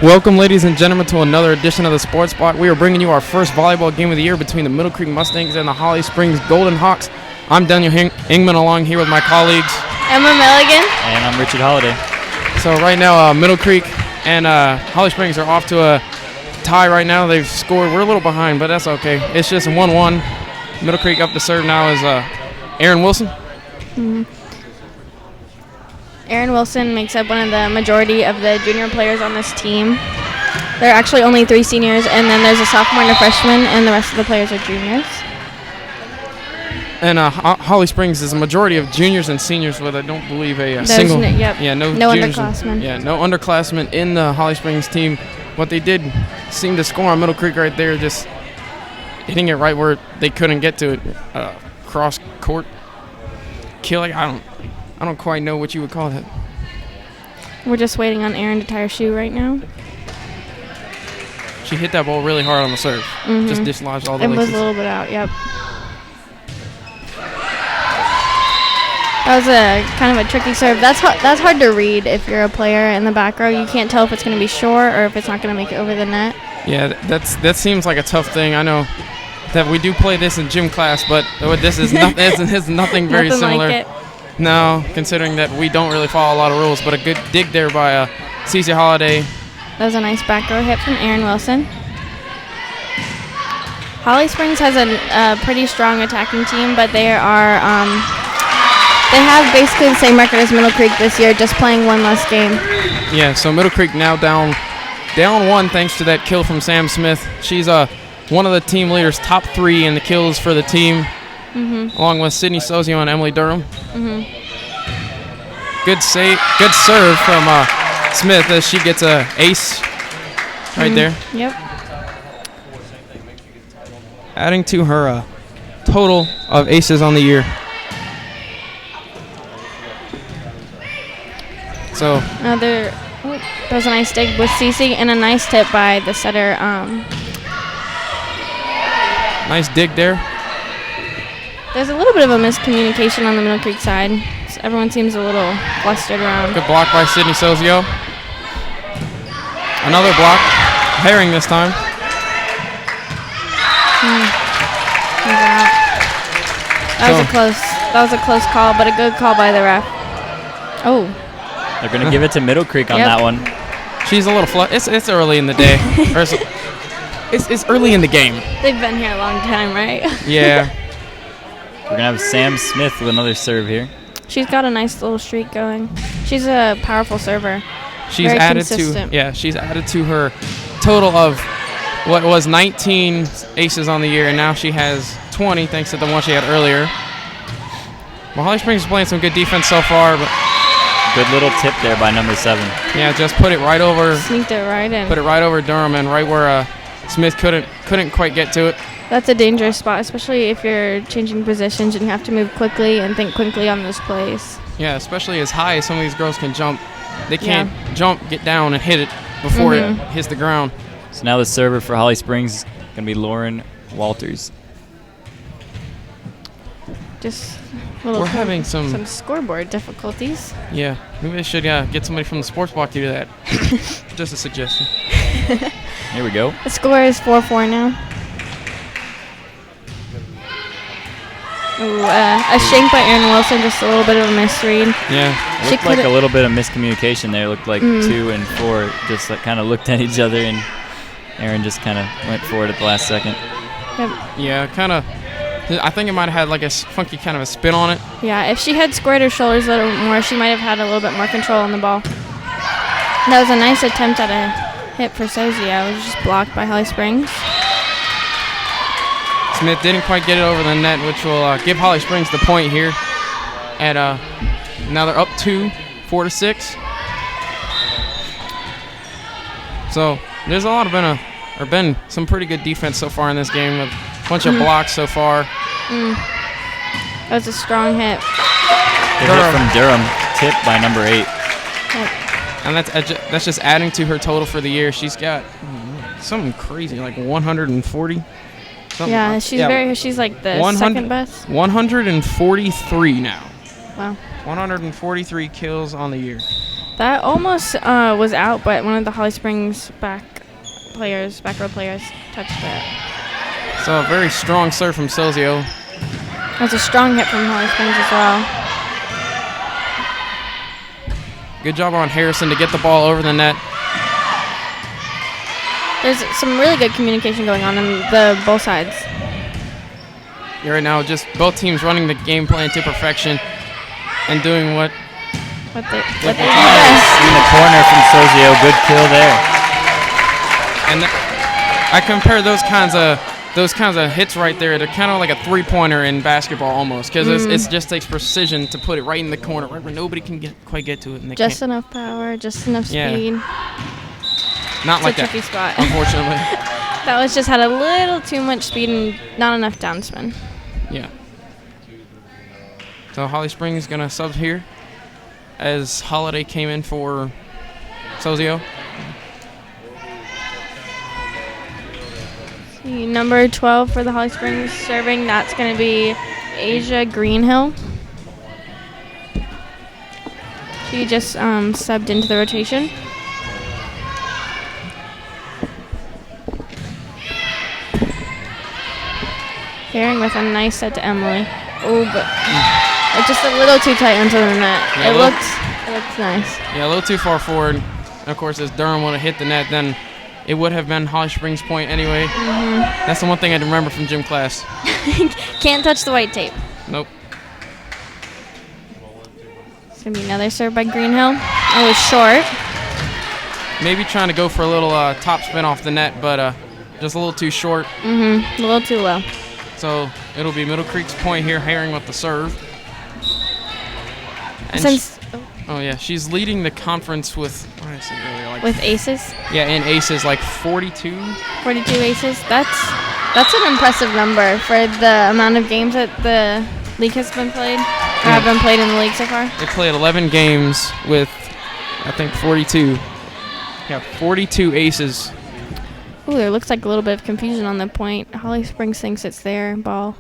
Welcome, ladies and gentlemen, to another edition of the Sports Block. We are bringing you our first volleyball game of the year between the Middle Creek Mustangs and the Holly Springs Golden Hawks. I'm Daniel Ingman, along here with my colleagues Emma Milligan. And I'm Richard Holiday. So right now, Middle Creek and Holly Springs are off to a tie right now. They've scored. We're a little behind, but that's okay. It's just 1-1. Middle Creek up to serve now is Aaron Wilson. Mm-hmm. Aaron Wilson makes up one of the majority of the junior players on this team. There are actually only 3 seniors, and then there's a sophomore and a freshman, and the rest of the players are juniors. And Holly Springs is a majority of juniors and seniors with, I don't believe, a single. No underclassmen. No underclassmen in the Holly Springs team. What they did seem to score on Middle Creek right there, just hitting it right where they couldn't get to it. Cross court killing. I don't quite know what you would call that. We're just waiting on Aaron to tie her shoe right now. She hit that ball really hard on the serve. Mm-hmm. Just dislodged all the laces. It was a little bit out, yep. That was a kind of a tricky serve. That's hard to read if you're a player in the back row. You can't tell if it's going to be short or if it's not going to make it over the net. Yeah, that seems like a tough thing. I know that we do play this in gym class, but this is nothing very similar. Like it. No, considering that we don't really follow a lot of rules, but a good dig there by Cece Holiday. That was a nice back row hit from Aaron Wilson. Holly Springs has a pretty strong attacking team, but they have basically the same record as Middle Creek this year, just playing one less game. Yeah, so Middle Creek now down 1 thanks to that kill from Sam Smith. She's one of the team leaders, top 3 in the kills for the team. Mm-hmm. Along with Sydney Sozio and Emily Durham. Mm-hmm. Good serve from Smith as she gets a ace right there. Yep. Adding to her total of aces on the year. So that was a nice dig with Cece and a nice tip by the setter. Nice dig there. There's a little bit of a miscommunication on the Middle Creek side. So everyone seems a little flustered around. Good block by Sydney Sozio. Another block. Herring this time. That was a close call, but a good call by the ref. Oh. They're going to give it to Middle Creek on that one. She's a little It's early in the day. It's early in the game. They've been here a long time, right? Yeah. We're going to have Sam Smith with another serve here. She's got a nice little streak going. She's a powerful server. She's Very added consistent. she's added to her total of what was 19 aces on the year, and now she has 20 thanks to the one she had earlier. Well, Holly Springs is playing some good defense so far, but good little tip there by number 7. Yeah, just put it right over. Sneaked it right in. Put it right over Durham and right where Smith couldn't quite get to it. That's a dangerous spot, especially if you're changing positions and you have to move quickly and think quickly on those plays. Yeah, especially as high as some of these girls can jump. They can't jump, get down, and hit it before it hits the ground. So now the server for Holly Springs is going to be Lauren Walters. We're having some scoreboard difficulties. Yeah, maybe I should get somebody from the sports block to do that. Just a suggestion. Here we go. The score is 4-4 now. Ooh, a shank by Aaron Wilson, just a little bit of a misread. Yeah. It looked like a little bit of miscommunication there. It looked like 2 and 4 just kind of looked at each other, and Aaron just kind of went for it at the last second. Yep. Yeah, kind of. I think it might have had like a funky kind of a spin on it. Yeah, if she had squared her shoulders a little more, she might have had a little bit more control on the ball. That was a nice attempt at a hit for Sozio. It was just blocked by Holly Springs. Smith didn't quite get it over the net, which will give Holly Springs the point here. And now they're up 4-6. So there's been some pretty good defense so far in this game with a bunch of blocks so far. That was a strong hit. Good hit from Durham, tipped by number 8. Yep. And that's just adding to her total for the year. She's got something crazy, like 140. Yeah, she's like the second best. 143 now. Wow. 143 kills on the year. That almost was out, but one of the Holly Springs back row players touched it. So a very strong serve from Sozio. That's a strong hit from Holly Springs as well. Good job on Harrison to get the ball over the net. There's some really good communication going on both sides. Yeah, right now, just both teams running the game plan to perfection and doing what they do best. In the corner from Sozio, good kill there. And I compare those kinds of hits right there. They're kind of like a three-pointer in basketball almost, because it just takes precision to put it right in the corner, right where nobody can quite get to it. And just enough power, just enough speed. Not it's like a tricky spot. Unfortunately. That was just had a little too much speed and not enough downspin. Yeah. So Holly Springs gonna sub here as Holiday came in for Sozio. Number 12 for the Holly Springs serving, that's going to be Asia Greenhill. She just subbed into the rotation. Pairing with a nice set to Emily. Oh, but it's just a little too tight onto the net. Yeah, it looks nice. Yeah, a little too far forward. And of course, as Durham would have hit the net, then it would have been Holly Springs' point anyway. That's the one thing I remember from gym class. Can't touch the white tape. Nope. It's going to be another serve by Greenhill. Oh, it's short. Maybe trying to go for a little top spin off the net, but just a little too short. A little too low. So it'll be Middle Creek's point here, Herring with the serve. And she's leading the conference with, what did I say earlier? With aces? Yeah, in aces, like 42. 42 aces. That's an impressive number for the amount of games that the league has been played, or have been played in the league so far. They played 11 games with, I think, 42. Yeah, 42 aces. Ooh, there looks like a little bit of confusion on the point. Holly Springs thinks it's their ball.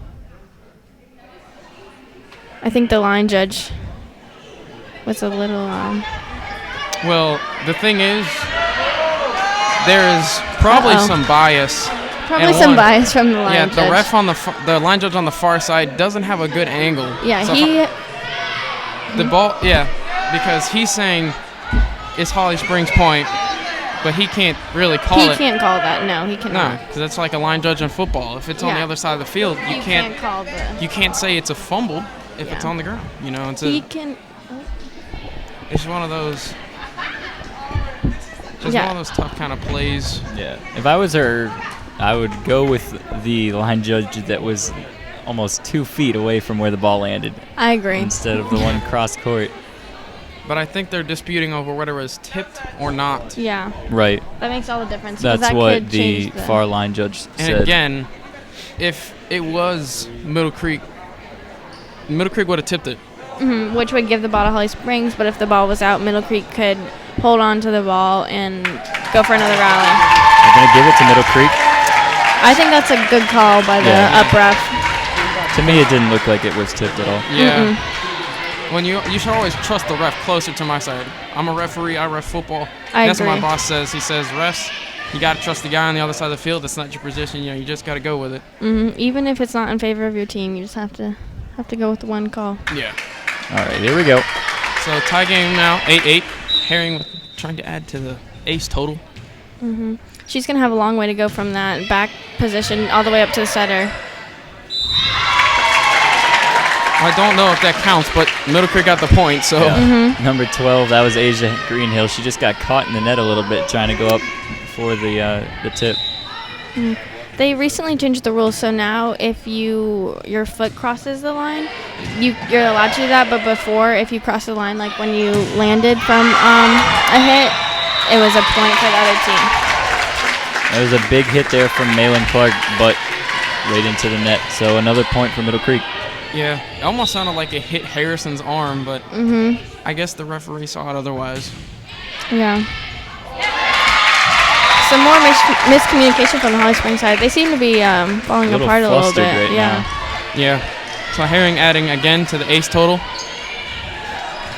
I think the line judge was a little... Well, the thing is, there is probably some bias. Probably some bias from the line judge. Yeah, the ref on the line judge on the far side doesn't have a good angle. Yeah, so the ball, because he's saying it's Holly Springs' point, but he can't really call it. He can't call that. No, he cannot. No, because that's like a line judge in football. If it's on the other side of the field, you can't call you can't say it's a fumble if it's on the ground. You know, it's it's one of those. Just one of those tough kind of plays. Yeah. If I was her, I would go with the line judge that was almost 2 feet away from where the ball landed. I agree. Instead of the one cross court. But I think they're disputing over whether it was tipped or not. Yeah. Right. That makes all the difference. That's what the far line judge said. And again, if it was Middle Creek would have tipped it. Which would give the ball to Holly Springs, but if the ball was out, Middle Creek could hold on to the ball and go for another rally. They're going to give it to Middle Creek. I think that's a good call by the up ref. To me, it didn't look like it was tipped at all. Yeah. When you should always trust the ref closer to my side. I'm a referee. I ref football. That's what my boss says. He says, refs, you got to trust the guy on the other side of the field. That's not your position. You just got to go with it. Even if it's not in favor of your team, you just have to go with the one call. Yeah. All right, here we go. So tie game now, 8-8. Herring trying to add to the ace total. She's going to have a long way to go from that back position all the way up to the setter. I don't know if that counts, but Middle Creek got the point, so. Yeah. Number 12, that was Asia Greenhill. She just got caught in the net a little bit trying to go up for the tip. They recently changed the rules, so now if your foot crosses the line, you're allowed to do that, but before, if you cross the line, like when you landed from a hit, it was a point for the other team. It was a big hit there from Malin Clark, but right into the net. So another point for Middle Creek. Yeah, it almost sounded like it hit Harrison's arm, but I guess the referee saw it otherwise. Yeah. Some more miscommunication from the Holly Springs side. They seem to be falling apart a little bit. Right now. Yeah. So Herring adding again to the ace total.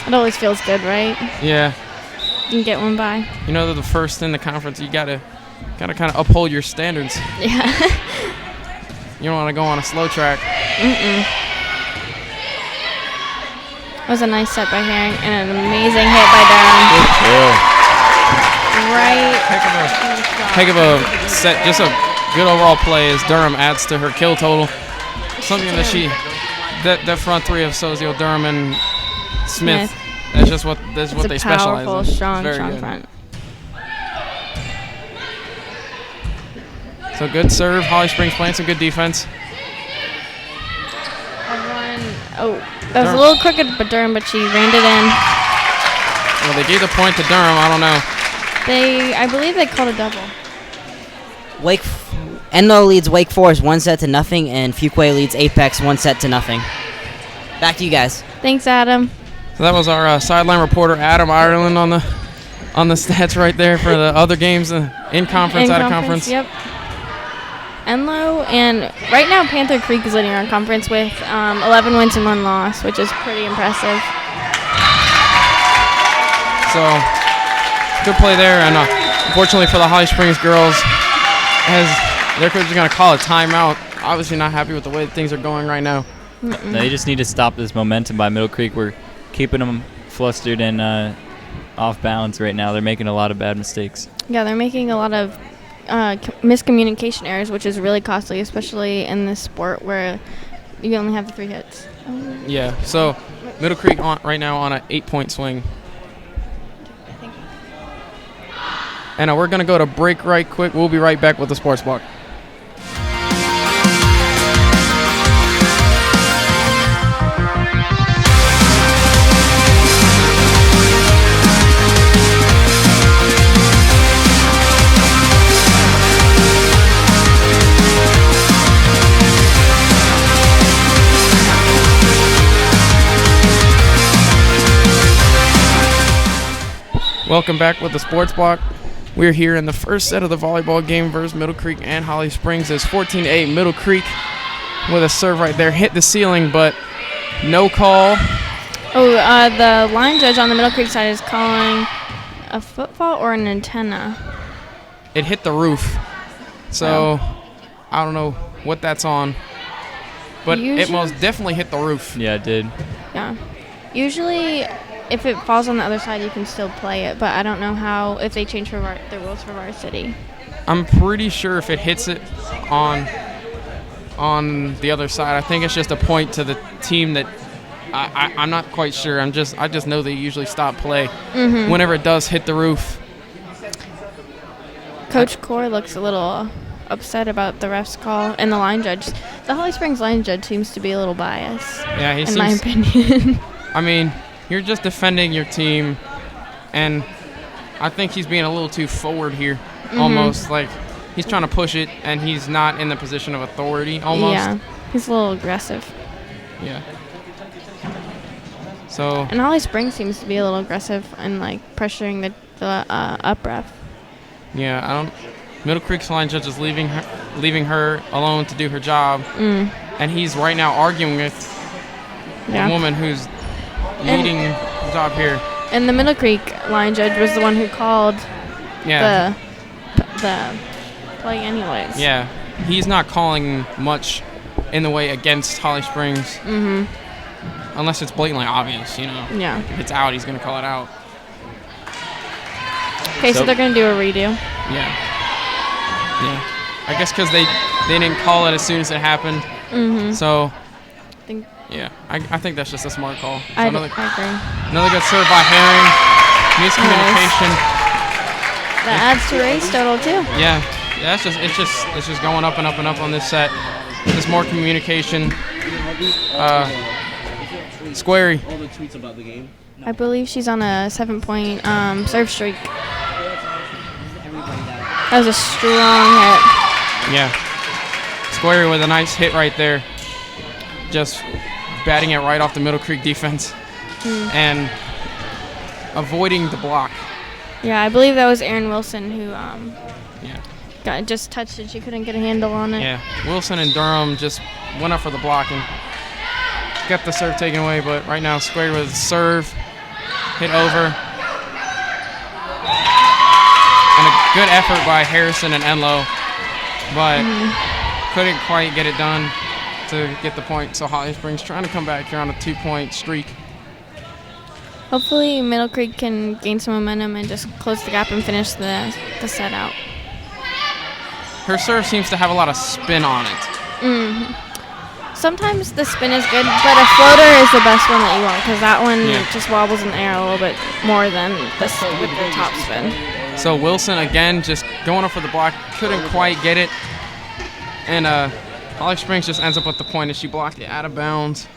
It always feels good, right? Yeah. You can get one by. You know they're the first in the conference. You gotta kind of uphold your standards. Yeah. You don't want to go on a slow track. That was a nice set by Herring and an amazing hit by Durham. Good kill. Right. Heck of a set. Just a good overall play as Durham adds to her kill total. Something that that front three of Sozio, Durham, and Smith. That's what they specialize in. Powerful, strong good. front. So good serve. Holly Springs playing some good defense. That was a little crooked, but she reined it in. Well, they gave the point to Durham. I don't know. I believe they called a double. Enloe leads Wake Forest 1-0, and Fuquay leads Apex 1-0. Back to you guys. Thanks, Adam. So that was our sideline reporter, Adam Ireland, on the stats right there for the other games in conference, out of conference. Yep. Enloe, and right now Panther Creek is leading our conference with 11 wins and 1 loss, which is pretty impressive. So good play there, and unfortunately for the Holly Springs girls, as their coach is going to call a timeout. Obviously not happy with the way things are going right now. They just need to stop this momentum by Middle Creek. We're keeping them flustered and off balance right now. They're making a lot of bad mistakes. Yeah, they're making a lot of miscommunication errors, which is really costly, especially in this sport where you only have 3 hits. Yeah, so Middle Creek right now on an 8-point swing. And we're going to go to break right quick. We'll be right back with the Sports Block. Welcome back with the Sports Block. We're here in the first set of the volleyball game versus Middle Creek and Holly Springs. It's 14-8 Middle Creek with a serve right there. Hit the ceiling, but no call. The line judge on the Middle Creek side is calling a football or an antenna. It hit the roof. So I don't know what that's on. But it most definitely hit the roof. Yeah, it did. Yeah. Usually, if it falls on the other side, you can still play it, but I don't know if they change the rules for varsity. I'm pretty sure if it hits it on the other side, I think it's just a point to the team that I'm not quite sure. I just know they usually stop play whenever it does hit the roof. Coach Core looks a little upset about the ref's call and the line judge. The Holly Springs line judge seems to be a little biased. Yeah, in my opinion. I mean, you're just defending your team, and I think he's being a little too forward here, almost. Like, he's trying to push it, and he's not in the position of authority, almost. Yeah, he's a little aggressive. Yeah. So. And Holly Springs seems to be a little aggressive and, like, pressuring the up ref. Yeah, Middle Creek's line judge is leaving her alone to do her job, and he's right now arguing with a woman who's leading the job here. And the Middle Creek line judge was the one who called the play anyways. Yeah, he's not calling much in the way against Holly Springs. Unless it's blatantly obvious, you know. Yeah. If it's out, he's going to call it out. Okay, so they're going to do a redo. Yeah. I guess because they didn't call it as soon as it happened. So, I think that's just a smart call. So I agree. Another good serve by Herring. Miscommunication. That adds to race total too. Yeah, it's just going up and up and up on this set. There's more communication. Squarey. All the tweets about the game. I believe she's on a 7-point serve streak. That was a strong hit. Yeah. Square with a nice hit right there. Just batting it right off the Middle Creek defense and avoiding the block. Yeah, I believe that was Erin Wilson who just touched it. She couldn't get a handle on it. Yeah, Wilson and Durham just went up for the block and got the serve taken away. But right now, Square with the serve, hit over. And a good effort by Harrison and Enlow, but couldn't quite get it done to get the point. So Holly Springs trying to come back here on a 2-point streak. Hopefully Middle Creek can gain some momentum and just close the gap and finish the set out. Her serve seems to have a lot of spin on it. Sometimes the spin is good, but a floater is the best one that you want because that one just wobbles in the air a little bit more than with the top spin. So Wilson again just going up for the block, couldn't quite get it. And Holly Springs just ends up with the point as she blocked it out of bounds.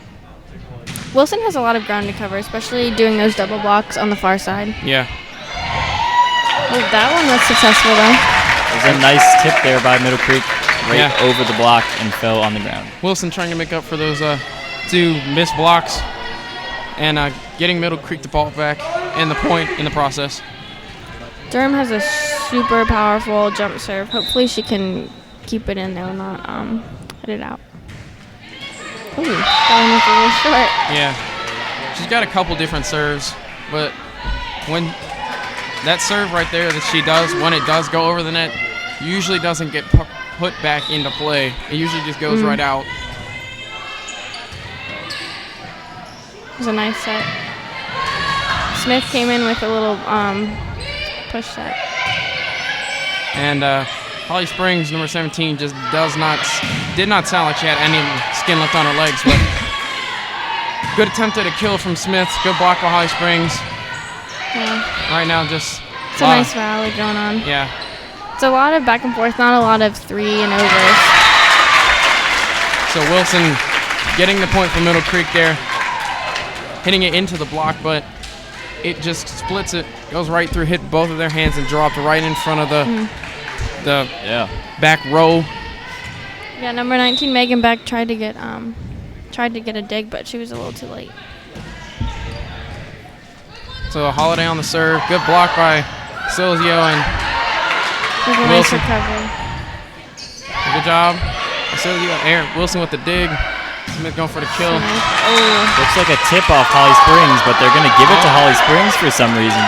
Wilson has a lot of ground to cover, especially doing those double blocks on the far side. Yeah. Oh, that one was successful though. It was a nice tip there by Middle Creek, right over the block and fell on the ground. Wilson trying to make up for those 2 missed blocks and getting Middle Creek the ball back and the point in the process. Durham has a super powerful jump serve. Hopefully she can keep it in there and not hit it out. Ooh, that one was a little short. Yeah. She's got a couple different serves, but when that serve right there that she does, when it does go over the net, usually doesn't get put back into play. It usually just goes right out. It was a nice set. Smith came in with a little push set. And Holly Springs, number 17, just did not sound like she had any skin left on her legs. But good attempt at a kill from Smith. Good block by Holly Springs. Yeah. Right now, just it's a nice rally going on. Yeah. It's a lot of back and forth, not a lot of 3 and overs. So Wilson getting the point from Middle Creek there, hitting it into the block, but it just splits it, goes right through, hit both of their hands, and dropped right in front of the back row. Yeah, number 19 Megan Beck tried to get a dig, but she was a little too late. So Holiday on the serve, good block by Silvio and Nice Wilson. recovery. Good job. Silvio, Wilson with the dig. Smith going for the kill. Looks like a tip off Holly Springs, but they're going to give it to Holly Springs for some reason.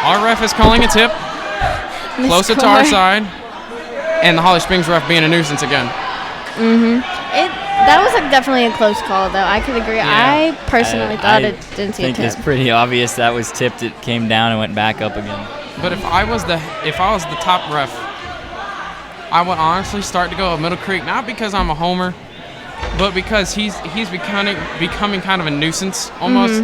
Our ref is calling a tip. Closer to our side. And the Holly Springs ref being a nuisance again. That was definitely a close call, though. I could agree. Yeah. I personally thought it didn't see a tip. I think it's pretty obvious that was tipped. It came down and went back up again. But if I was the top ref, I would honestly start to go at Middle Creek, not because I'm a homer, but because he's becoming kind of a nuisance almost.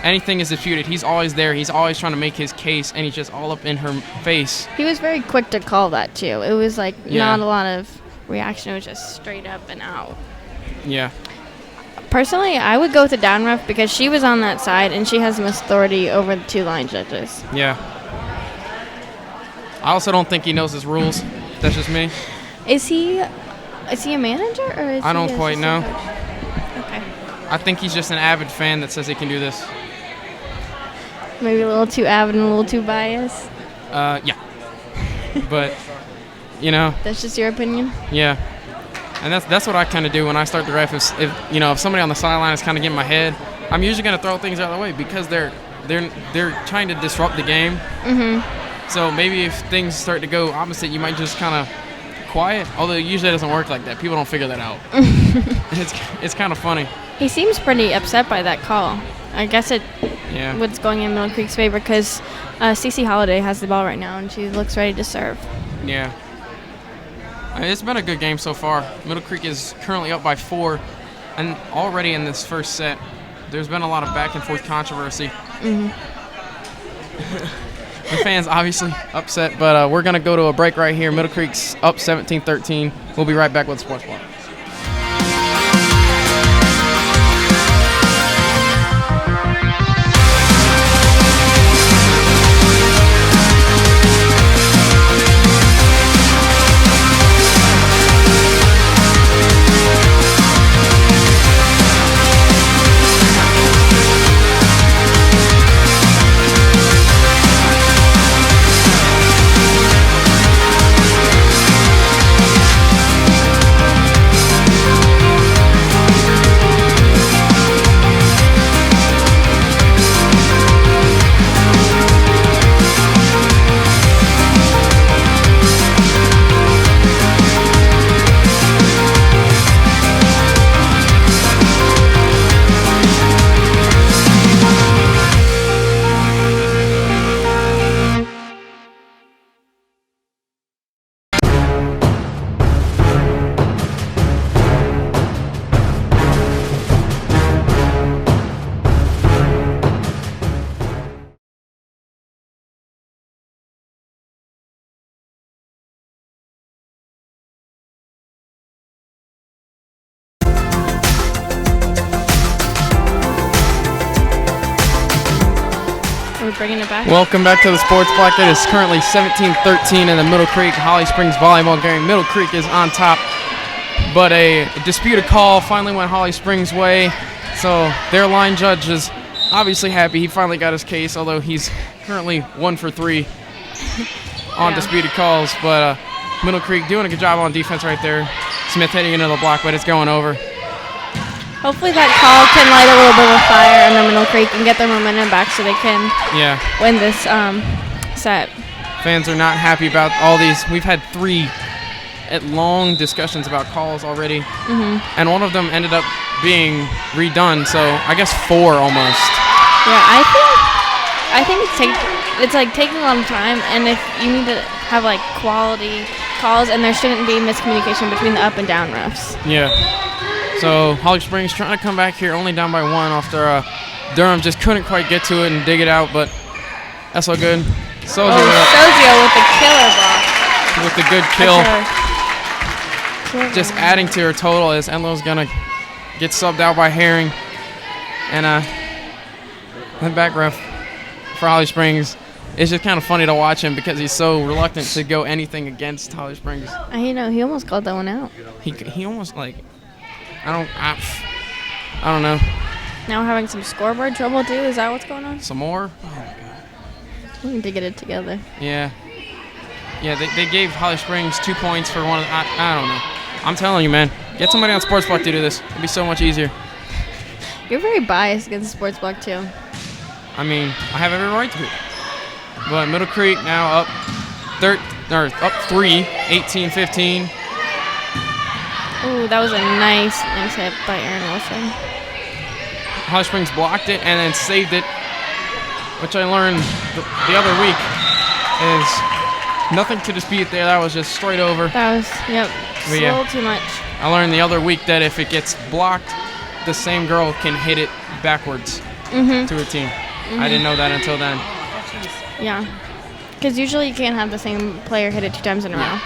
Anything is disputed. He's always there. He's always trying to make his case, and he's just all up in her face. He was very quick to call that, too. It was not a lot of reaction. It was just straight up and out. Yeah. Personally, I would go with the down ref because she was on that side, and she has some authority over the 2 line judges. Yeah. I also don't think he knows his rules. That's just me. Is he a manager or is I don't he quite know. Coach? Okay. I think he's just an avid fan that says he can do this. Maybe a little too avid and a little too biased. Yeah. But, That's just your opinion? Yeah. And that's what I kind of do when I start the ref. If somebody on the sideline is kind of getting my head, I'm usually going to throw things out of the way because they're trying to disrupt the game. So maybe if things start to go opposite, you might just kind of quiet. Although usually it doesn't work like that. People don't figure that out. It's kind of funny. He seems pretty upset by that call. I guess what's going in Middle Creek's favor because Cece Holiday has the ball right now and she looks ready to serve. Yeah. It's been a good game so far. Middle Creek is currently up by 4, and already in this first set, there's been a lot of back and forth controversy. The fans obviously upset, but we're going to go to a break right here. Middle Creek's up 17-13. We'll be right back with the Sports Bar. we're bringing it back. Welcome back to the Sports Block. It is currently 17-13 in the Middle Creek Holly Springs volleyball game. Middle Creek is on top, but a disputed call finally went Holly Springs' way. So their line judge is obviously happy. He finally got his case, although he's currently 1 for 3 on disputed calls. But Middle Creek doing a good job on defense right there. Smith hitting into the block, but it's going over. Hopefully that call can light a little bit of a fire under Middle Creek and get their momentum back so they can win this set. Fans are not happy about all these. We've had 3 long discussions about calls already, and one of them ended up being redone, so I guess 4 almost. Yeah, I think it's like taking a long time, and if you need to have like quality calls, and there shouldn't be miscommunication between the up and down refs. Yeah. So Holly Springs trying to come back here, only down by 1 after Durham just couldn't quite get to it and dig it out, but that's all good. Sozio with the killer block. With the good kill. Just adding to her total as Enlo's going to get subbed out by Herring. And the back ref for Holly Springs, it's just kind of funny to watch him because he's so reluctant to go anything against Holly Springs. He almost called that one out. He almost like... I don't know. Now we're having some scoreboard trouble too. Is that what's going on? Some more? Oh my god. We need to get it together. Yeah. Yeah, they gave Holly Springs 2 points for one of the, I don't know. I'm telling you, man. Get somebody on Sports Block to do this. It'd be so much easier. You're very biased against Sports Block too. I mean, I have every right to be. But Middle Creek now up 3, 18-15. Ooh, that was a nice hit by Aaron Wilson. Holly Springs blocked it and then saved it, which I learned the other week is nothing to dispute there. That was just straight over. That was, a little too much. I learned the other week that if it gets blocked, the same girl can hit it backwards to her team. I didn't know that until then. Yeah, because usually you can't have the same player hit it 2 times in a row.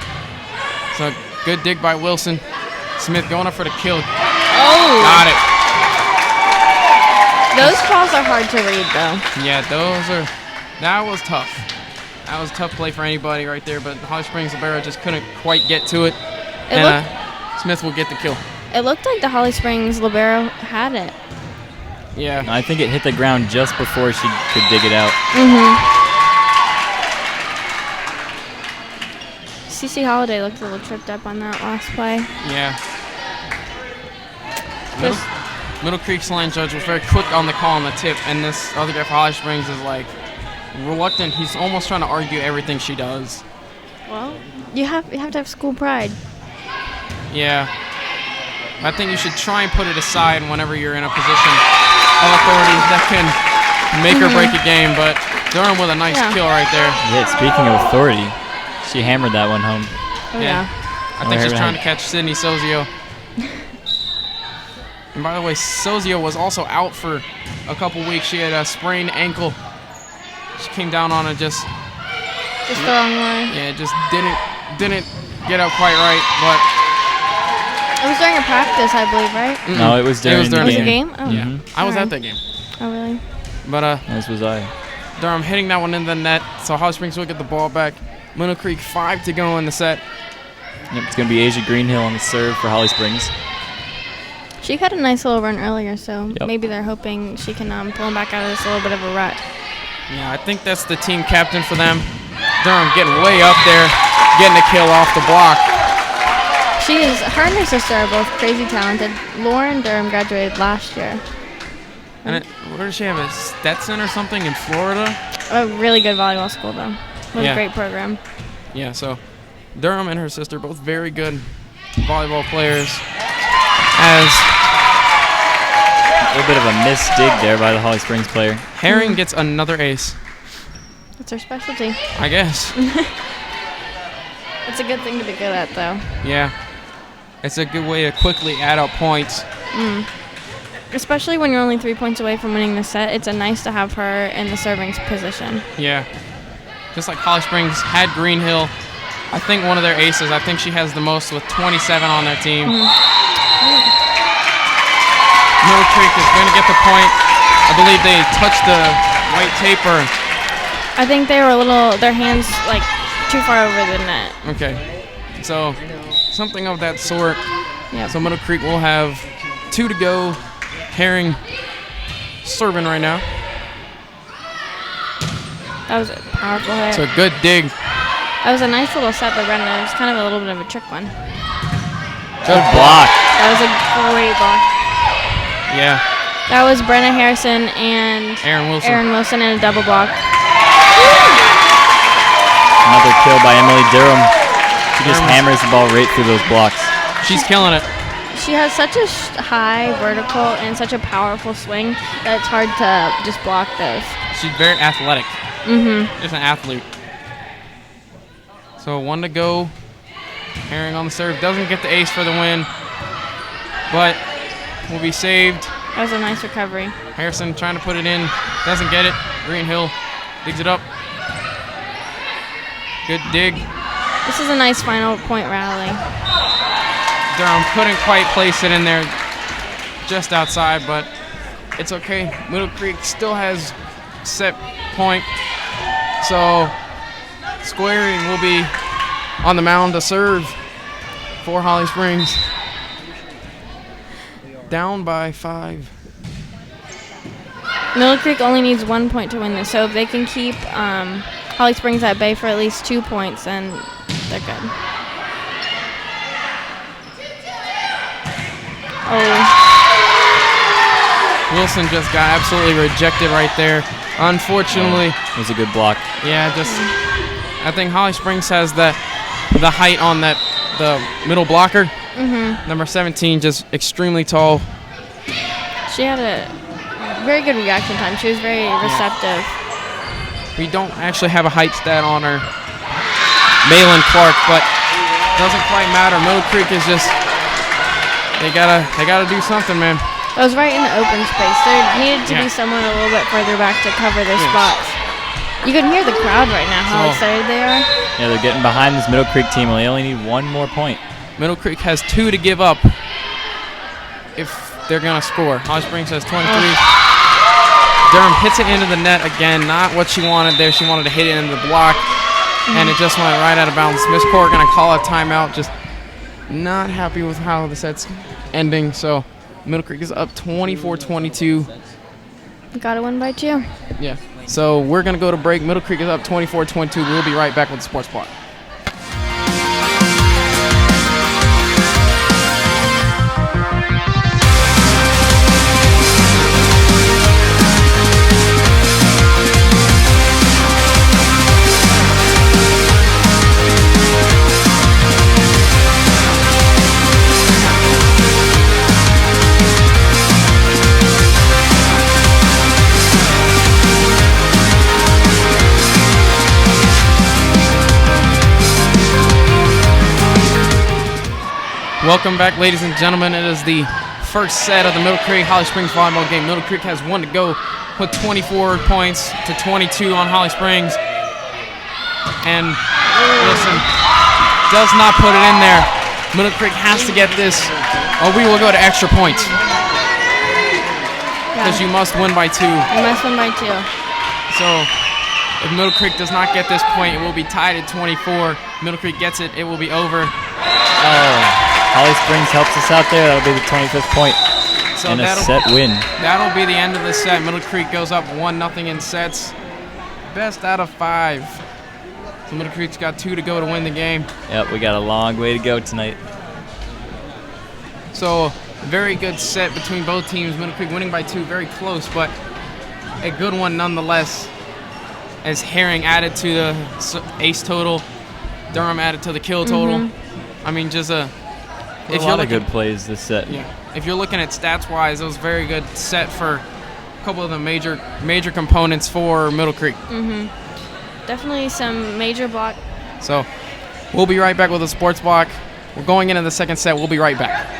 So good dig by Wilson. Smith going up for the kill. Oh! Got it. Those calls are hard to read, though. Yeah, that was tough. That was a tough play for anybody right there, but Holly Springs Libero just couldn't quite get to it. Smith will get the kill. It looked like the Holly Springs Libero had it. Yeah. I think it hit the ground just before she could dig it out. CC Holiday looked a little tripped up on that last play. Yeah. Middle Creek's line judge was very quick on the call on the tip, and this other guy for Holly Springs is like reluctant. He's almost trying to argue everything she does. Well, you have to have school pride. Yeah. I think you should try and put it aside whenever you're in a position of authority that can make or break a game, but Durham with a nice kill right there. Yeah, speaking of authority, she hammered that one home. Oh, yeah. I think she's trying to catch Sydney Sozio. And by the way, Sozio was also out for a couple weeks. She had a sprained ankle. She came down on it just the wrong way. Yeah, just didn't get out quite right, but it was during a practice, I believe, right? No, it was during the game. Oh. Yeah, I was at that game. Oh, really? But as was I. Durham hitting that one in the net, so Holly Springs will get the ball back. Middle Creek 5 to go in the set. Yep, it's going to be Asia Greenhill on the serve for Holly Springs. She had a nice little run earlier, so maybe they're hoping she can pull them back out of this a little bit of a rut. Yeah, I think that's the team captain for them. Durham getting way up there, getting a kill off the block. Her and her sister are both crazy talented. Lauren Durham graduated last year. And where does she have, a Stetson or something in Florida? A really good volleyball school, though. With a great program. Yeah, so Durham and her sister, both very good volleyball players. As a little bit of a missed dig there by the Holly Springs player. Herring gets another ace. That's her specialty. I guess. It's a good thing to be good at, though. Yeah. It's a good way to quickly add up points. Especially when you're only 3 points away from winning the set, it's nice to have her in the serving position. Yeah. Just like Holly Springs had Greenhill. I think one of their aces, I think she has the most with 27 on their team. Middle Creek is going to get the point. I believe they touched the white taper I think they were their hands like too far over the net. Okay. So something of that sort. Yep. So Middle Creek will have 2 to go. Herring serving right now. That was a powerful hit. It's a good dig. That was a nice little set by Brenda. It was kind of a little bit of a trick one. Good block. That was a great block. Yeah. That was Brenna Harrison and Aaron Wilson in a double block. Another kill by Emily Durham. She just hammers the ball right through those blocks. She's killing it. She has such a high vertical and such a powerful swing that it's hard to just block those. She's very athletic. Mm-hmm. Just an athlete. So 1 to go. Herring on the serve. Doesn't get the ace for the win, but will be saved. That was a nice recovery. Harrison trying to put it in. Doesn't get it. Greenhill digs it up. Good dig. This is a nice final point rally. Durham couldn't quite place it in there just outside, but it's okay. Middle Creek still has set point. So Squaring will be on the mound to serve for Holly Springs. Down by 5. Middle Creek only needs 1 point to win this, so if they can keep Holly Springs at bay for at least 2 points, then they're good. Oh. Wilson just got absolutely rejected right there. Unfortunately. It was a good block. Yeah, I think Holly Springs has the height on the middle blocker. Mm-hmm. Number 17, just extremely tall. She had a very good reaction time. She was very receptive. We don't actually have a height stat on her, Malin Clark, but doesn't quite matter. Middle Creek is just they gotta do something, man. It was right in the open space. There needed to be someone a little bit further back to cover their spots. You can hear the crowd right now, how excited they are. Yeah, they're getting behind this Middle Creek team. They only need 1 more point. Middle Creek has 2 to give up if they're going to score. Holly Springs has 23. Durham hits it into the net again. Not what she wanted there. She wanted to hit it into the block, and it just went right out of bounds. Miss Court going to call a timeout. Just not happy with how the set's ending. So Middle Creek is up 24-22. Got to win by 2. Yeah. So we're going to go to break. Middle Creek is up 24-22. We'll be right back with the Sports Block. Welcome back, ladies and gentlemen. It is the first set of the Middle Creek Holly Springs volleyball game. Middle Creek has 1 to go, put 24 points to 22 on Holly Springs. And Wilson does not put it in there. Middle Creek has to get this, or we will go to extra points. Because you must win by 2. You must win by 2. So if Middle Creek does not get this point, it will be tied at 24. Middle Creek gets it, it will be over. Holly Springs helps us out there. That'll be the 25th point and a set win. That'll be the end of the set. Middle Creek goes up 1-0 in sets. Best out of 5. So Middle Creek's got 2 to go to win the game. Yep, we got a long way to go tonight. So very good set between both teams. Middle Creek winning by 2, very close, but a good one nonetheless. As Herring added to the ace total, Durham added to the kill total. I mean, just a lot of good plays this set. Yeah. If you're looking at stats-wise, it was a very good set for a couple of the major components for Middle Creek. Definitely some major block. So we'll be right back with the Sports Block. We're going into the second set. We'll be right back.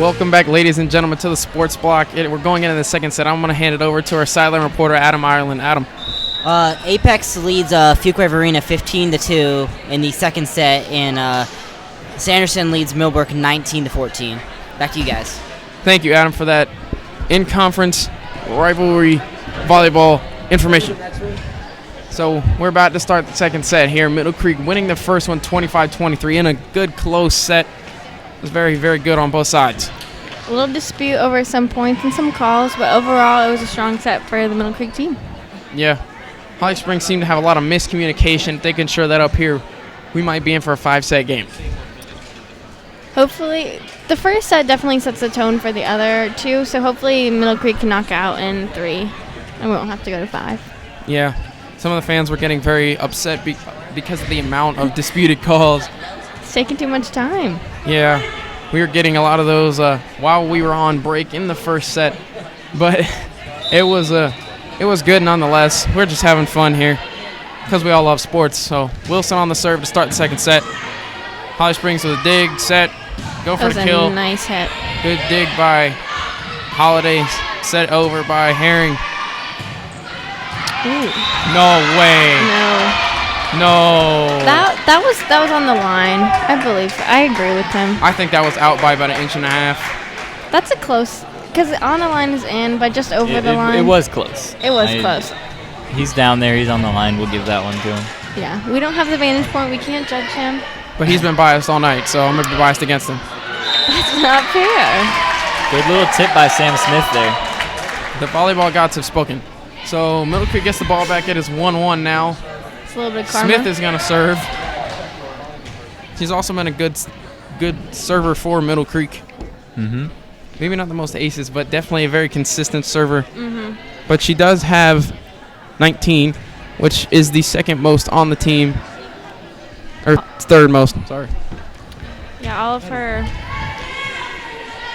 Welcome back, ladies and gentlemen, to the Sports Block. We're going into the second set. I'm going to hand it over to our sideline reporter, Adam Ireland. Adam. Apex leads Fuquay Varina 15-2 in the second set, and Sanderson leads Millbrook 19-14. Back to you guys. Thank you, Adam, for that in-conference rivalry volleyball information. So we're about to start the second set here. Middle Creek winning the first one 25-23 in a good, close set. It was very, very good on both sides. A little dispute over some points and some calls, but overall it was a strong set for the Middle Creek team. Yeah. Holly Springs seemed to have a lot of miscommunication. If they can shore that up here, we might be in for a 5-set game. Hopefully, the first set definitely sets the tone for the other two, so hopefully Middle Creek can knock out in 3, and we won't have to go to 5. Yeah. Some of the fans were getting very upset because of the amount of disputed calls. It's taking too much time. Yeah. We were getting a lot of those while we were on break in the first set, but it was good nonetheless. We're just having fun here because we all love sports. So Wilson on the serve to start the second set. Holly Springs with a dig, set, go for the kill. That was a nice hit. Good dig by Holiday, set over by Herring. Ooh. No way. No. That was on the line. I believe. I agree with him. I think that was out by about 1.5 inches. That's a close, because on the line is in, but just over the line. It was close. It was close. He's down there. He's on the line. We'll give that one to him. Yeah, we don't have the vantage point. We can't judge him. But he's been biased all night, so I'm going to be biased against him. That's not fair. Good little tip by Sam Smith there. The volleyball gods have spoken. So Middle Creek gets the ball back. It is 1-1 now. It's a little bit of karma. Smith is going to serve. He's also been a good server for Middle Creek. Mm-hmm. Maybe not the most aces, but definitely a very consistent server. Mm-hmm. But she does have 19, which is the second most on the team. Or third most, sorry. Yeah, all of her.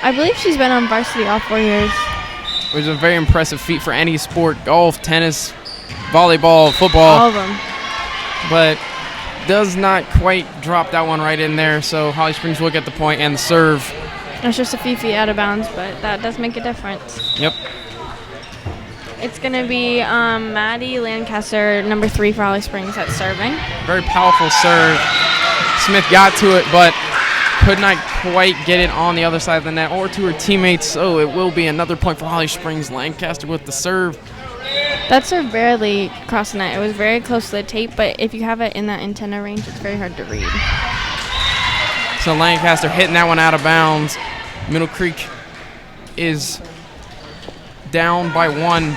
I believe she's been on varsity all 4 years. Which is a very impressive feat for any sport. Golf, tennis, volleyball, football. All of them. But does not quite drop that one right in there. So Holly Springs will get the point and the serve. It's just a few feet out of bounds, but that does make a difference. Yep. It's going to be Maddie Lancaster, number 3 for Holly Springs, that's serving. Very powerful serve. Smith got to it, but could not quite get it on the other side of the net or to her teammates. So it will be another point for Holly Springs. Lancaster with the serve. That serve barely crossed the net. It was very close to the tape, but if you have it in that antenna range, it's very hard to read. So Lancaster hitting that one out of bounds. Middle Creek is down by 1.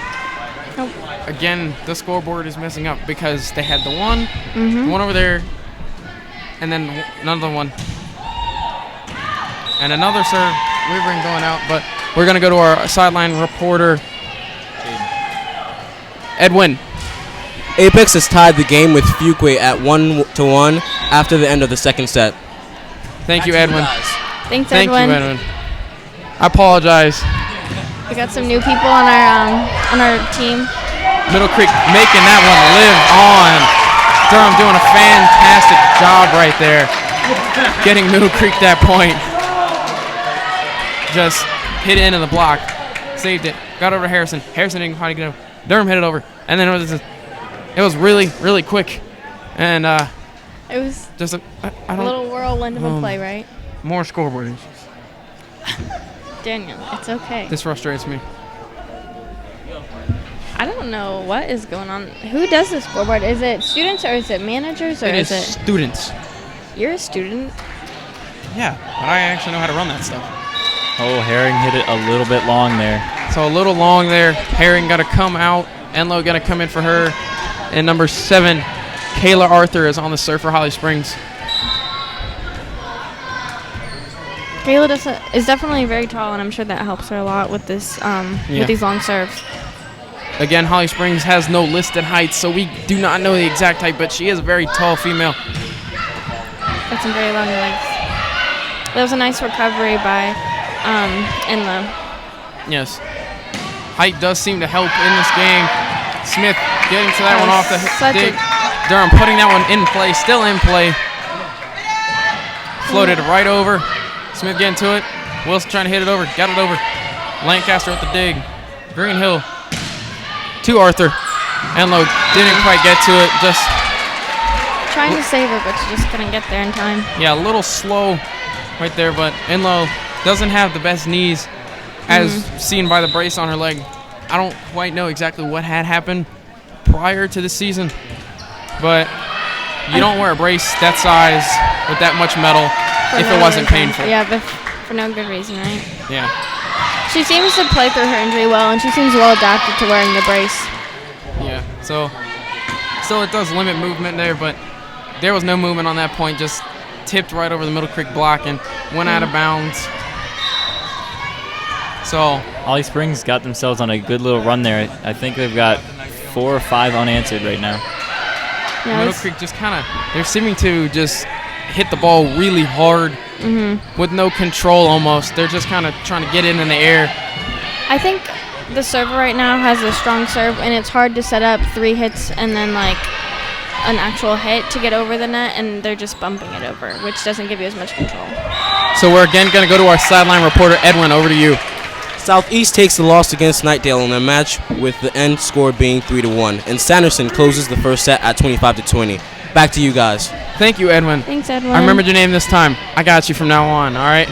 Nope. Again, the scoreboard is messing up because they had the one, the one over there, and then another one. And another serve. Weavering going out, but we're going to go to our sideline reporter, Edwin. Apex has tied the game with Fuquay at 1-1 after the end of the second set. Thank you, Edwin. Thanks, Thank Edwin. you, Edwin. I apologize. We got some new people on our team. Middle Creek making that one live on. Durham doing a fantastic job right there. Getting Middle Creek that point. Just hit it into the block. Saved it. Got over to Harrison. Harrison didn't quite get over. Durham hit it over. And then it was really, really quick. And It was just a little whirlwind of a play, right? more scoreboard issues. Daniel, it's okay. This frustrates me. I don't know what is going on. Who does the scoreboard? Is it students or is it managers or It is is it? students. You're a student. Yeah, but I actually know how to run that stuff. Oh, Herring hit it a little bit long there. So a little long there. Herring got to come out. Enlow got to come in for her. And number 7, Kayla Arthur is on the serve for Holly Springs. Kayla is definitely very tall, and I'm sure that helps her a lot with this with these long serves. Again, Holly Springs has no listed height, so we do not know the exact height, but she is a very tall female. Got some very long legs. That was a nice recovery by Enlow. Yes. Height does seem to help in this game. Smith getting to that one off the dig. Durham putting that one in play, still in play. Floated right over. Smith getting to it. Wilson trying to hit it over. Got it over. Lancaster with the dig. Greenhill to Arthur. Enlow didn't quite get to it. Just Trying to save it, but she just couldn't get there in time. yeah, a little slow right there, but Enlow doesn't have the best knees as seen by the brace on her leg. I don't quite know exactly what had happened prior to the season, but you don't wear a brace that size with that much metal if it wasn't painful. Yeah, but for no good reason, right? Yeah. She seems to play through her injury well, and she seems well adapted to wearing the brace. Yeah, so still it does limit movement there, but there was no movement on that point, just tipped right over the Middle Creek block and went out of bounds. So Holly Springs got themselves on a good little run there. I think they've got 4 or 5 unanswered right now. Yeah, Middle Creek just kind of, they're seeming to just hit the ball really hard with no control almost. They're just kind of trying to get it in the air. I think the server right now has a strong serve, and it's hard to set up 3 hits and then like an actual hit to get over the net, and they're just bumping it over, which doesn't give you as much control. So we're again going to go to our sideline reporter, Edwin. Over to you. Southeast takes the loss against Knightdale in their match, with the end score being 3-1, and Sanderson closes the first set at 25-20. Back to you guys. Thank you, Edwin. Thanks, Edwin. I remembered your name this time. I got you from now on, all right?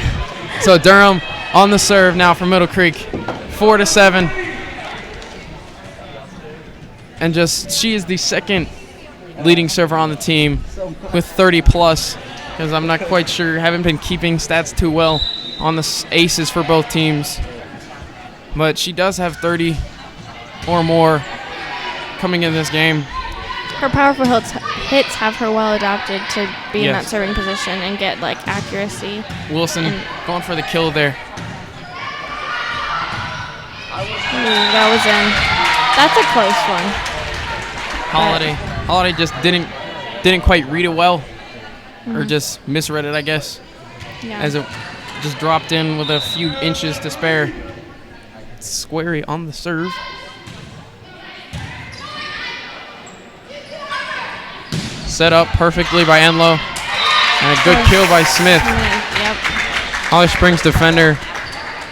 So Durham on the serve now for Middle Creek, 4-7. And just, she is the second leading server on the team with 30+, because I'm not quite sure, haven't been keeping stats too well on the aces for both teams. But she does have 30 or more coming in this game. Her powerful hits have her well adapted to be in that Yes. serving position and get like accuracy. Wilson going for the kill there. Ooh, that was in. That's a close one. Holiday just didn't quite read it well, or just misread it, I guess, Yeah. as it just dropped in with a few inches to spare. Squarey on the serve. Set up perfectly by Enlow, and a good kill by Smith. Yep. Holly Springs defender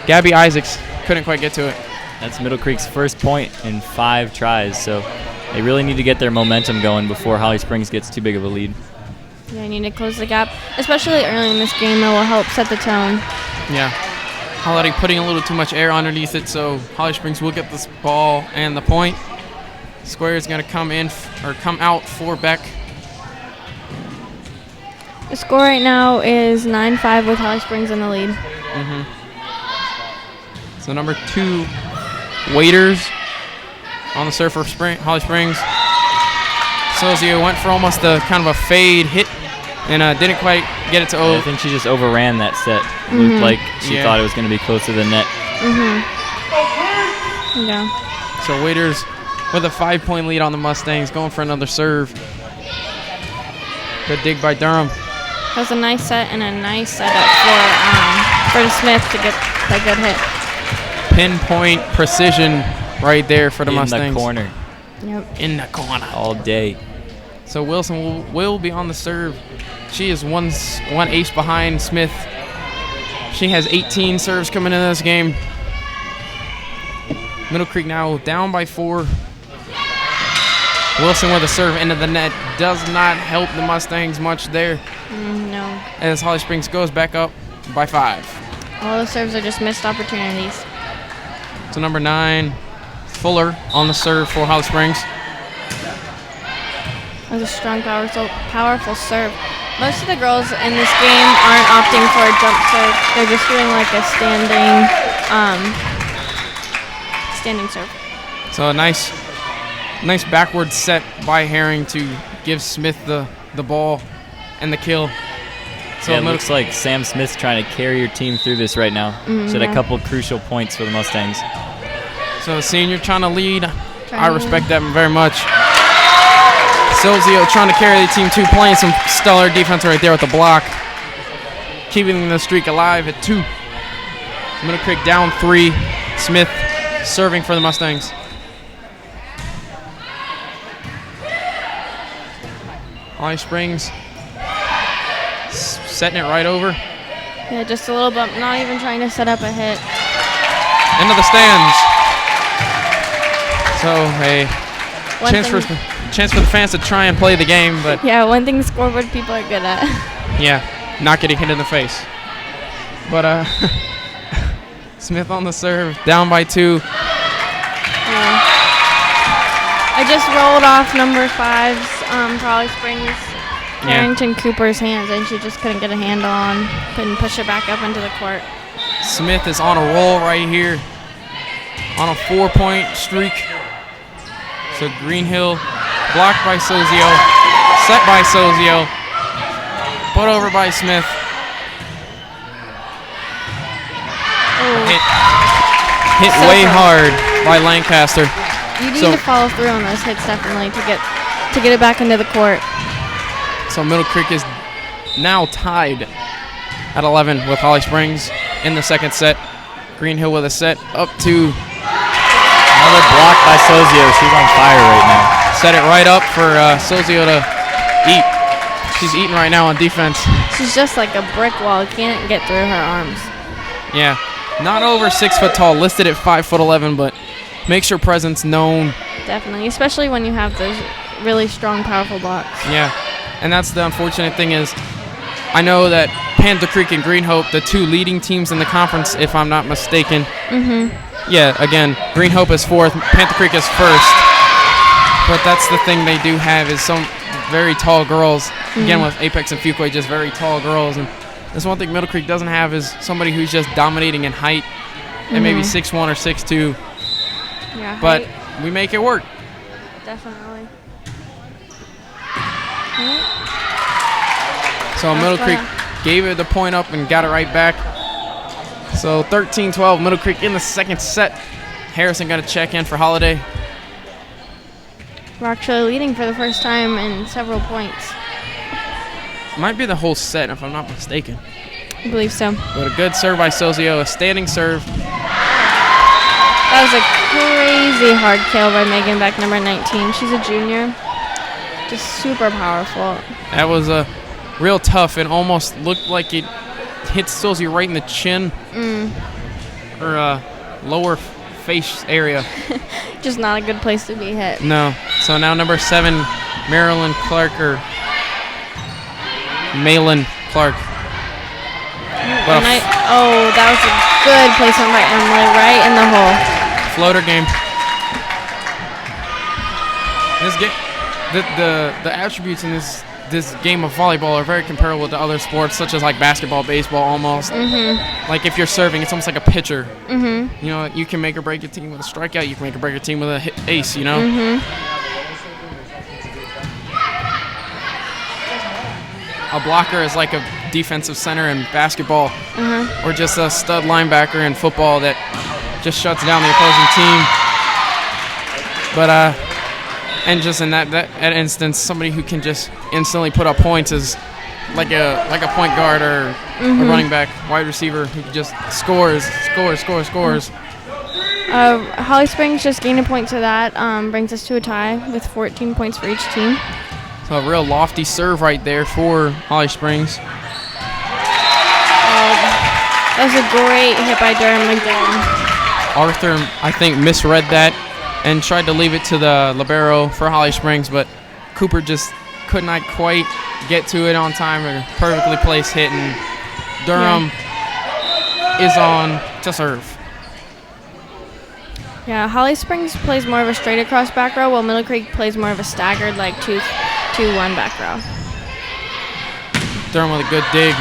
Gabby Isaacs couldn't quite get to it. That's Middle Creek's first point in 5 tries, so they really need to get their momentum going before Holly Springs gets too big of a lead. Yeah, you need to close the gap, especially early in this game. It will help set the tone. Yeah. Holiday putting a little too much air underneath it, so Holly Springs will get this ball and the point. Square is going to come out for Beck. The score right now is 9-5 with Holly Springs in the lead. So number 2, Waiters on the serve for Holly Springs. Sozio went for almost a kind of a fade hit and didn't quite get it to I think she just overran that set. Looked like she thought it was going to be close to the net. Yeah. So Waiters with a 5-point lead on the Mustangs, going for another serve. Good dig by Durham. That was a nice set and a nice setup for Smith to get a good hit. Pinpoint precision right there for the Mustangs. In the corner. Yep. In the corner. All day. So Wilson will be on the serve. She is one ace behind Smith. She has 18 serves coming in this game. Middle Creek now down by 4. Wilson with a serve into the net does not help the Mustangs much there, No. as Holly Springs goes back up by 5. All the serves are just missed opportunities. So number 9, Fuller on the serve for Holly Springs. That was a strong, powerful serve. Most of the girls in this game aren't opting for a jump serve. They're just doing like a standing serve. So a nice backward set by Herring to give Smith the ball and the kill. So Yeah, it looks like Sam Smith's trying to carry your team through this right now. She had a couple crucial points for the Mustangs. So senior trying to lead. I respect that very much. Silzio trying to carry the team too, playing some stellar defense right there with the block. Keeping the streak alive at 2. Middle Creek down 3. Smith serving for the Mustangs. Holly Springs setting it right over. Yeah, just a little bump, not even trying to set up a hit. Into the stands. So a chance for the fans to try and play the game, but yeah, one thing scoreboard people are good at. yeah, not getting hit in the face. But Smith on the serve, down by 2. Yeah. I just rolled off number 5's Holly Springs Carrington Cooper's hands, and she just couldn't get a handle on, couldn't push her back up into the court. Smith is on a roll right here, on a 4-point streak. So Greenhill blocked by Sozio, set by Sozio, put over by Smith. Hit So way close. hard by Lancaster. You need to follow through on those hits definitely to get it back into the court. So Middle Creek is now tied at 11 with Holly Springs in the second set. Greenhill with a set up to Another block by Sozio. She's on fire right now. set it right up for Sozio to eat. She's eating right now on defense. She's just like a brick wall. Can't get through her arms. Yeah, not over 6 foot tall, listed at 5'11", but makes her presence known. Definitely, especially when you have those really strong, powerful blocks. Yeah, and that's the unfortunate thing is, I know that Panther Creek and Green Hope, the 2 leading teams in the conference, if I'm not mistaken. Yeah, again, Green Hope is 4th, Panther Creek is 1st. But that's the thing they do have is some very tall girls. Again, with Apex and Fuquay, just very tall girls. And that's one thing Middle Creek doesn't have is somebody who's just dominating in height and maybe 6'1" or 6'2". Yeah, But height, we make it work. definitely. So Middle Creek gave it the point up and got it right back. So 13-12, Middle Creek in the second set. Harrison got a check in for Holiday. We're actually leading for the first time in several points. Might be the whole set if I'm not mistaken. I believe so. But a good serve by Sozio, a standing serve. That was a crazy hard kill by Megan Beck, number 19. She's a junior. Just super powerful. That was a real tough and almost looked like it hit Sozio right in the chin or lower face area. Just not a good place to be hit. No. So now number 7, Marilyn Clark or Malin Clark. Well, That was a good placement by Emily, right in the hole. floater game. This game, the attributes in this game of volleyball are very comparable to other sports, such as like basketball, baseball, almost. Like if you're serving, it's almost like a pitcher. You know, you can make or break your team with a strikeout. You can make or break your team with a ace. You know. A blocker is like a defensive center in basketball, or just a stud linebacker in football that just shuts down the opposing team. But and just in that instance, somebody who can just instantly put up points is like a point guard or a running back, wide receiver who just scores. Holly Springs just gained a point to that. Brings us to a tie with 14 points for each team. So a real lofty serve right there for Holly Springs. That was a great hit by Durham again. Arthur, I think, misread that and tried to leave it to the libero for Holly Springs, but Cooper just could not quite get to it on time. A perfectly placed hit, and Durham is on to serve. Yeah, Holly Springs plays more of a straight across back row, while Middle Creek plays more of a staggered, like 2-1 back row. Durham with a good dig.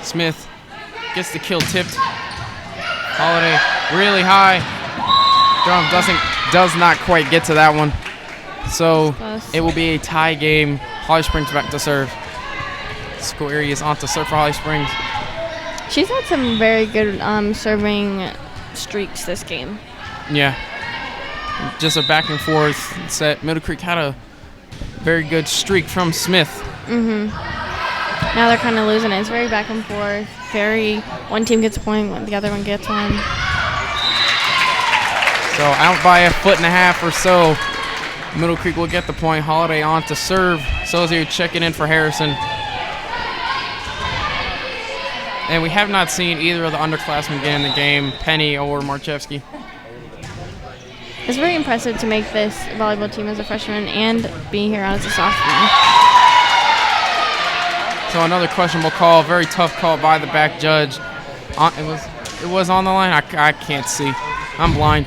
Smith gets the kill tipped. Holiday really high. Durham does not quite get to that one. So it will be a tie game. Holly Springs back to serve. Squarey is on to serve for Holly Springs. She's had some very good serving streaks this game. Yeah. Just a back and forth set. Middle Creek had a very good streak from Smith. Now they're kind of losing it. It's very back and forth. One team gets a point, the other one gets one. So out by a foot and a half or so. Middle Creek will get the point. Holiday on to serve. Sozio checking in for Harrison. And we have not seen either of the underclassmen get in the game, Penny or Marchevsky. It's very impressive to make this volleyball team as a freshman and be here as a sophomore. So another questionable call, very tough call by the back judge. It was on the line. I can't see. I'm blind.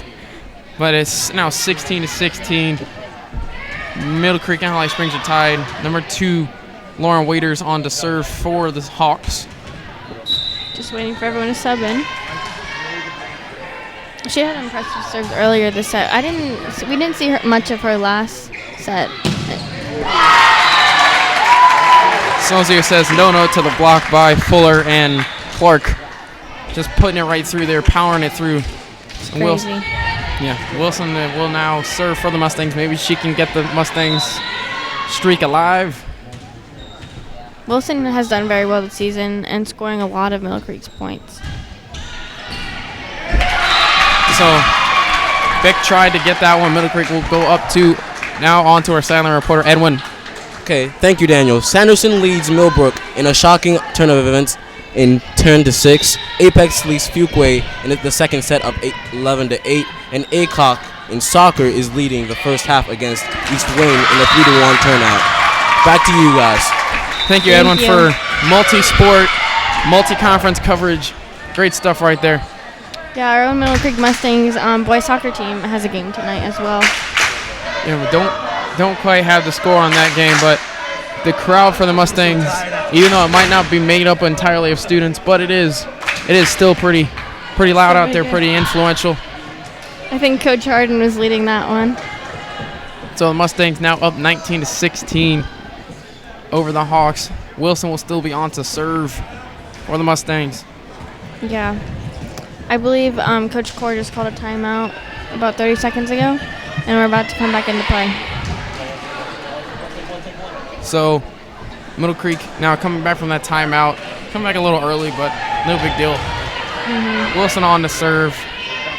But it's now 16-16. Middle Creek and Holly Springs are tied. Number 2, Lauren Waiters on to serve for the Hawks. Just waiting for everyone to sub in. She had impressive serves earlier this set. We didn't see much of her last set. Sozio says no to the block by Fuller and Clark. Just putting it right through there, powering it through. Crazy. Wilson will now serve for the Mustangs. Maybe she can get the Mustangs streak alive. Wilson has done very well this season and scoring a lot of Middle Creek's points. So Beck tried to get that one. Middle Creek will go up 2. Now on to our silent reporter, Edwin. Okay, thank you, Daniel. Sanderson leads Millbrook in a shocking turn of events in 10-6. Apex leads Fuquay in the second set of 11-8. And Aycock in soccer is leading the first half against East Wayne in a 3-1 turnout. Back to you guys. Thank you, Edwin, for multi-sport, multi-conference coverage. Great stuff right there. Yeah, our own Middle Creek Mustangs boys soccer team has a game tonight as well. Yeah, we don't quite have the score on that game, but the crowd for the Mustangs, even though it might not be made up entirely of students, but it is still pretty loud out there, pretty influential. I think Coach Harden was leading that one. So the Mustangs now up 19-16 over the Hawks. Wilson will still be on to serve for the Mustangs. Yeah. I believe Coach Core just called a timeout about 30 seconds ago, and we're about to come back into play. So Middle Creek now coming back from that timeout. Coming back a little early, but no big deal. Wilson on to serve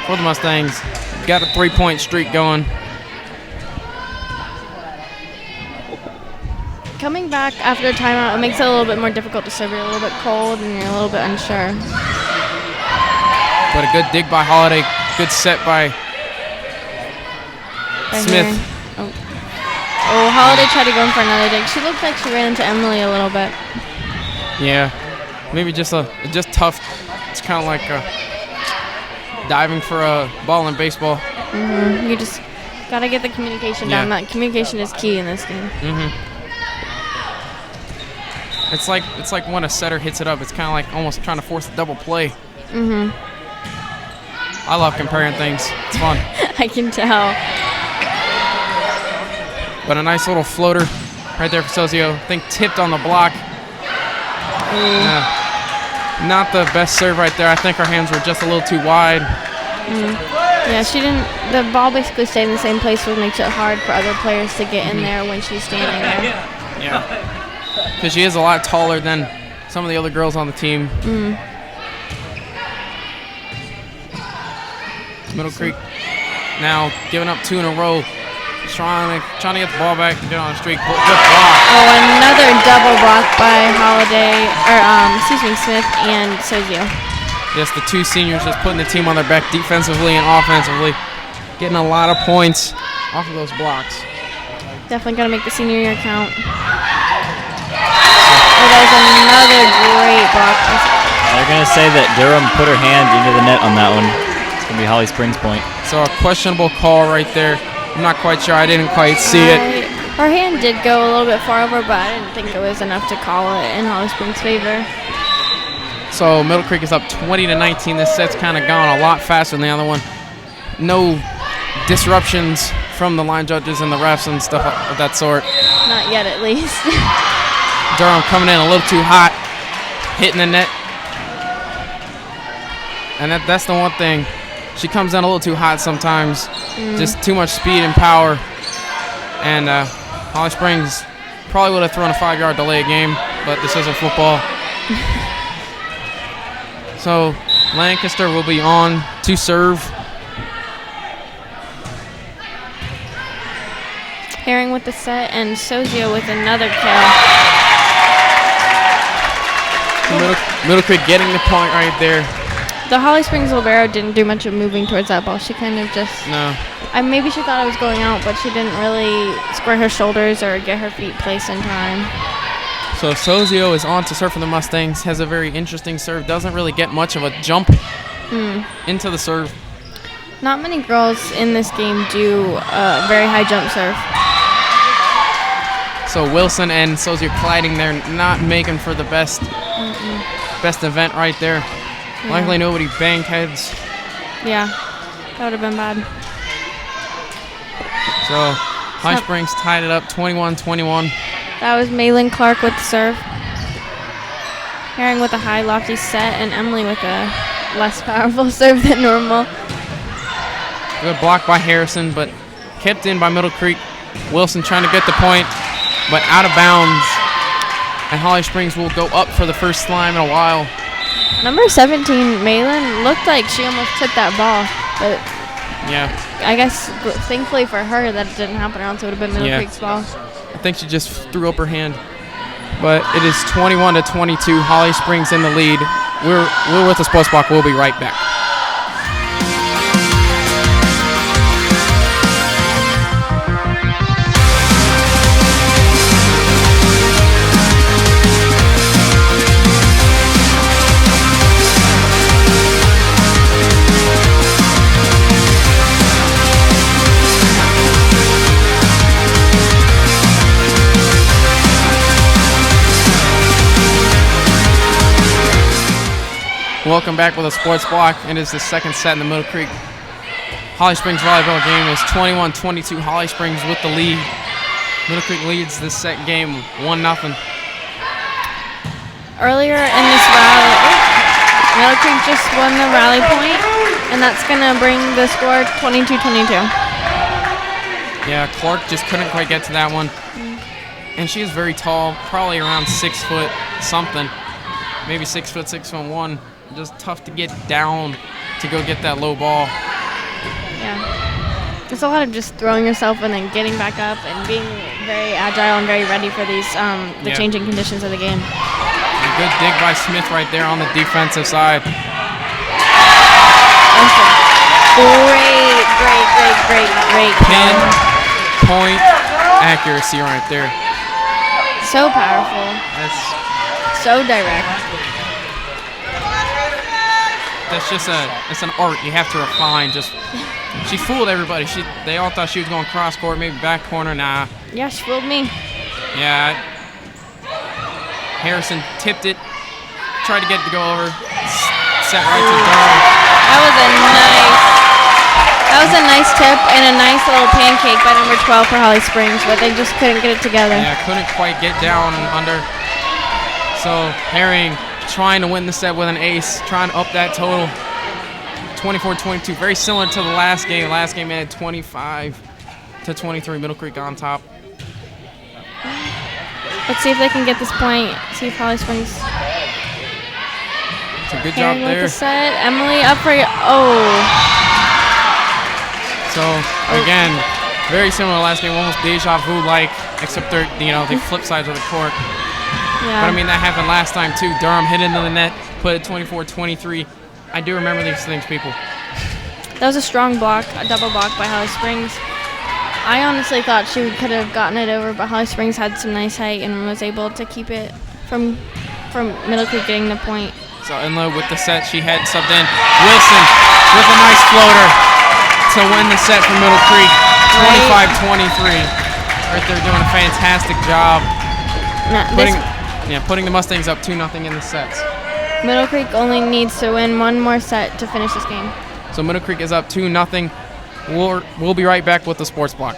for the Mustangs. Got a 3-point streak going. Coming back after a timeout, it makes it a little bit more difficult to serve. You're a little bit cold and you're a little bit unsure. But a good dig by Holiday. Good set by Smith. Oh, Holiday tried to go in for another dig. She looked like she ran into Emily a little bit. Yeah, maybe just tough. It's kind of like diving for a ball in baseball. You just gotta get the communication down. That communication is key in this game. It's like when a setter hits it up. It's kind of like almost trying to force a double play. I love comparing things. It's fun. I can tell. But a nice little floater right there for Sozio. I think tipped on the block. Not the best serve right there. I think her hands were just a little too wide. Yeah, she didn't. The ball basically stayed in the same place, which makes it hard for other players to get in there when she's standing there. Yeah. Because she is a lot taller than some of the other girls on the team. Middle Creek now giving up 2 in a row. Trying to get the ball back and get on a streak. Good block. Oh, another double block by Smith and Sozio. Yes, the 2 seniors just putting the team on their back defensively and offensively. Getting a lot of points off of those blocks. Definitely got to make the senior year count. Oh, that was another great block. They're going to say that Durham put her hand into the net on that one. It's going to be Holly Springs' point. So a questionable call right there. I'm not quite sure. I didn't quite see it. Her hand did go a little bit far over, but I didn't think it was enough to call it in Holly Springs' favor. So Middle Creek is up 20-19. This set's kind of gone a lot faster than the other one. No disruptions from the line judges and the refs and stuff of that sort. Not yet, at least. Durham coming in a little too hot, hitting the net. And that's the one thing. She comes in a little too hot sometimes. Just too much speed and power. And Holly Springs probably would have thrown a 5-yard delay game, but this isn't football. So Lancaster will be on to serve. Herring with the set and Sozio with another kill. Middle Creek getting the point right there. The Holly Springs libero didn't do much of moving towards that ball. She kind of just. No. Maybe she thought it was going out, but she didn't really square her shoulders or get her feet placed in time. So Sozio is on to serve for the Mustangs. Has a very interesting serve. Doesn't really get much of a jump into the serve. Not many girls in this game do a very high jump serve. So Wilson and Sozio colliding there, not making for the best event right there. Yeah. Likely nobody banged heads. Yeah, that would have been bad. So High Springs tied it up 21-21. That was Malin Clark with the serve. Herring with a high lofty set, and Emily with a less powerful serve than normal. Good block by Harrison, but kept in by Middle Creek. Wilson trying to get the point, but out of bounds. And Holly Springs will go up for the first slime in a while. Number 17, Malin, looked like she almost tipped that ball, but yeah, I guess thankfully for her that it didn't happen, or else it would have been Middle Creek's ball. I think she just threw up her hand. But it is 21-22. Holly Springs in the lead. We're with the sports block. We'll be right back. Welcome back with a sports block. It is the second set in the Middle Creek Holly Springs volleyball game. Is 21-22. Holly Springs with the lead. Middle Creek leads this set game 1-0. Earlier in this rally, Middle Creek just won the rally point, and that's going to bring the score 22-22. Yeah, Clark just couldn't quite get to that one. And she is very tall, probably around 6 foot something, maybe 6 foot 6'1". Just tough to get down to go get that low ball. Yeah. It's a lot of just throwing yourself and then getting back up and being very agile and very ready for these the changing conditions of the game. A good dig by Smith right there on the defensive side. Great. Point accuracy right there. So powerful. That's so direct. That's just it's an art you have to refine. She fooled everybody. They all thought she was going cross court, maybe back corner. Nah. Yeah, she fooled me. Yeah. Harrison tipped it, tried to get it to go over, set right to Durham. That was a nice tip and a nice little pancake by number 12 for Holly Springs, but they just couldn't get it together. Yeah, couldn't quite get down and under. So Herring trying to win the set with an ace, trying to up that total. 24-22, very similar to the last game. Last game had 25-23, Middle Creek on top. Let's see if they can get this point. See if Holly Springs. It's a good job there. With the set. Emily up for So again, very similar to last game, almost deja vu-like, except they're the flip sides of the court. Yeah. But I mean that happened last time too. Durham hit into the net, put it 24-23. I do remember these things, people. That was a strong block, a double block by Holly Springs. I honestly thought she could have gotten it over, but Holly Springs had some nice height and was able to keep it from Middle Creek getting the point. So Enlow with the set, she had subbed in. Wilson with a nice floater to win the set for Middle Creek, 25-23. Right there doing a fantastic job. Putting the Mustangs up 2-0 in the sets. Middle Creek only needs to win one more set to finish this game. So Middle Creek is up 2-0. We'll be right back with the sports block.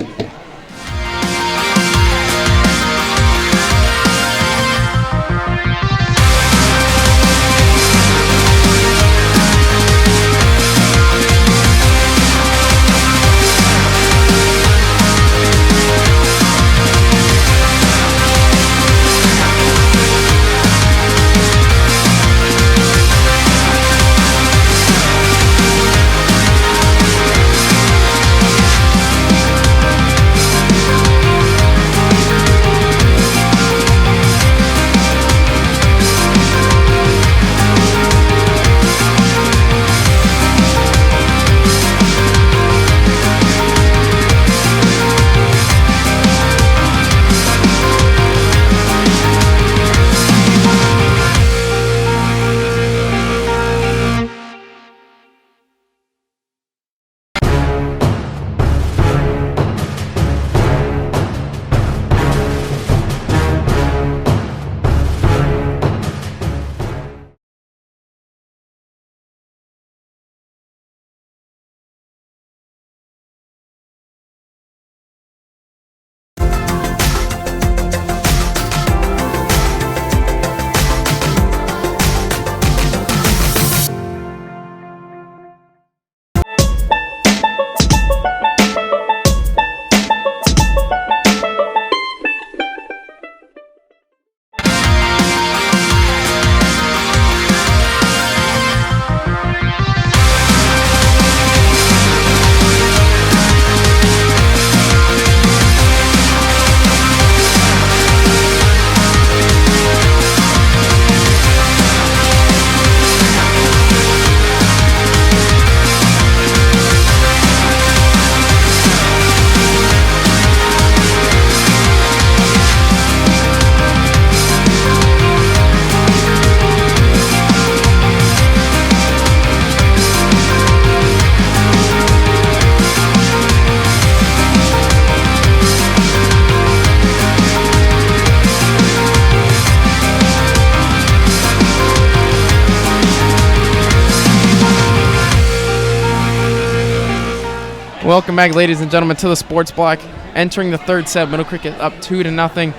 Welcome back, ladies and gentlemen, to the Sports Block. Entering the third set, Middle Creek is up 2-0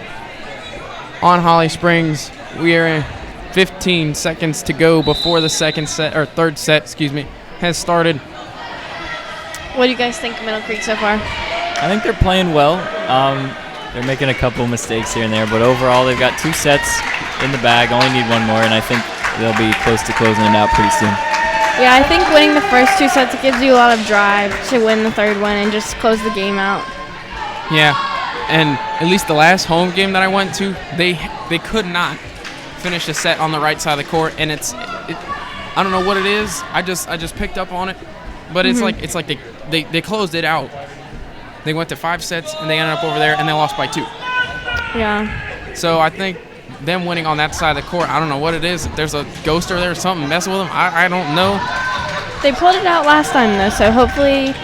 on Holly Springs. We are in 15 seconds to go before the third set, has started. What do you guys think of Middle Creek so far? I think they're playing well. They're making a couple mistakes here and there, but overall they've got 2 sets in the bag, only need 1 more, and I think they'll be close to closing it out pretty soon. Yeah, I think winning the first 2 sets, it gives you a lot of drive to win the third one and just close the game out. Yeah, and at least the last home game that I went to, they could not finish a set on the right side of the court, and I don't know what it is. I just picked up on it, but it's like they closed it out. They went to 5 sets and they ended up over there and they lost by 2. Yeah. So I think them winning on that side of the court, I don't know what it is. If there's a ghoster there or something messing with them, I don't know. They pulled it out last time though, so hopefully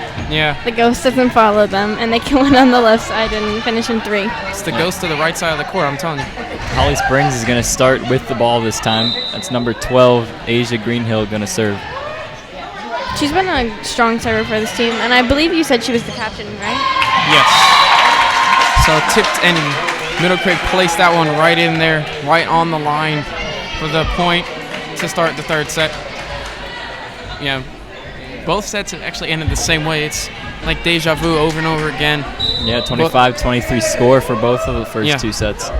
the ghost doesn't follow them and they can win on the left side and finish in 3. It's the ghost to the right side of the court, I'm telling you. Holly Springs is going to start with the ball this time. That's number 12, Asia Greenhill, going to serve. She's been a strong server for this team, and I believe you said she was the captain, right? Yes. So tipped, and Middle Creek placed that one right in there, right on the line for the point to start the third set. Yeah. Both sets have actually ended the same way. It's like deja vu over and over again. Yeah, 25-23 score for both of the first 2 sets.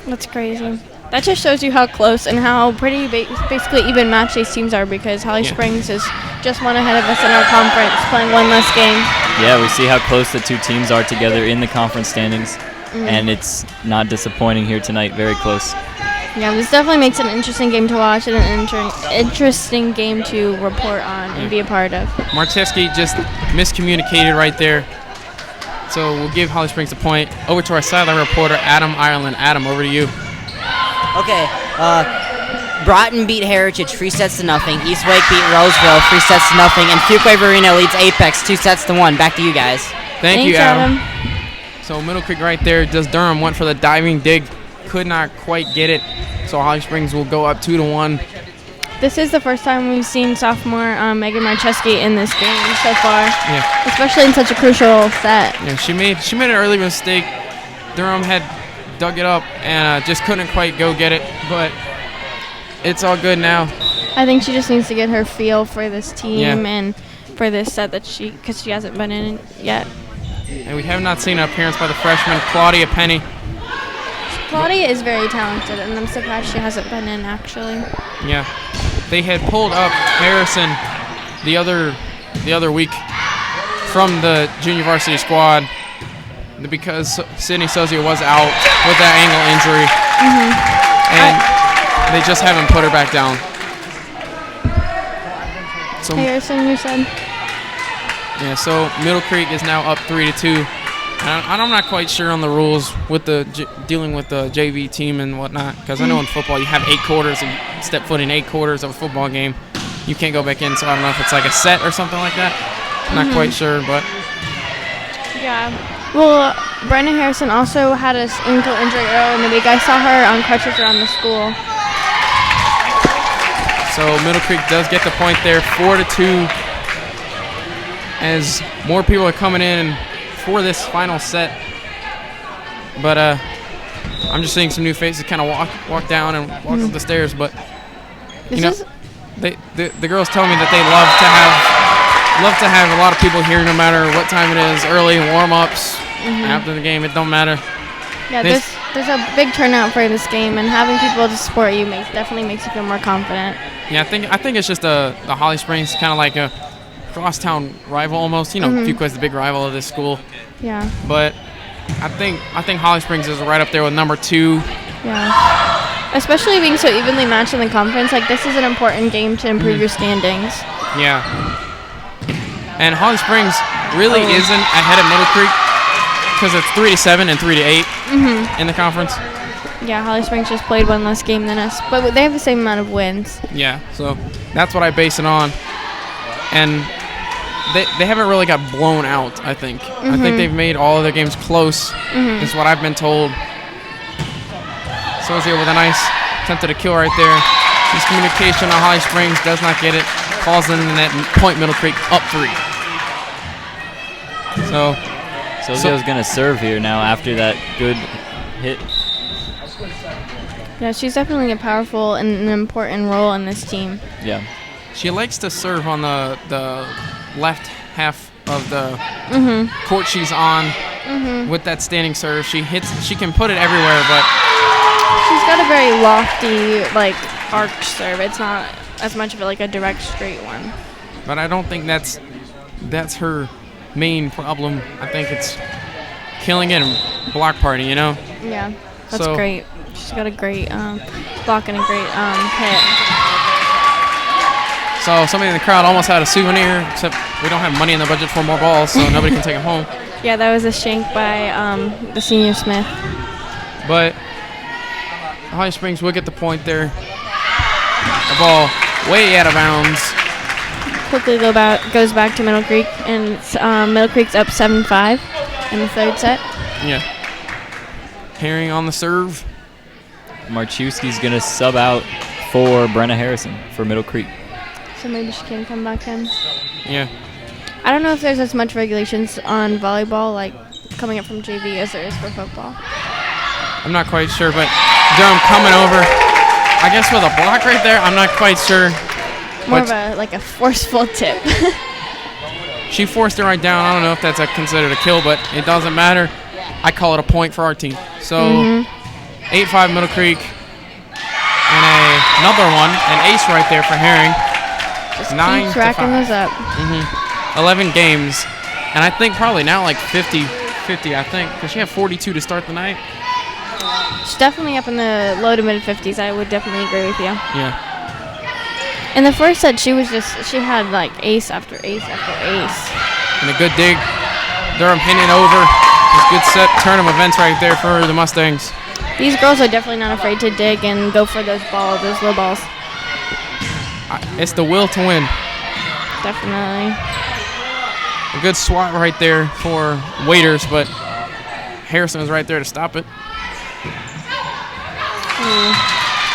That's crazy. That just shows you how close and how pretty basically even match these teams are, because Holly Springs is just one ahead of us in our conference, playing 1 less game. Yeah, we see how close the 2 teams are together in the conference standings, and it's not disappointing here tonight. Very close. Yeah, this definitely makes it an interesting game to watch and an interesting game to report on and be a part of. Marcheski just miscommunicated right there. So we'll give Holly Springs a point. Over to our sideline reporter, Adam Ireland. Adam, over to you. Okay, Broughton beat Heritage 3-0. Eastwake beat Roseville 3-0, and Fuquay Varina leads Apex 2-1. Back to you guys. Thank you, Thanks, Adam. So Middle Creek right there. Does Durham went for the diving dig, could not quite get it. So Holly Springs will go up 2-1. This is the first time we've seen sophomore Megan Marcheski in this game so far. Yeah. Especially in such a crucial set. Yeah, she made an early mistake. Durham had dug it up and just couldn't quite go get it, but it's all good now. I think she just needs to get her feel for this team and for this set because she hasn't been in it yet. And we have not seen an appearance by the freshman Claudia Penny. Claudia is very talented, and I'm surprised she hasn't been in actually. Yeah, they had pulled up Harrison the other week from the junior varsity squad because Sydney Sozio was out with that ankle injury, and they just haven't put her back down. So Harrison, you said? Yeah, so Middle Creek is now up 3-2. And I'm not quite sure on the rules with the dealing with the JV team and whatnot, because I know in football you have 8 quarters and step foot in 8 quarters of a football game. You can't go back in, so I don't know if it's like a set or something like that. Not quite sure, but yeah. Well, Brenda Harrison also had an ankle injury earlier in the week. I saw her on crutches around the school. So Middle Creek does get the point there, 4-2, as more people are coming in for this final set. But I'm just seeing some new faces kind of walk down and walk up the stairs. But you know, the girls tell me that they love to have a lot of people here, no matter what time it is, early warm-ups, after the game. It don't matter. Yeah, there's a big turnout for this game, and having people to support you definitely makes you feel more confident. Yeah, I think it's just the Holly Springs kind of like a crosstown rival almost. You know, Fuquay's the big rival of this school. Yeah. But I think Holly Springs is right up there with number 2. Yeah. Especially being so evenly matched in the conference, like this is an important game to improve your standings. Yeah. And Holly Springs really isn't ahead of Middle Creek because it's 3-7 and 3-8 in the conference. Yeah, Holly Springs just played 1 less game than us, but they have the same amount of wins. Yeah, so that's what I base it on. And they haven't really got blown out, I think. I think they've made all of their games close, is what I've been told. Sozio with a nice attempted a kill right there. Miscommunication on Holly Springs, does not get it. Falls in the net and point Middle Creek up 3. So Sozio's going to serve here now after that good hit. Yeah, she's definitely a powerful and an important role in this team. Yeah. she likes to serve on the left half of the court she's on with that standing serve. She can put it everywhere, but She's got a very lofty, like, arc serve. It's not as much of like a direct straight one. but I don't think that's her main problem. I think it's killing it and block party, you know? Yeah, that's So- great. She's got a great block and a great hit. So somebody in the crowd almost had a souvenir, except we don't have money in the budget for more balls, so nobody can take them home. Yeah, that was a shank by the senior Smith. But Holly Springs will get the point there. The ball way out of bounds. Quickly goes back to Middle Creek, and it's, Middle Creek's up 7-5 in the third set. Yeah. Herring on the serve. Marchewski's going to sub out for Brenna Harrison for Middle Creek. So maybe she can come back in. Yeah. I don't know if there's as much regulations on volleyball, like coming up from JV, as there is for football. I'm not quite sure, but Durham coming over. I guess with a block right there, I'm not quite sure. More But of a forceful tip. she forced it right down. I don't know if that's considered a kill, but it doesn't matter. I call it a point for our team. So 8-5 Middle Creek. And another one, an ace right there for Herring. Just 9 keeps to racking 5. those up. 11 games. And I think probably now like 50-50, I think, because she had 42 to start the night. She's definitely up in the low to mid 50s. I would definitely agree with you. Yeah. In the first set, she had like ace after ace after ace. And a good dig. Durham hitting over. It's good set turn of events right there for the Mustangs. These girls are definitely not afraid to dig and go for those low balls. It's the will to win. Definitely. A good swat right there for Waiters, but Harrison was right there to stop it.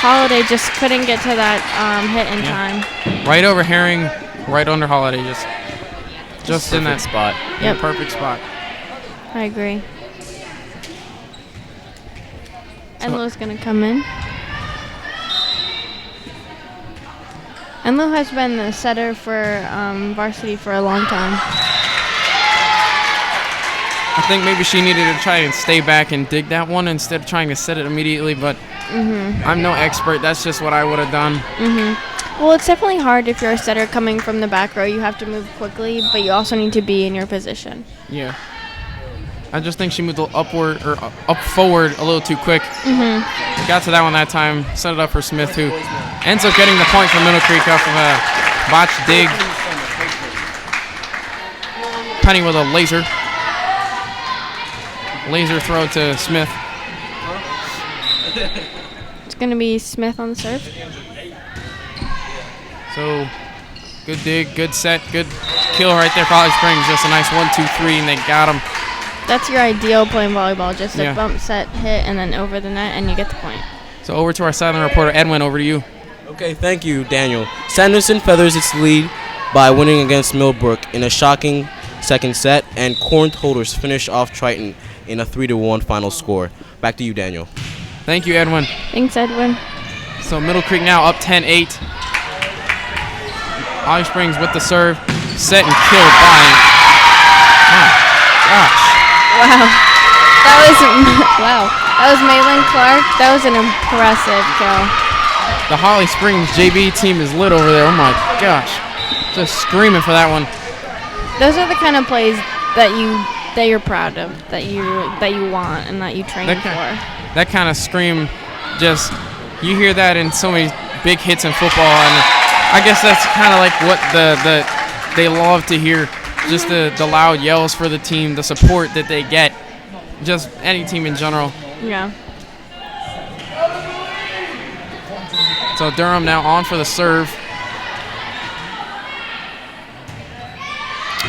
Holiday just couldn't get to that hit in time. Right over Herring, right under Holiday, just in that spot. Yep. Perfect spot. I agree. Enlo's going to come in. Enlo has been the setter for varsity for a long time. I think maybe she needed to try and stay back and dig that one instead of trying to set it immediately, but I'm no expert. That's just what I would have done. Well, it's definitely hard if you're a setter coming from the back row. You have to move quickly, but you also need to be in your position. Yeah. I just think she moved a little upward or up forward a little too quick. Got to that one that time. Set it up for Smith, who ends up getting the point for Middle Creek off of a botched dig. Penny with a laser throw to Smith. It's going to be Smith on the serve. So, good dig, good set, good kill right there for Holly Springs. Just a nice 1-2-3, and they got him. That's your ideal playing volleyball, just a Yeah. bump, set, hit, and then over the net, and you get the point. So over to our sideline reporter, Edwin, over to you. Okay, thank you, Daniel. Sanderson feathers its lead by winning against Millbrook in a shocking second set, and Corn Holders finish off Triton in a 3-1 final score. Back to you, Daniel. Thank you, Edwin. Thanks, Edwin. So Middle Creek now up 10-8. Holly Springs with the serve, set and killed by. Oh, gosh. Wow. That was Maylin Clark. That was an impressive kill. The Holly Springs JV team is lit over there. Oh my gosh. Just screaming for that one. Those are the kind of plays that you're proud of, that you want, and that you train for. That kind of scream, just, you hear that in so many big hits in football, and I guess that's kind of like what they love to hear. Just the loud yells for the team, the support that they get. Just any team in general. Yeah. So Durham now on for the serve.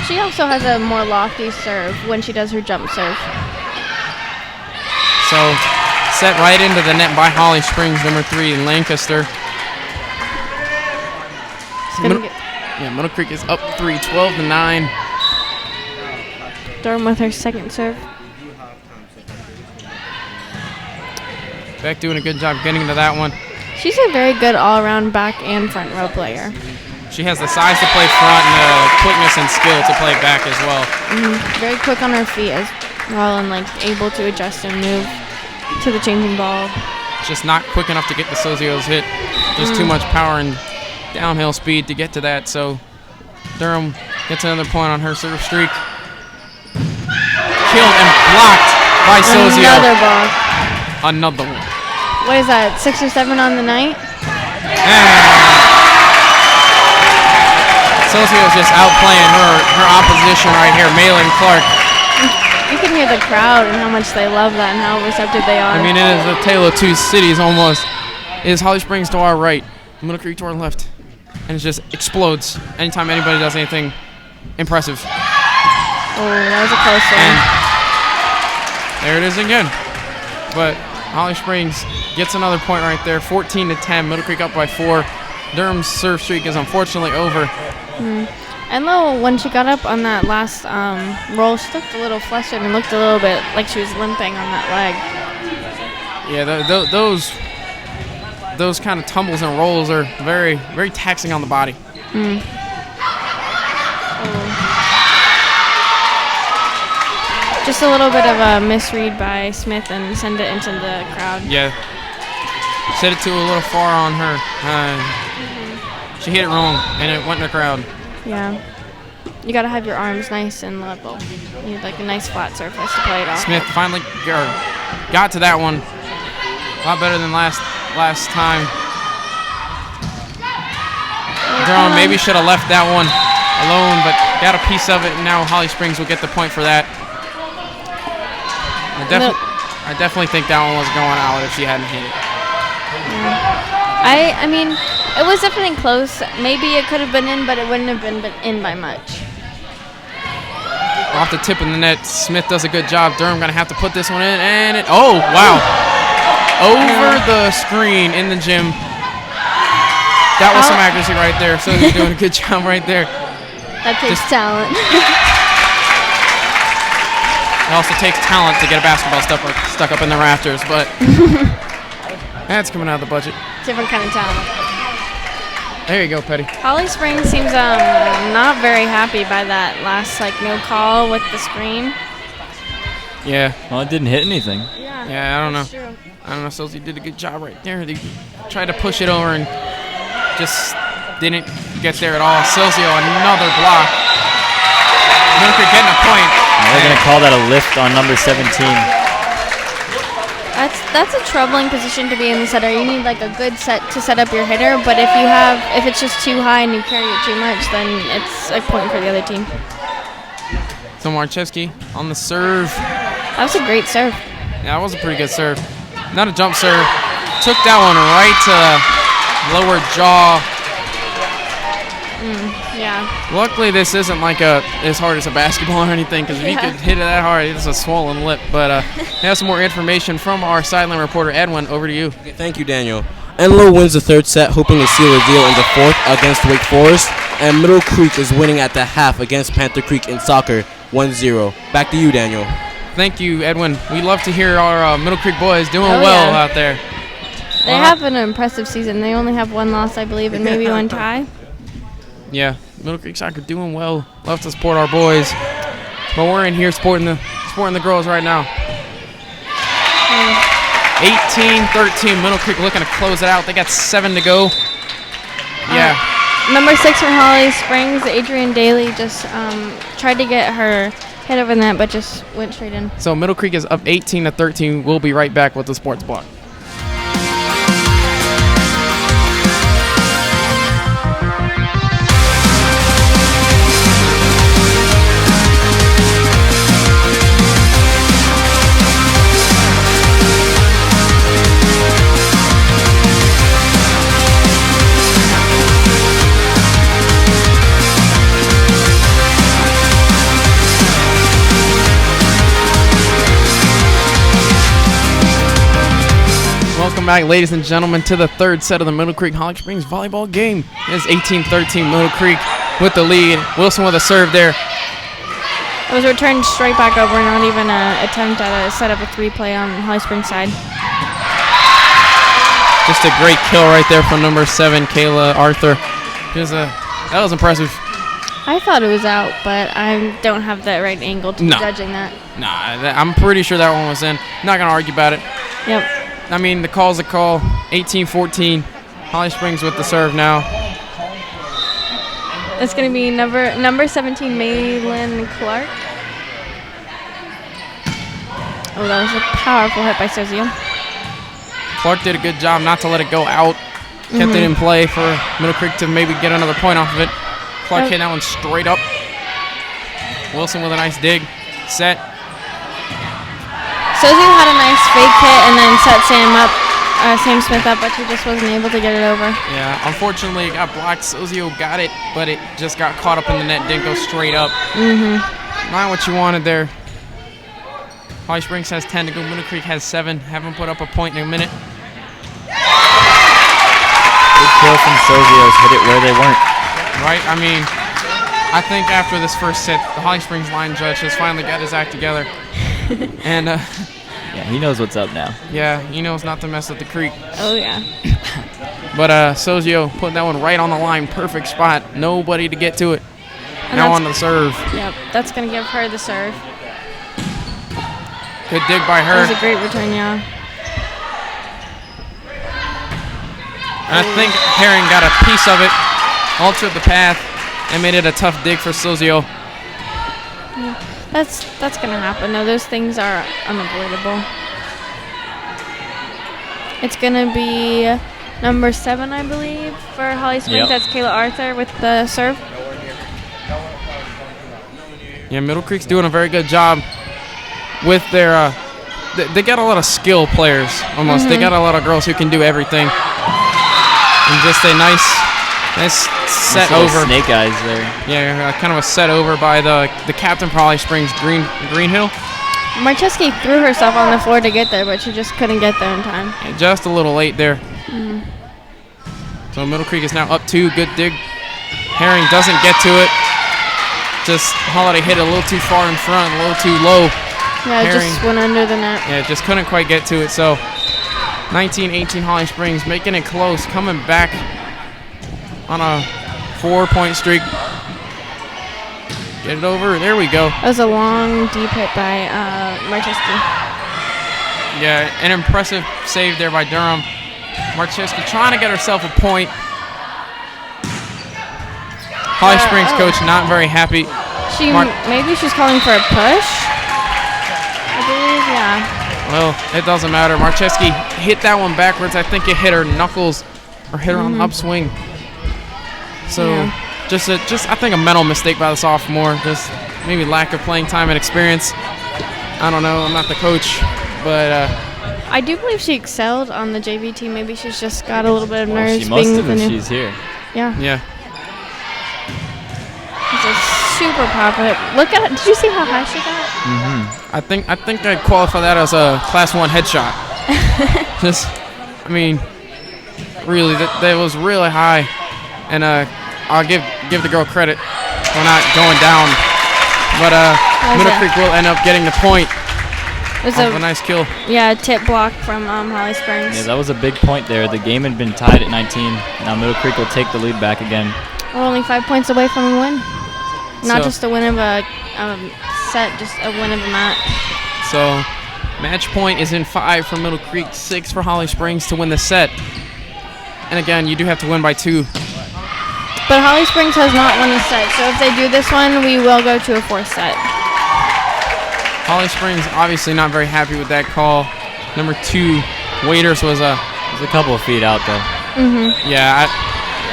She also has a more lofty serve when she does her jump serve. So set right into the net by Holly Springs, number 3 in Lancaster. Middle Creek is up 3, 12-9. Durham with her second serve. Beck doing a good job getting to that one. She's a very good all-around back and front row player. She has the size to play front and the quickness and skill to play back as well. Very quick on her feet as well, and like able to adjust and move to the changing ball. Just not quick enough to get the Sozio's hit. Just too much power and downhill speed to get to that. So Durham gets another point on her serve streak. Killed and blocked by Sozio. Another block. Another one. What is that, 6 or 7 on the night? Sozio's just outplaying her opposition right here, Malin Clark. You can hear the crowd and how much they love that and how receptive they are. I mean, it is a tale of two cities almost. It is Holly Springs to our right, Middle Creek to our left. And it just explodes anytime anybody does anything impressive. Oh, that was a close one. And there it is again. But Holly Springs gets another point right there, 14-10. Middle Creek up by 4. Durham's serve streak is unfortunately over. And though when she got up on that last roll, she looked a little flustered and looked a little bit like she was limping on that leg. Yeah, those kind of tumbles and rolls are very, very taxing on the body. Just a little bit of a misread by Smith and send it into the crowd. Yeah. Set it to a little far on her. She hit it wrong, and it went in the crowd. Yeah. You got to have your arms nice and level. You need like a nice flat surface to play it off. Smith finally got to that one. A lot better than last time. Durham maybe should have left that one alone, but got a piece of it, and now Holly Springs will get the point for that. I definitely think that one was going out if she hadn't hit it. I mean, it was definitely close. Maybe it could have been in, but it wouldn't have been in by much. Off the tip of the net, Smith does a good job. Durham going to have to put this one in, and it, oh, wow. Over the screen in the gym. That was some accuracy right there. So you're doing a good job right there. That takes talent. It also takes talent to get a basketball stuck up in the rafters, but that's coming out of the budget. Different kind of talent. There you go, Petty. Holly Springs seems not very happy by that last no call with the screen. Yeah. Well, it didn't hit anything. Yeah, I don't know. True. I don't know. Sosie did a good job right there. They tried to push it over and just didn't get there at all. Sozio, another block. Middle Creek getting a point. They're going to call that a lift on number 17. That's a troubling position to be in the setter. You need a good set to set up your hitter, but if it's just too high and you carry it too much, then it's a point for the other team. So Marcheski on the serve. That was a great serve. Yeah, that was a pretty good serve. Not a jump serve. Took that one right to the lower jaw. Yeah. Luckily, this isn't as hard as a basketball or anything, because if you could hit it that hard, it's a swollen lip. But we have some more information from our sideline reporter, Edwin. Over to you. Okay, thank you, Daniel. Enloe wins the third set, hoping to seal the deal in the fourth against Wake Forest. And Middle Creek is winning at the half against Panther Creek in soccer, 1-0. Back to you, Daniel. Thank you, Edwin. We love to hear our Middle Creek boys doing well out there. They have an impressive season. They only have one loss, I believe, and maybe one tie. Yeah, Middle Creek soccer doing well. Love to support our boys, but we're in here supporting the girls right now. 18-13, Middle Creek looking to close it out. They got 7 to go. Yeah. Number 6 for Holly Springs, Adrian Daly just tried to get her head over the net, but just went straight in. So Middle Creek is up 18-13. We'll be right back with the sports block. Welcome back, ladies and gentlemen, to the third set of the Middle Creek Holly Springs volleyball game. It is 18-13 Middle Creek with the lead. Wilson with a serve there. It was returned straight back over, not even an attempt at a set up a 3-play on Holly Springs side. Just a great kill right there from number 7, Kayla Arthur. That was impressive. I thought it was out, but I don't have the right angle to be judging that. Nah, I'm pretty sure that one was in. Not going to argue about it. Yep. I mean, the call's a call. 18-14. Holly Springs with the serve now. It's going to be number 17, Maylin Clark. Oh, that was a powerful hit by Sozio. Clark did a good job not to let it go out. Kept it in play for Middle Creek to maybe get another point off of it. Clark hit that one straight up. Wilson with a nice dig. Set. Sozio had a nice fake hit and then set Sam Smith up, but he just wasn't able to get it over. Yeah, unfortunately it got blocked. Sozio got it, but it just got caught up in the net. Didn't go straight up. Not what you wanted there. Holly Springs has 10 to go. Middle Creek has 7. Haven't put up a point in a minute. Good kill from Sozio's. Hit it where they weren't. Right? I mean, I think after this first set, the Holly Springs line judge has finally got his act together. And, yeah, he knows what's up now. yeah, he knows not to mess with the Creek. Oh, yeah. But Sozio put that one right on the line. Perfect spot. Nobody to get to it. And now on the serve. Yep, that's going to give her the serve. Good dig by her. That was a great return, yeah. And I think Herring got a piece of it, altered the path, and made it a tough dig for Sozio. Yeah, that's going to happen. No, those things are unavoidable. It's going to be number 7, I believe, for Holly Springs. That's Kayla Arthur with the serve. Yeah, Middle Creek's doing a very good job with their they got a lot of skill players almost. They got a lot of girls who can do everything. And just a nice set nice over. Snake eyes there. Yeah, kind of a set over by the captain for Holly Springs, Greenhill. Marcheski threw herself on the floor to get there, but she just couldn't get there in time. Yeah, just a little late there. So Middle Creek is now up 2. Good dig. Herring doesn't get to it. Just Holiday hit it a little too far in front, a little too low. Yeah, it just went under the net. Yeah, just couldn't quite get to it. So 19-18 Holly Springs, making it close, coming back on a 4-point streak. Get it over. There we go. That was a long, deep hit by Marcheski. Yeah, an impressive save there by Durham. Marcheski trying to get herself a point. Holly Springs coach not very happy. Maybe she's calling for a push. I believe, yeah. Well, it doesn't matter. Marcheski hit that one backwards. I think it hit her knuckles or hit her on the upswing. So just I think a mental mistake by the sophomore. Just maybe lack of playing time and experience. I don't know. I'm not the coach, but I do believe she excelled on the JV team. Maybe she's just got a little bit of nerves. She must have if she's here. Yeah. Yeah. It's a super powerful hit. Look at it. Did you see how high she got? I think I'd qualify that as a Class 1 headshot. Just, I mean, really, that was really high, and I'll give the girl credit for not going down. But Middle Creek will end up getting the point. It was a nice kill. Yeah, a tip block from Holly Springs. Yeah, that was a big point there. The game had been tied at 19. Now Middle Creek will take the lead back again. We're only 5 points away from a win. Not just a win of a set, just a win of a match. So, match point is in 5 for Middle Creek, 6 for Holly Springs to win the set. And again, you do have to win by 2. But Holly Springs has not won the set, so if they do this one, we will go to a 4th set. Holly Springs obviously not very happy with that call. Number 2, Waiters was a couple of feet out though. Yeah,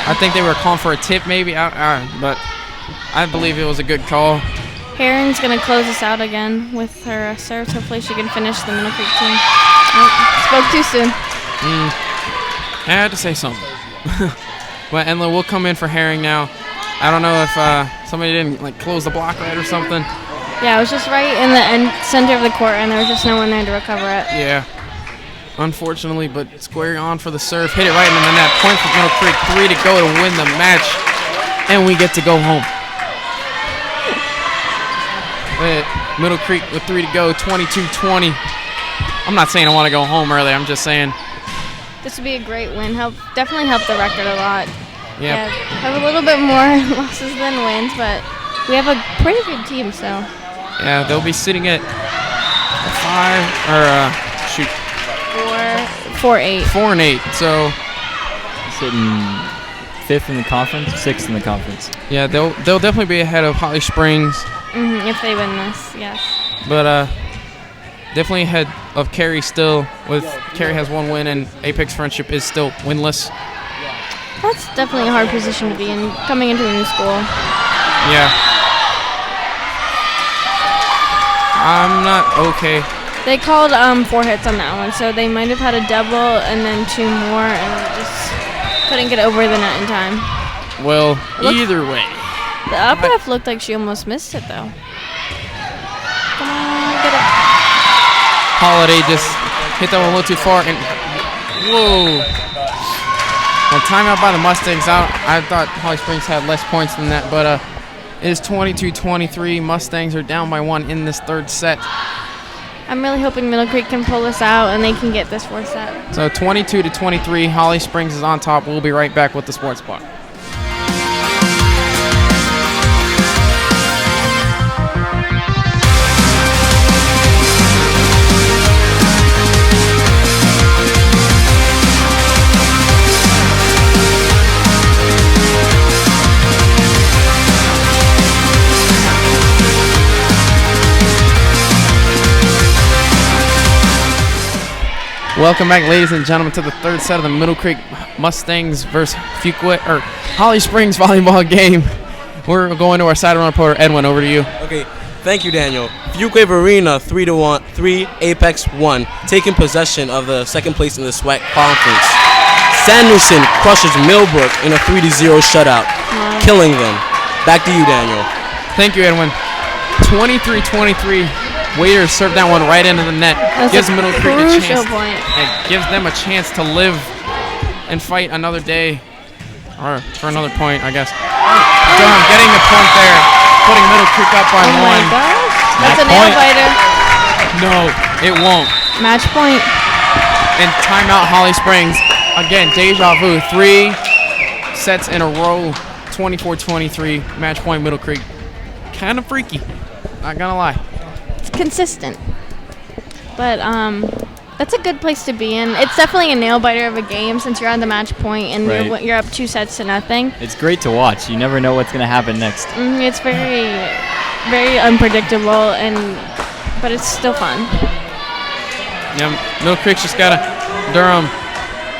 I think they were calling for a tip maybe, but I believe it was a good call. Herring's going to close us out again with her serves. Hopefully she can finish the Middle Creek team. Spoke too soon. I had to say something. But Enla will come in for Herring now. I don't know if somebody didn't close the block right or something. Yeah, it was just right in the center of the court, and there was just no one there to recover it. Yeah. Unfortunately, but square on for the serve. Hit it right into the net. Point for Middle Creek. 3 to go to win the match. And we get to go home. Middle Creek with 3 to go, 22-20. I'm not saying I want to go home early. I'm just saying. This would be a great win. Definitely help the record a lot. Yeah. Have a little bit more losses than wins, but we have a pretty good team, so. Yeah, they'll be sitting at 4-8. So Sitting 5th in the conference, 6th in the conference. yeah, they'll definitely be ahead of Holly Springs, If they win this, yes. but definitely ahead of Cary still. With Cary has 1 win and Apex Friendship is still winless. That's definitely a hard position to be in coming into a new school. Yeah. I'm not okay. They called 4 hits on that one, so they might have had a double and then 2 more and just couldn't get over the net in time. Well, either way. The up F looked like she almost missed it, though. Come on, get it. Holiday just hit that one a little too far, and whoa. Well, timeout by the Mustangs. I thought Holly Springs had less points than that, but it is 22-23. Mustangs are down by 1 in this 3rd set. I'm really hoping Middle Creek can pull this out and they can get this 4th set. So 22-23, Holly Springs is on top. We'll be right back with the Sports Block. Welcome back, ladies and gentlemen, to the 3rd set of the Middle Creek Mustangs versus Holly Springs volleyball game. We're going to our sideline reporter, Edwin. Over to you. Okay, thank you, Daniel. Fuquay Arena 3 Apex 1, taking possession of the 2nd place in the SWAC conference. Sanderson crushes Millbrook in a 3-0 shutout, killing them. Back to you, Daniel. Thank you, Edwin. 23-23. Waiters served that one right into the net. That's gives Middle Creek a chance. point. It gives them a chance to live and fight another day, or for another point, I guess. Durham getting the point there, putting Middle Creek up by 1. Oh my gosh. That's a nail biter. No, it won't. Match point. And timeout Holly Springs. Again, deja vu. 3 sets in a row. 24-23. Match point Middle Creek. Kind of freaky. Not gonna lie. It's consistent. But that's a good place to be in. It's definitely a nail biter of a game since you're on the match point and Right. you're up 2-0. It's great to watch. You never know what's going to happen next. It's very, very unpredictable, but it's still fun. Yeah, Middle Creek's just gotta Durham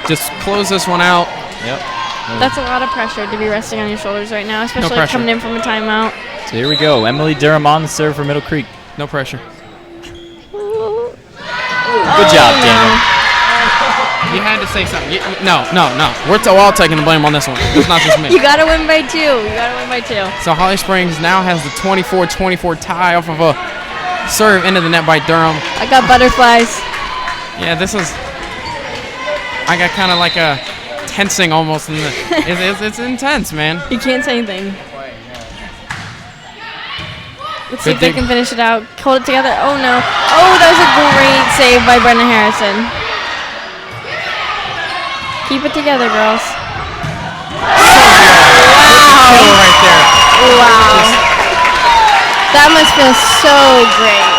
just close this one out. Yep. That's a lot of pressure to be resting on your shoulders right now, especially pressure. coming in from a timeout. So here we go. Emily Durham on the serve for Middle Creek. No pressure. Good job, Daniel. You had to say something. No. We're all taking the blame on this one. It's not just me. You gotta win by 2. So Holly Springs now has the 24-24 tie off of a serve into the net by Durham. I got butterflies. Yeah, this is. I got kind of like a tensing almost. It's intense, man. You can't say anything. Let's see Good if they dig. can finish it out. Hold it together. Oh no. Oh, that was a great save by Brenna Harrison. Keep it together, girls. Kill right there. Wow. That must feel so great.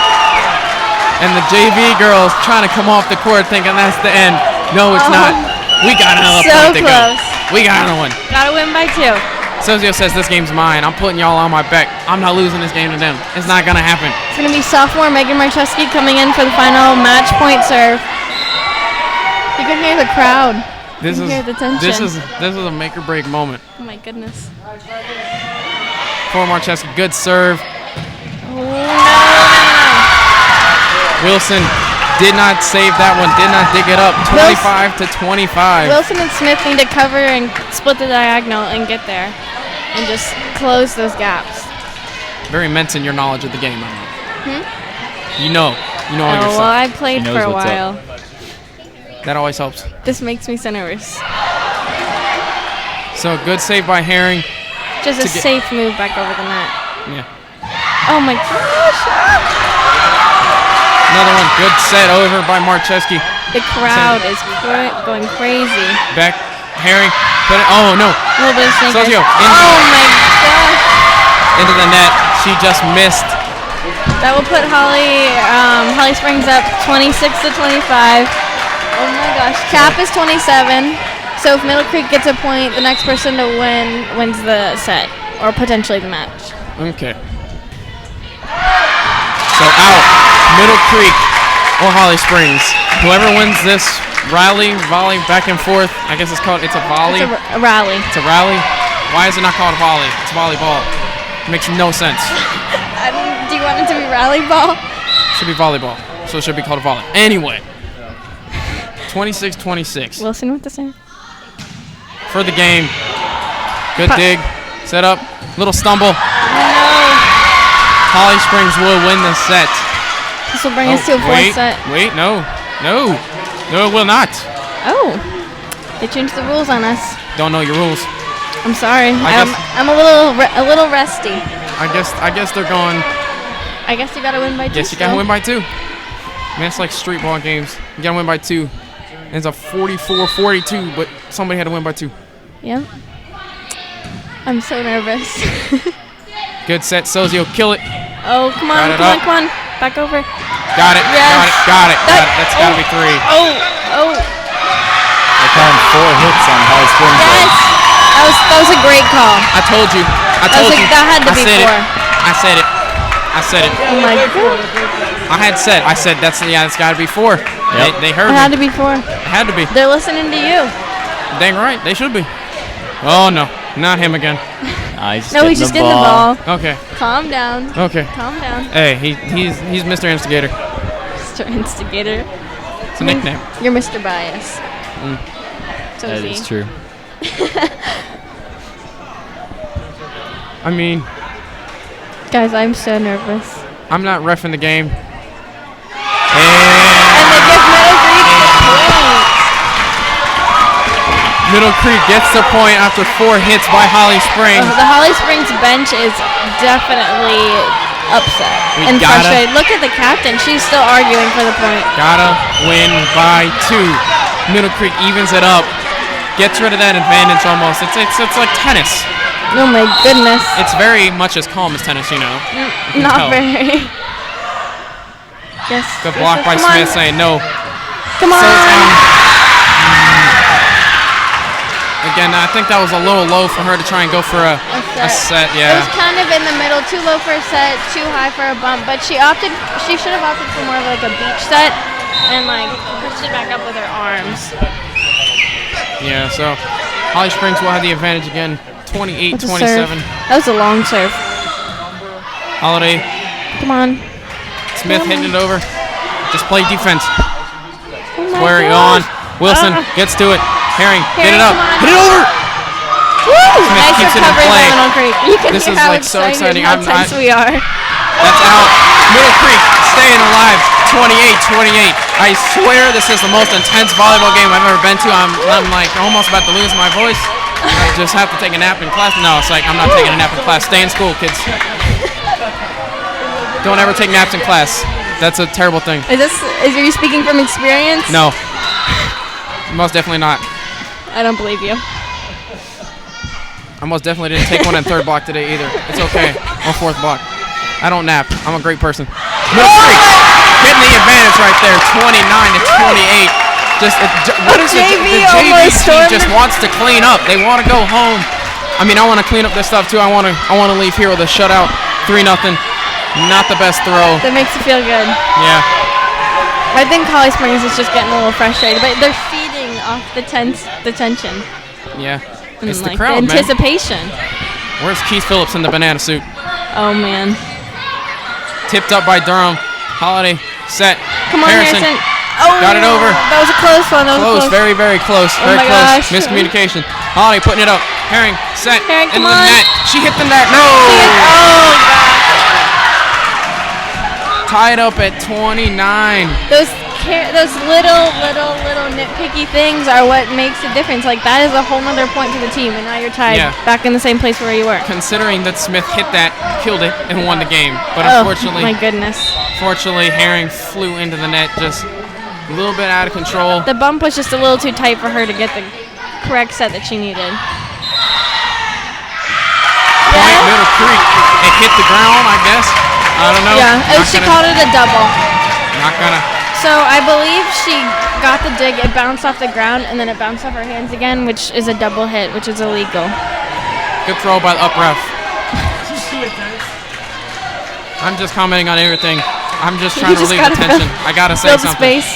And the JV girls trying to come off the court thinking that's the end. No, it's not. We got another So point to close. go. We got another one. Gotta win by 2. Sozio says this game's mine. I'm putting y'all on my back. I'm not losing this game to them. It's not gonna happen. It's gonna be sophomore Megan Marcheski coming in for the final match point serve. You can hear the crowd. This You is hear the tension. this is a make or break moment Oh my goodness. for Marcheski. Good serve. Oh, no. Wilson did not save that one. Did not dig it up. 25-25. Wilson and Smith need to cover and split the diagonal and get there and just close those gaps. Very immense in your knowledge of the game. You know all your Oh, well, stuff. I played She knows for a what's up. while. That always helps. This makes me so nervous. So good save by Herring. Just a To get- safe move back over the net. Yeah. Oh my gosh. Another one. Good set over by Marcheski. The crowd is going crazy. Back. Herring. Put it. Oh, no. A little bit of sneakers. Sozio. Oh my gosh. Into the net. She just missed. That will put Holly Springs up 26-25. Oh my gosh. Cap is 27. So if Middle Creek gets a point, the next person to win wins the set or potentially the match. Okay. So out. Middle Creek or Holly Springs. Whoever wins this volley back and forth. I guess it's a volley. It's a rally. It's a rally. Why is it not called volley? It's volleyball. It makes no sense. Do you want it to be rally ball? It should be volleyball. So it should be called a volley. Anyway. 26-26. Wilson with the same. For the game. Good dig. Set up. Little stumble. No. Holly Springs will win the set. This will bring us to a fourth set. Wait, no. No. No, it will not. Oh. They changed the rules on us. Don't know your rules. I'm sorry. guess- I'm a little rusty. I guess they're going. I guess you gotta win by 2. Yes, you gotta win by 2. Man, it's like street ball games. You gotta win by 2. And it's a 44-42, but somebody had to win by 2. Yep. I'm so nervous. Good set, Sozio, kill it. Oh, come on. Back over. Got it, Yes. got it. That's gotta be 3. Oh. They're calling 4 hits on Holly Springs. Yes. That was a great call. I told you. That had to be 4. I said it. Oh my god. I said that's gotta be 4. Yep. They heard It me. had to be 4. It had to be. They're listening to you. Dang right, they should be. Oh no, not him again. He's No, he's just in the ball. Okay. Calm down. Okay. Calm down. Hey, he's Mr. Instigator. Mr. Instigator. It's a nickname. You're Mr. Bias. So That is true. I mean, Guys, I'm so nervous. I'm not reffing the game. And they give Middle Creek the point. Middle Creek gets the point after 4 hits by Holly Springs. The Holly Springs bench is definitely upset We and gotta- frustrated. Look at the captain. She's still arguing for the point. Gotta win by 2. Middle Creek evens it up. Gets rid of that advantage almost. It's like tennis. Oh my goodness. It's very much as calm as tennis, you know. can Not tell. very. Yes. Good block by Come on. Smith saying no. Come on. Again, I think that was a little low for her to try and go for a set. It Yeah. was kind of in the middle, too low for a set, too high for a bump, but she should have opted for more of like a beach set and like pushed it back up with her arms. Yeah, so Holly Springs will have the advantage again, With the 28-27. serve. That was a long serve. Holiday, Come on. Smith hitting it over. Just play defense. Oh my Square it gosh. on. Wilson gets to it. Herring, get it up. come on. Hit it over. Woo! Nice keeps it in recovery play. by Middle Creek. You can This hear is, how like, so excited, exciting. how I'm tense not- we are. That's out. Middle Creek staying alive. 28-28. I swear this is the most intense volleyball game I've ever been to. I'm like almost about to lose my voice. I just have to take a nap in class. No, it's like I'm not taking a nap in class. Stay in school, kids. Don't ever take naps in class. That's a terrible thing. Are you speaking from experience? No. Most definitely not. I don't believe you. I most definitely didn't take one in 3rd block today either. It's okay. Or 4th block. I don't nap. I'm a great person. Middle Creek getting the advantage right there, 29-28. What is it? JV The JV almost team stormed just the- wants to clean up. They want to go home. I mean, I want to clean up this stuff too. I want to leave here with a shutout, 3-0. Not the best throw. That makes you feel good. Yeah. I think Holly Springs is just getting a little frustrated, but they're feeding off the tension. Yeah. And It's the like crowd, man. anticipation. Where's Keith Phillips in the banana suit? Oh man. Tipped up by Durham. Holiday set. Come on, Harrison. Oh, Got it over. That was a close one. Close, very, very close. Oh Very my close. gosh. Miscommunication. Holiday putting it up. Herring, set. Herring, come into the on. net. She hit the net. No! Oh gosh. Tied up at 29. Those those little nitpicky things are what makes a difference. Like, that is a whole nother point to the team, and now you're tied back in the same place where you were. Considering that Smith hit that, killed it, and won the game. But unfortunately, my goodness. Fortunately, Herring flew into the net just a little bit out of control. The bump was just a little too tight for her to get the correct set that she needed. Point Middle Creek. It hit the ground, I guess. I don't know. Yeah, she called it a double. Not gonna. So I believe she got the dig, it bounced off the ground, and then it bounced off her hands again, which is a double hit, which is illegal. Good throw by the up ref. I'm just commenting on everything. I'm just trying to relieve the tension. I gotta say something. Space.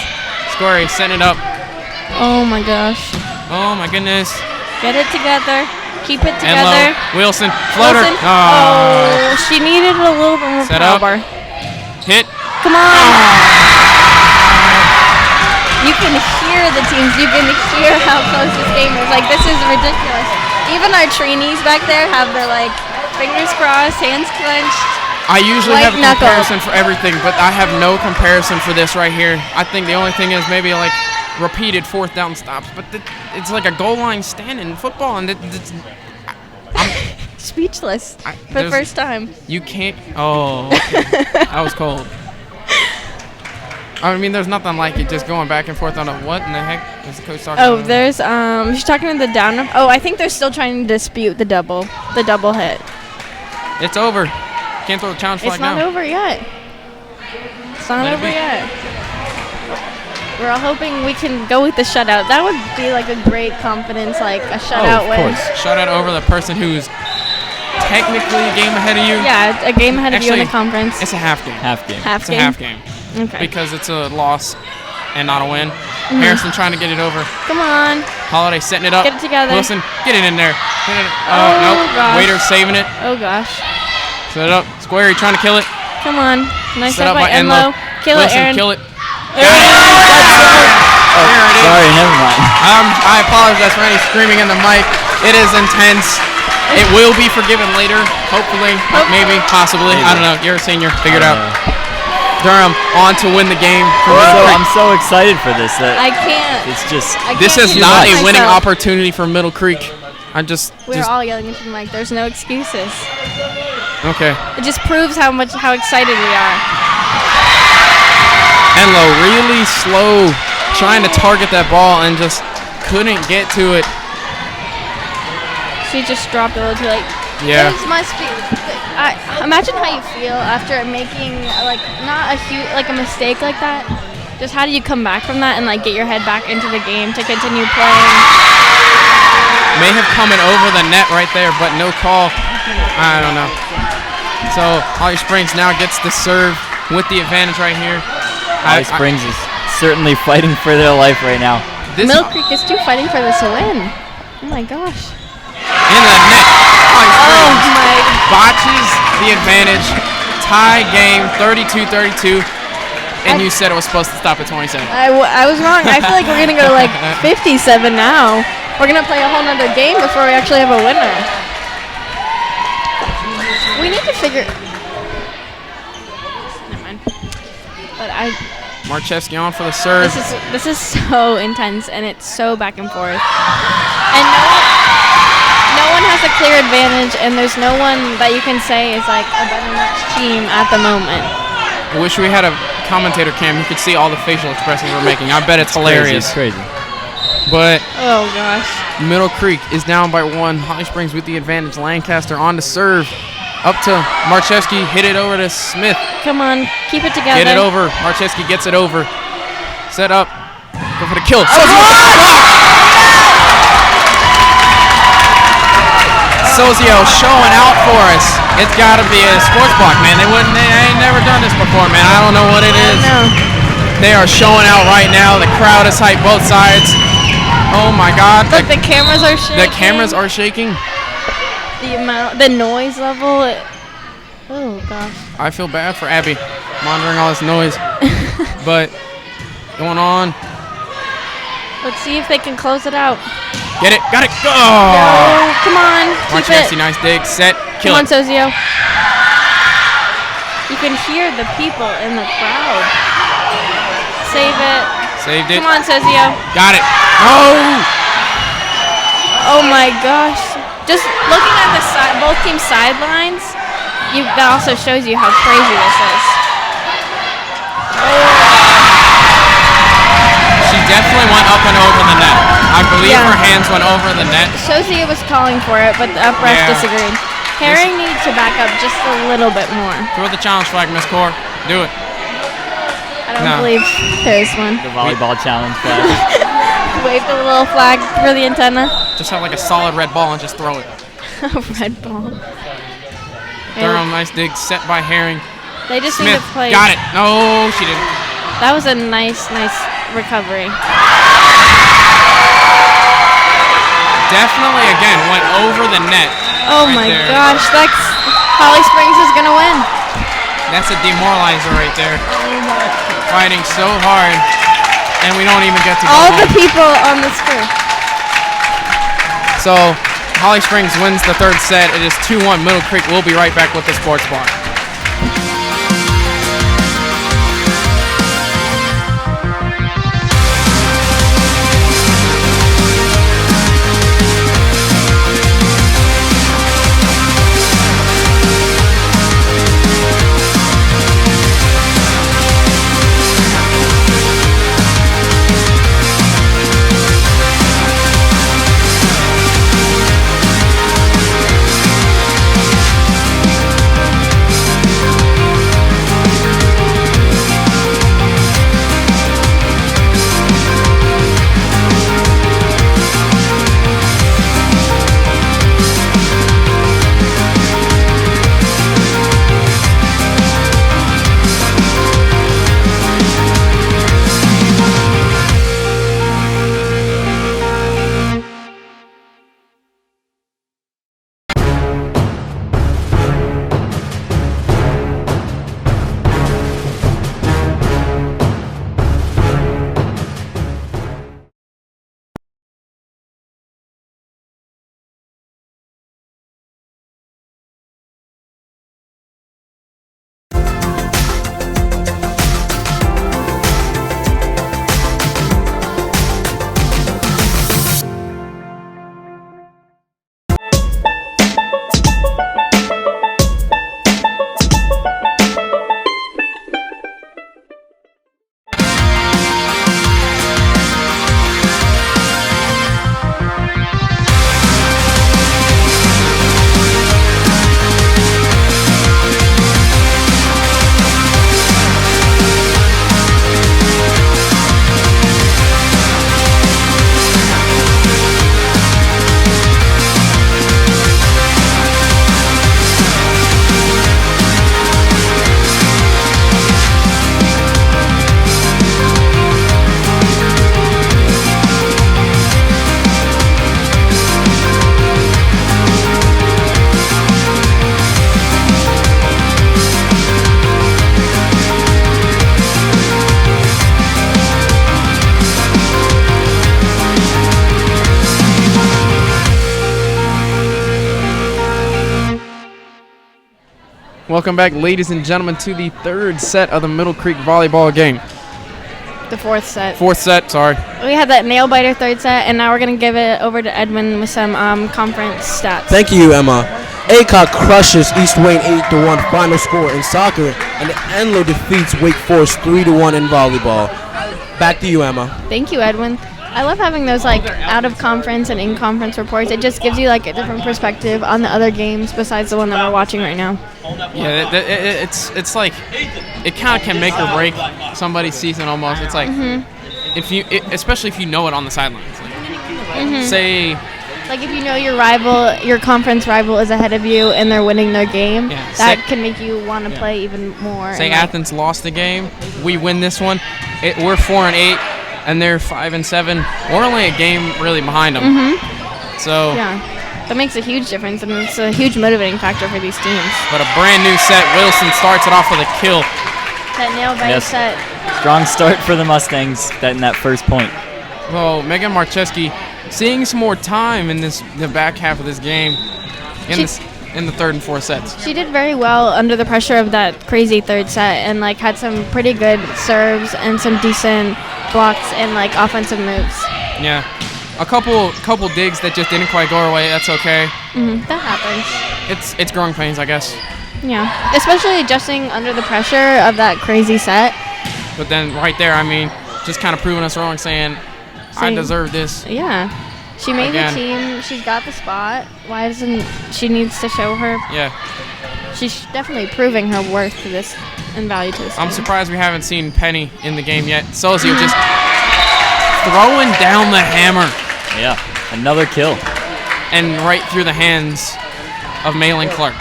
Scory, setting it up. Oh my gosh. Oh my goodness. Get it together. Keep it together. Wilson, floater. Wilson. Oh, she needed a little bit more power. Hit. Come on. You can hear the teams. You can hear how close this game is. Like, this is ridiculous. Even our trainees back there have their, like, fingers crossed, hands clenched. I usually have a comparison for everything, but I have no comparison for this right here. I think the only thing is maybe, like, repeated fourth down stops, but it's like a goal line stand in football, and I'm speechless for the first time. You can't. Oh, okay. That was cold. I mean, there's nothing like it just going back and forth on a what in the heck is the coach talking about? There's she's talking to the down. Oh, I think they're still trying to dispute the double hit. It's over. Can't throw the challenge flag now. It's not over yet. It's not over yet. We're all hoping we can go with the shutout. That would be like a great confidence, like a shutout win. Of course. Shutout over the person who's technically a game ahead of you. Yeah, a game ahead of you in the conference. It's a half game. It's a half game. Okay. Because it's a loss and not a win. Harrison trying to get it over. Come on. Holiday setting it up. Get it together. Wilson, get it in there. Oh, no. Gosh. Waiter saving it. Oh, gosh. Set it up. Squarey trying to kill it. Come on. Nice set up by Enlow. Kill Wilson, it, Aaron. Kill it. There it is. There it is. Sorry, never mind. I apologize for any screaming in the mic. It is intense. It will be forgiven later, hopefully, maybe, possibly. I don't know. You're a senior. Figure it out. Durham on to win the game. I'm so excited for this. I can't. It's just. This is not a winning opportunity for Middle Creek. We're all yelling into the mic. There's no excuses. Okay. It just proves how excited we are. Enlow really slow, trying to target that ball and just couldn't get to it. She just dropped a little too late. Yeah. This must be. Imagine how you feel after making not a huge a mistake like that. Just how do you come back from that and get your head back into the game to continue playing? May have come in over the net right there, but no call. I don't know. So Holly Springs now gets the serve with the advantage right here. Holly Springs is certainly fighting for their life right now. Middle Creek is too fighting for this win. Oh my gosh. In the net. Oh my. Botches the advantage. Tie game 32-32. And you said it was supposed to stop at 27. I was wrong. I feel like we're going to go to 57 now. We're going to play a whole nother game before we actually have a winner. We need to figure... Never mind. But Marchewski on for the serve. This is so intense, and it's so back and forth. And no one has a clear advantage, and there's no one that you can say is a better matched team at the moment. I wish we had a commentator cam. You could see all the facial expressions we're making. I bet it's hilarious. Crazy. But oh gosh, Middle Creek is down by 1. Holly Springs with the advantage. Lancaster on to serve. Up to Marchewski. Hit it over to Smith. Come on, keep it together. Get it over. Marchewski gets it over. Set up. Go for the kill. Sozio showing out for us. It's got to be a sports block, man. They ain't never done this before, man. I don't know what it is. They are showing out right now. The crowd is hyped both sides. Oh my God. Look, the cameras are shaking. The cameras are shaking. The noise level. Oh gosh. I feel bad for Abby monitoring all this noise. But going on. Let's see if they can close it out. Get it. Got it. Go. No, come on. Marchewski, nice dig. Set. Kill it. Come on, Sozio. You can hear the people in the crowd. save it. Saved it. Come on, Sozio. Got it. Oh! Oh my gosh. Just looking at the both teams' sidelines, that also shows you how crazy this is. She definitely went up and over the net. I believe Yeah. her hands went over the net. Sozio was calling for it, but the upref Yeah. disagreed. Herring needs to back up just a little bit more. Throw the challenge flag, Miss Core. Do it. I don't No. believe there is one. The volleyball challenge flag. Wave the little flag for the antenna. Just have like a solid red ball and just throw it. Red ball. Durham, nice dig. Set by Herring. They just need Smith to play. got it. No, she didn't. That was a nice recovery. Definitely, again, went over the net. Oh right my there. gosh, that's Holly Springs is gonna win. That's a demoralizer right there. Fighting so hard, and we don't even get to go All the home. people on this crew. So, Holly Springs wins the third set. It is 2-1 Middle Creek. We'll be right back with the Sports Bar. Welcome back, ladies and gentlemen, to the third set of the Middle Creek volleyball game. The fourth set. Fourth set, sorry. We had that nail biter third set, and now we're gonna give it over to Edwin with some conference stats. Thank you, Emma. ACOG crushes East Wayne 8-1 final score in soccer, and Enloe defeats Wake Forest 3-1 in volleyball. Back to you, Emma. Thank you, Edwin. I love having those like out of conference and in conference reports. It just gives you like a different perspective on the other games besides the one that we're watching right now. Yeah, it's like it kind of can make or break somebody's season almost. It's like if you, especially if you know it on the sidelines. Like, say, like if you know your rival, your conference rival is ahead of you and they're winning their game, that can make you want to play even more. Say Athens lost the game, we win this one. We're 4-8. And they're 5-7. We're only a game really behind them. So yeah, that makes a huge difference, and it's a huge motivating factor for these teams. But a brand new set. Wilson starts it off with a kill. That nail biter set. Strong start for the Mustangs in that first point. Well, Megan Marcheski seeing some more time in the back half of this game. in the third and fourth sets. She did very well under the pressure of that crazy third set and like had some pretty good serves and some decent blocks and like offensive moves. Yeah. A couple digs that just didn't quite go her way. That's okay. That happens. It's growing pains, I guess. Yeah, especially adjusting under the pressure of that crazy set. But then right there, I mean, just kind of proving us wrong, saying I deserve this. Yeah. She made Again. the team. She's got the spot. Why doesn't she needs to show her? Yeah. She's definitely proving her worth to this and value to this I'm game. surprised we haven't seen Penny in the game yet. Sozio just throwing down the hammer Yeah, another kill. and right through the hands of Malin Clark.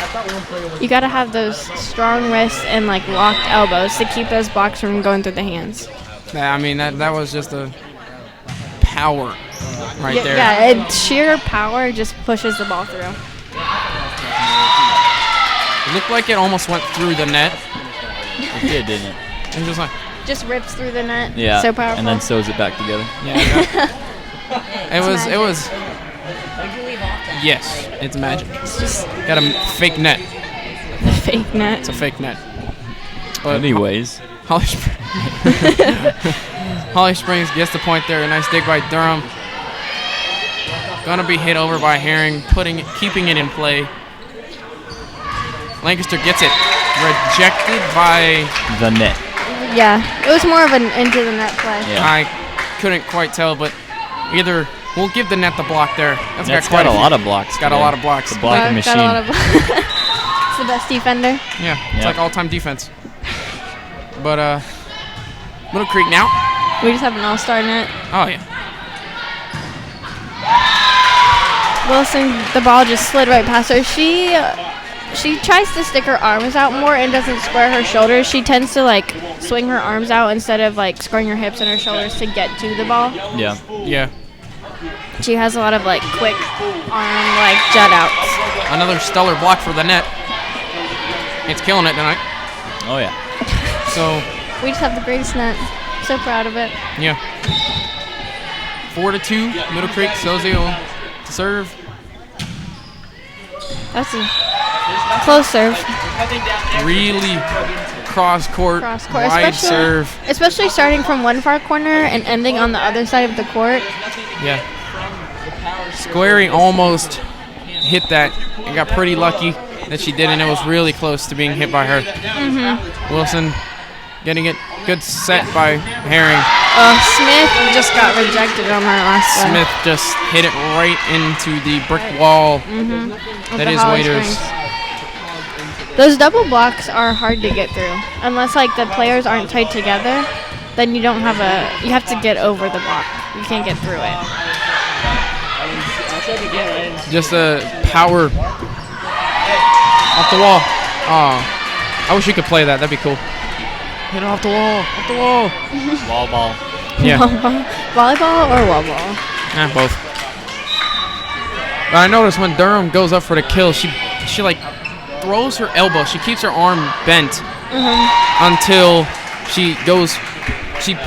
You got to have those strong wrists and like locked elbows to keep those blocks from going through the hands. I mean, that was just a power right there. Yeah, sheer power just pushes the ball through. It looked like it almost went through the net. It did, didn't it? And just like, Just rips through the net. Yeah. So powerful. And then sews it back together. yeah. It was. Yes, it's magic. It's just Got a fake net. a fake net. It's a fake net. But Anyways, Holly Holly Springs gets the point there. A nice dig by Durham. Gonna be hit over by Herring, keeping it in play. Lancaster gets it. Rejected by. the net. Yeah, it was more of an into the net play. Yeah. I couldn't quite tell, but either we'll give the net the block there. That's Net's quite got a few. lot of blocks. It's got a today. lot of blocks. The blocking Got a lot machine. of it's the best defender. Yeah, it's Yeah. like all-time defense. But Middle Creek now. We just have an all-star net. Oh yeah. Wilson, the ball just slid right past her. She tries to stick her arms out more and doesn't square her shoulders. She tends to like swing her arms out instead of like squaring her hips and her shoulders to get to the ball. Yeah. Yeah. She has a lot of like quick arm like jet outs. Another stellar block for the net. It's killing it tonight. Oh yeah. So We just have the greatest net. So proud of it. yeah. 4-2. Middle Creek. Sozio to serve. That's a close serve. Really cross court. Wide serve. Especially starting from one far corner and ending on the other side of the court. Yeah. Squarey almost hit that and got pretty lucky that she did, and it was really close to being hit by her. Wilson getting it. Good set by Herring. Smith just got rejected on her last one. Smith just hit it right into the brick wall. That is Waiters. Those double blocks are hard to get through. Unless like the players aren't tight together, then you have to get over the block. You can't get through it. Just a power off the wall. Oh, I wish you could play that. That'd be cool. Hit it off the wall. Off the wall. Wall ball. Yeah. Volleyball or wall ball? Both. But I noticed when Durham goes up for the kill, she like throws her elbow. She keeps her arm bent until she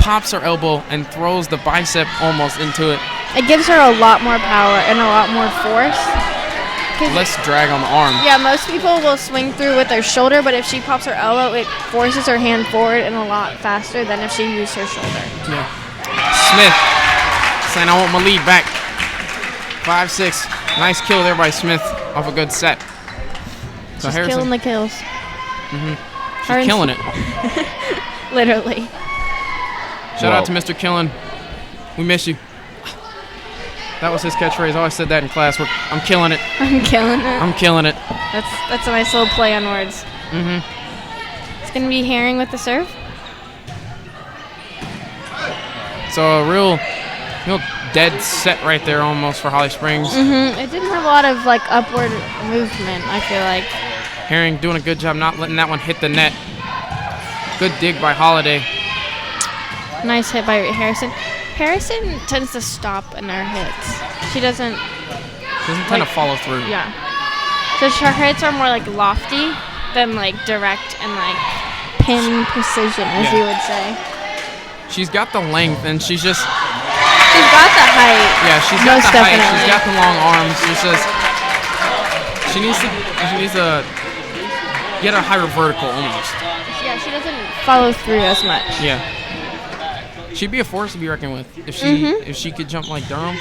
pops her elbow and throws the bicep almost into it. It gives her a lot more power and a lot more force. Less drag on the arm. Yeah, most people will swing through with their shoulder, but if she pops her elbow, it forces her hand forward and a lot faster than if she used her shoulder. Yeah. Smith saying, I want my lead back. 5-6. Nice kill there by Smith off a good set. So She's killing the kills. she's killing it. Literally. Shout out to Mr. Killen. We miss you. That was his catchphrase. I always said that in class. I'm killing it. I'm killing it. I'm killing it. That's a nice little play on words. It's going to be Herring with the serve. So a real dead set right there almost for Holly Springs. It didn't have a lot of like upward movement, I feel like. Herring doing a good job not letting that one hit the net. Good dig by Holiday. Nice hit by Harrison. Harrison tends to stop in her hits. She doesn't Tend to follow through. Yeah. So her hits are more like lofty than like direct and like pin precision, as you would say. She's got the length and she's got the height. Yeah, she's got Most the height. definitely. She's got the long arms. She She needs to get a higher vertical almost. Yeah, she doesn't follow through as much. Yeah. She'd be a force to be reckoned with if she could jump like Durham.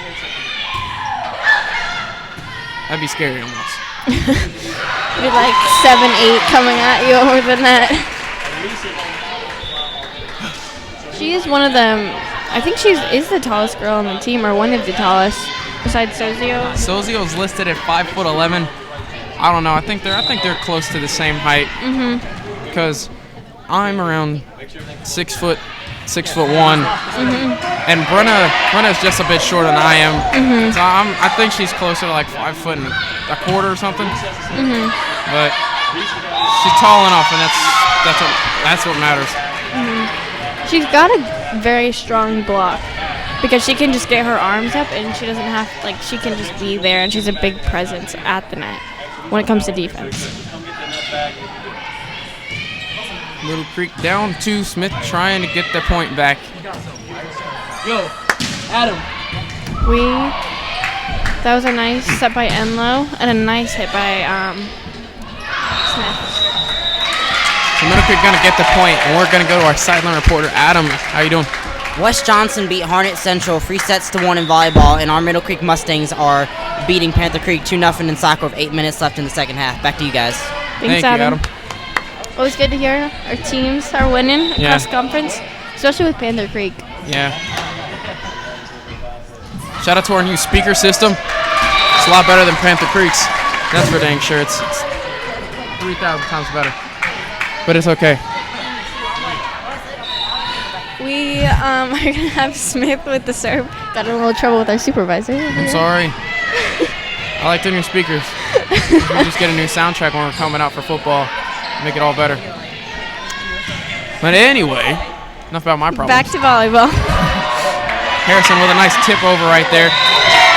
That'd be scary almost. Be like 7'8" coming at you over the net. She is one of them. I think she is the tallest girl on the team, or one of the tallest, besides Sozio. Sozio's listed at 5'11". I don't know. I think they're close to the same height. Because I'm around 6 foot, 6'1", and Brenna's just a bit shorter than I am. So I think she's closer to like 5 foot and a quarter or something. But she's tall enough, and that's what matters. She's got a very strong block because she can just get her arms up, and she doesn't have she can just be there, and she's a big presence at the net when it comes to defense. Middle Creek down 2. Smith trying to get the point back. Yo, Adam. That was a nice set by Enlow and a nice hit by Smith. So Middle Creek gonna get the point, and we're gonna go to our sideline reporter, Adam. How you doing? West Johnson beat Harnett Central 3-1 in volleyball, and our Middle Creek Mustangs are beating Panther Creek 2-0 in soccer with 8 minutes left in the second half. Back to you guys. Thanks, Thank you, Adam. Always good to hear our teams are winning across conference, especially with Panther Creek. Yeah. Shout out to our new speaker system. It's a lot better than Panther Creek's. That's for dang sure. It's 3,000 times better. But it's okay. We are going to have Smith with the serve. Got in a little trouble with our supervisor. I'm sorry. I like the new speakers. We just get a new soundtrack when we're coming out for football. Make it all better. But anyway, enough about my problems. Back to volleyball. Harrison with a nice tip over right there.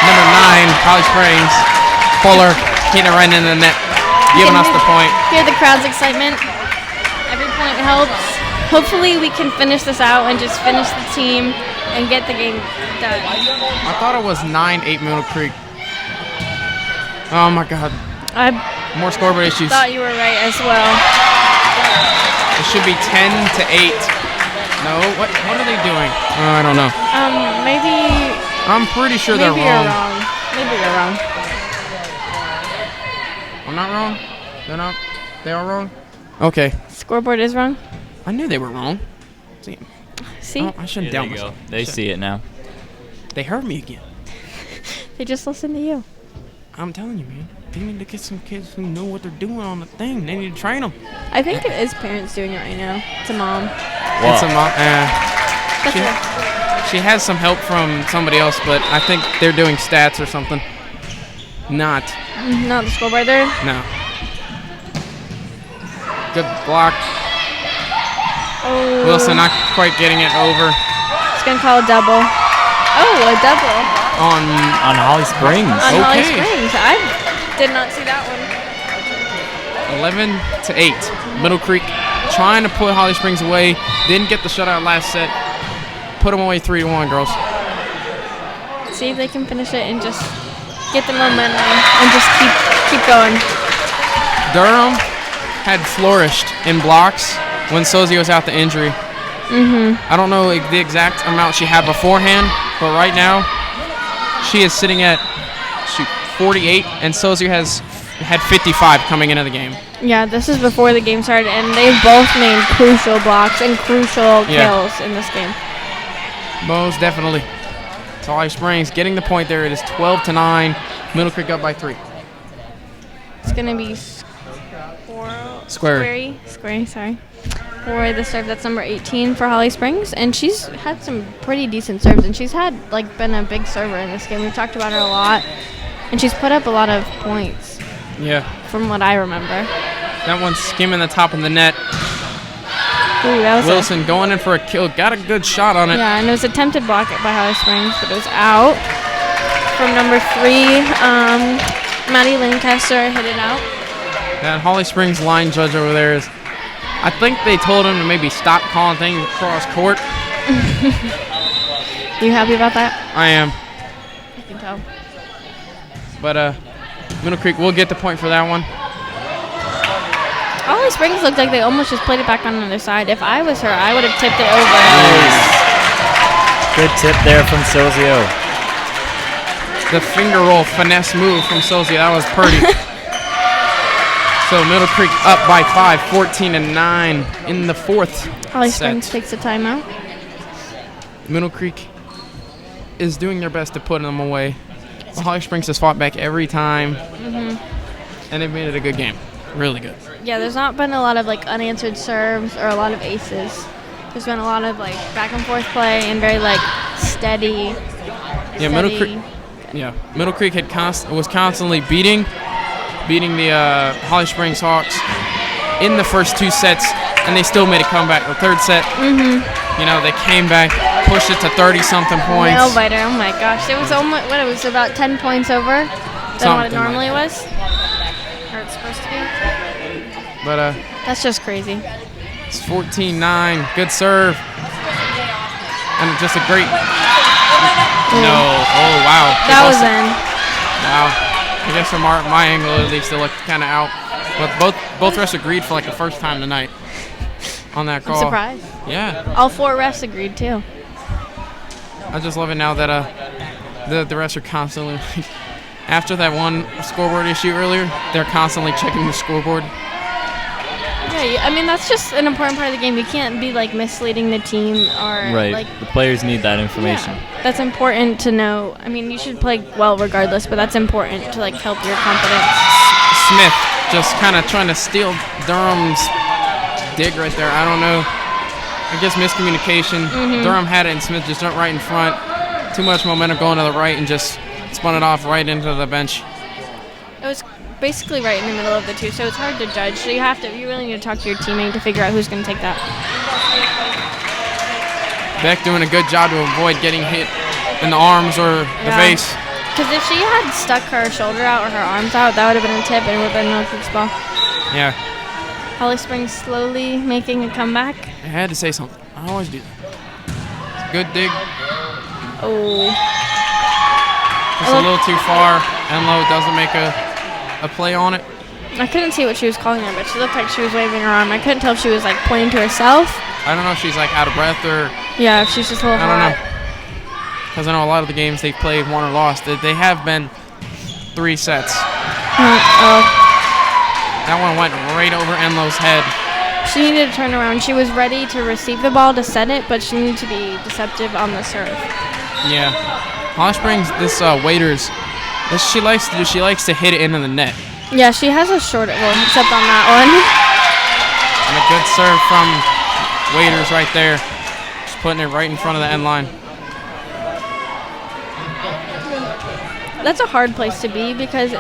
Number 9, Holly Springs. Fuller hitting it right into the net, giving us the point. Hear the crowd's excitement. Every point helps. Hopefully we can finish this out and just finish the team and get the game done. I thought it was 9-8 Middle Creek. Oh my God. I More scoreboard issues. thought you were right as well. It should be 10-8. No, what are they doing? I don't know. Maybe. I'm pretty sure they're Maybe wrong. you're wrong. Maybe you're wrong. I'm not wrong? They're not? They are wrong? Okay. Scoreboard is wrong. I knew they were wrong. See? I shouldn't doubt There you go. myself. They see it now. They heard me again. They just listen to you. I'm telling you, man. They need to get some kids who know what they're doing on the thing. They need to train them. I think it is parents doing it right now. It's a mom. It's a mom. She has some help from somebody else, but I think they're doing stats or something. Not the scoreboard there. No. Good block. Oh. Wilson not quite getting it over. It's going to call a double. Oh, a double. On Holly Springs. On Holly Okay. Springs. I did not see that one. 11-8. Middle Creek trying to put Holly Springs away. Didn't get the shutout last set. Put them away 3-1, girls. See if they can finish it and just get the momentum and just keep going. Durham had flourished in blocks when Sozio was out the injury. I don't know the exact amount she had beforehand, but right now she is sitting at 48, and Sozio had 55 coming into the game. Yeah, this is before the game started, and they've both made crucial blocks and crucial kills in this game. Most definitely. Holly Springs getting the point there. It is 12-9. Middle Creek up by 3. It's going to be Squarey, sorry. For the serve, that's number 18 for Holly Springs, and she's had some pretty decent serves, and she's had been a big server in this game. We've talked about her a lot, and she's put up a lot of points. Yeah. From what I remember. That one's skimming the top of the net. Ooh, that was Wilson going in for a kill. Got a good shot on it. Yeah, and it was attempted block by Holly Springs, but it was out. From number 3, Maddie Lancaster hit it out. That Holly Springs line judge over there is, I think they told him to maybe stop calling things across court. You happy about that? I am. I can tell. But Middle Creek will get the point for that one. Holly Springs looked like they almost just played it back on the other side. If I was her, I would have tipped it over. Good tip there from Silzio. The finger roll finesse move from Silzio. That was pretty. So Middle Creek up by 5, 14-9 in the fourth Holly set. Springs takes a timeout. Middle Creek is doing their best to put them away. Well, Holly Springs has fought back every time, and they've made it a good game. Really good. Yeah, there's not been a lot of like unanswered serves or a lot of aces. There's been a lot of like back and forth play and very like steady. Yeah, Middle Creek was constantly beating the Holly Springs Hawks in the first 2 sets, and they still made a comeback. The third set, they came back, pushed it to 30-something points. Nail biter! Oh my gosh, it was almost it was about 10 points over than what it normally was. Or it's supposed to be. But that's just crazy. It's 14-9. Good serve. And just a great. No. Oh, wow. That was in. Wow. I guess from my angle, at least, it looked kind of out. But both refs agreed for like the first time tonight on that call. I'm surprised. Yeah. All 4 refs agreed too. I just love it now that the refs are constantly. After that one scoreboard issue earlier, they're constantly checking the scoreboard. Yeah, I mean that's just an important part of the game. You can't be like misleading the team or Right. like The players need that information. Yeah, that's important to know. I mean, you should play well regardless, but that's important to like help your confidence. Smith just kind of trying to steal Durham's dig right there. I don't know. I guess miscommunication. Durham had it and Smith just jumped right in front. Too much momentum going to the right and just spun it off right into the bench. It was basically right in the middle of the two, so it's hard to judge. So you really need to talk to your teammate to figure out who's going to take that. Beck doing a good job to avoid getting hit in the arms or the face. Because if she had stuck her shoulder out or her arms out, that would have been a tip and it would have been Middle Creek's ball. Yeah. Holly Springs slowly making a comeback. I had to say something. I always do that. It's a good dig. Oh. Just a little too far. Enlow doesn't make a play on it. I couldn't see what she was calling her, but she looked like she was waving her arm. I couldn't tell if she was like pointing to herself. I don't know if she's like out of breath or. Yeah, if she's just a little I don't hot. know. Because I know a lot of the games they've played, won or lost, they have been 3 sets. That one went right over Enlow's head. She needed to turn around. She was ready to receive the ball to set it, but she needed to be deceptive on the serve. Yeah. Holly Springs, this Waiters, what she likes to do, she likes to hit it into the net. Yeah, she has a short except on that one. And a good serve from Waiters right there. Just putting it right in front of the end line. That's a hard place to be because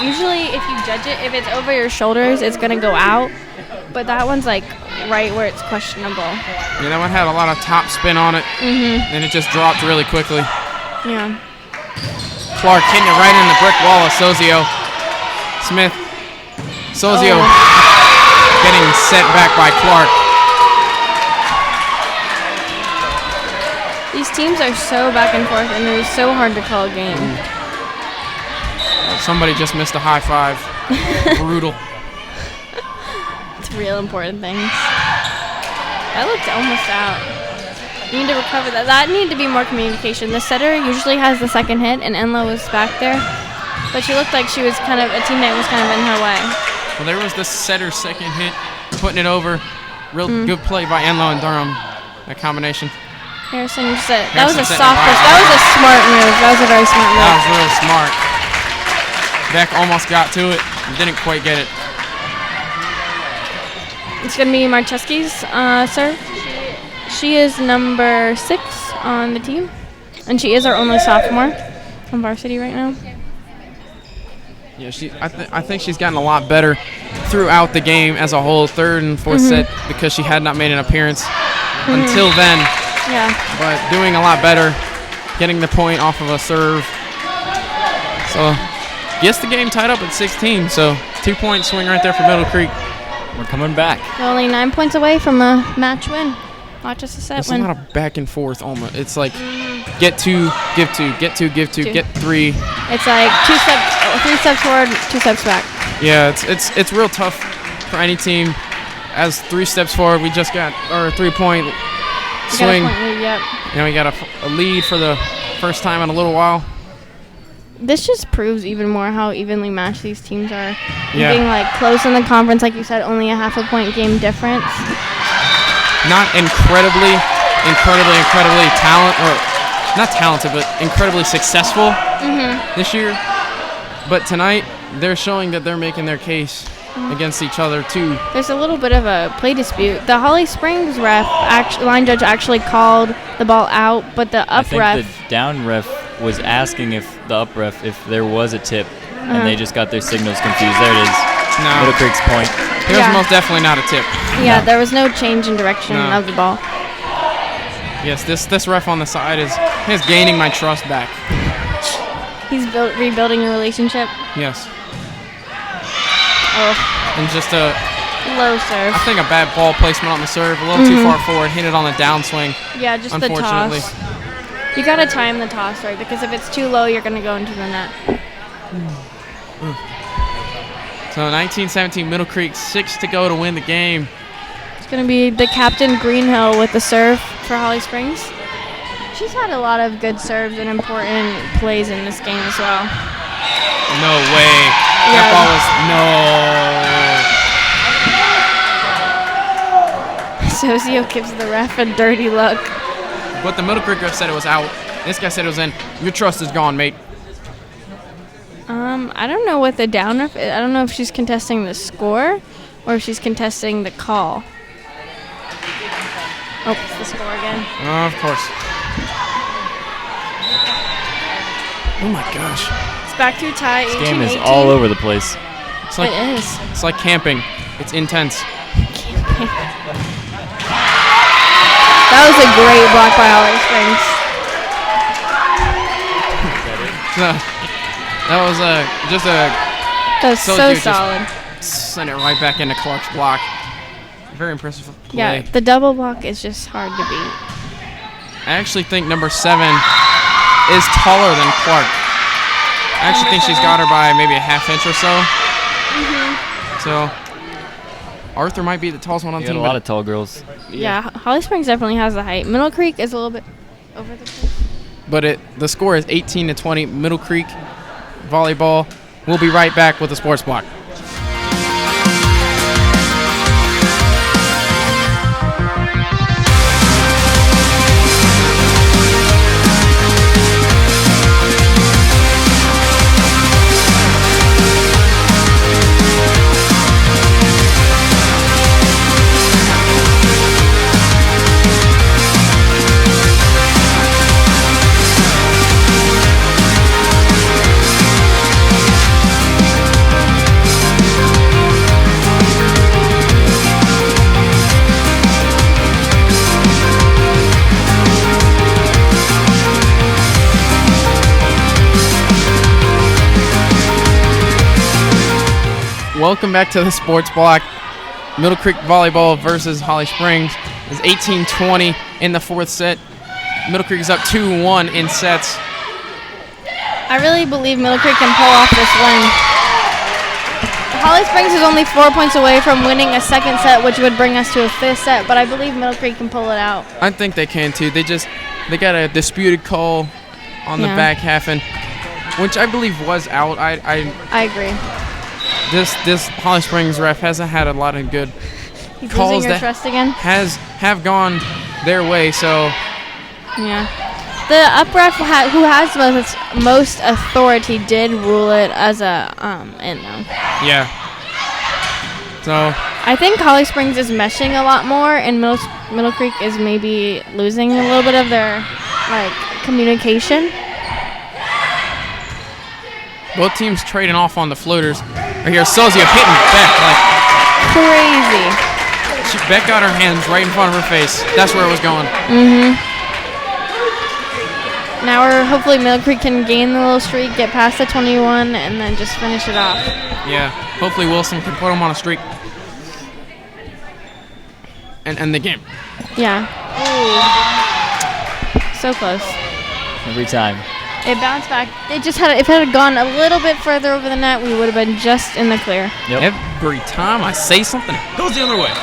usually if you judge it, if it's over your shoulders, it's going to go out. But that one's like right where it's questionable. Yeah, that one had a lot of top spin on it. And it just dropped really quickly. Yeah. Clark hitting it right in the brick wall of Sozio. Smith. Sozio getting set back by Clark. These teams are so back and forth, and it is so hard to call a game. Somebody just missed a high five. Brutal. It's real important things. That looked almost out. You need to recover that. That needed to be more communication. The setter usually has the second hit, and Enlow was back there. But she looked like she was kind of, a teammate was kind of in her way. Well, there was the setter's second hit, putting it over. Real good play by Enlow and Durham. That combination. Harrison set. That was a Harrison set soft it push. right. That was a smart move. That was a very smart move. That was real smart. Beck almost got to it, didn't quite get it. It's going to be Marcheski's serve. She is number 6 on the team, and she is our only sophomore on varsity right now. Yeah, I think she's gotten a lot better throughout the game as a whole, third and fourth set, because she had not made an appearance until then. Yeah. But doing a lot better, getting the point off of a serve. So, gets the game tied up at 16. So, 2-point swing right there for Middle Creek. We're coming back. They're only 9 points away from a match win. Watch us a set It's win. not a back and forth almost. It's like get 2, give 2, get 2, give 2, get 3. It's like 3 steps forward, 2 steps back. Yeah, it's real tough for any team. As 3 steps forward, we just got our 3-point swing. Got a point lead, yep. We got a lead for the first time in a little while. This just proves even more how evenly matched these teams are. Yeah. Being like close in the conference, like you said, only a half a point game difference. Not incredibly not talented, but incredibly successful this year. But tonight, they're showing that they're making their case against each other too. There's a little bit of a play dispute. The Holly Springs line judge actually called the ball out, but the I up think ref. the down ref was asking if the up ref if there was a tip, and they just got their signals confused. There it is. No. Middle Creek's point. It was Yeah. most definitely not a tip. Yeah, there was no change in direction No. of the ball. Yes, this ref on the side is gaining my trust back. He's rebuilding a relationship. Yes. Oh, And just I low serve. think a bad ball placement on the serve, a little too far forward, hit it on the downswing. Yeah, just the Unfortunately. toss. You gotta time the toss right, because if it's too low, you're gonna go into the net. So 19-17 Middle Creek, 6 to go to win the game. It's gonna be the Captain Greenhill with the serve for Holly Springs. She's had a lot of good serves and important plays in this game as well. No way. Yeah. That ball was Sozio gives the ref a dirty look. no. But the Middle Creek ref said it was out. This guy said it was in. Your trust is gone, mate. I don't know what the down ref is. I don't know if she's contesting the score or if she's contesting the call. Oh, it's the score again. Oh, of course. Oh my gosh. It's back to a tie. This game is 18-18. all over the place. It's like It is. It's like camping. It's intense. That was a great block by Holly Springs. That was just a That was So so you just- solid. send it right back into Clark's block. Very impressive play. Yeah, the double block is just hard to beat. I actually think number 7 is taller than Clark. I actually think she's got her by maybe a half inch or so. So Arthur might be the tallest one on You the got a team. lot of tall girls. Yeah, Holly Springs definitely has the height. Middle Creek is a little bit over the place. But the score is 18-20 Middle Creek volleyball. We'll be right back with the sports block. Welcome back to the sports block. Middle Creek volleyball versus Holly Springs is 18-20 in the 4th set. Middle Creek is up 2-1 in sets. I really believe Middle Creek can pull off this win. Holly Springs is only 4 points away from winning a 2nd set, which would bring us to a 5th set, but I believe Middle Creek can pull it out. I think they can too. They got a disputed call on the Yeah. back half, and which I believe was out. I agree. this Holly Springs ref hasn't had a lot of good He's calls losing your that trust again. have gone their way. So Yeah. The up ref who has most authority did rule it as a in though. yeah. So I think Holly Springs is meshing a lot more, and Middle Creek is maybe losing a little bit of their communication. both teams trading off on the floaters. Right here, Sozia hitting Beck Crazy. Beck got her hands right in front of her face. That's where it was going. Now hopefully Middle Creek can gain the little streak, get past the 21, and then just finish it off. Yeah. Hopefully Wilson can put them on a streak and end the game. Yeah. Ooh. So close. Every time. It bounced back. If it had gone a little bit further over the net, we would have been just in the clear. Yep. Every time I say something, it goes the other way.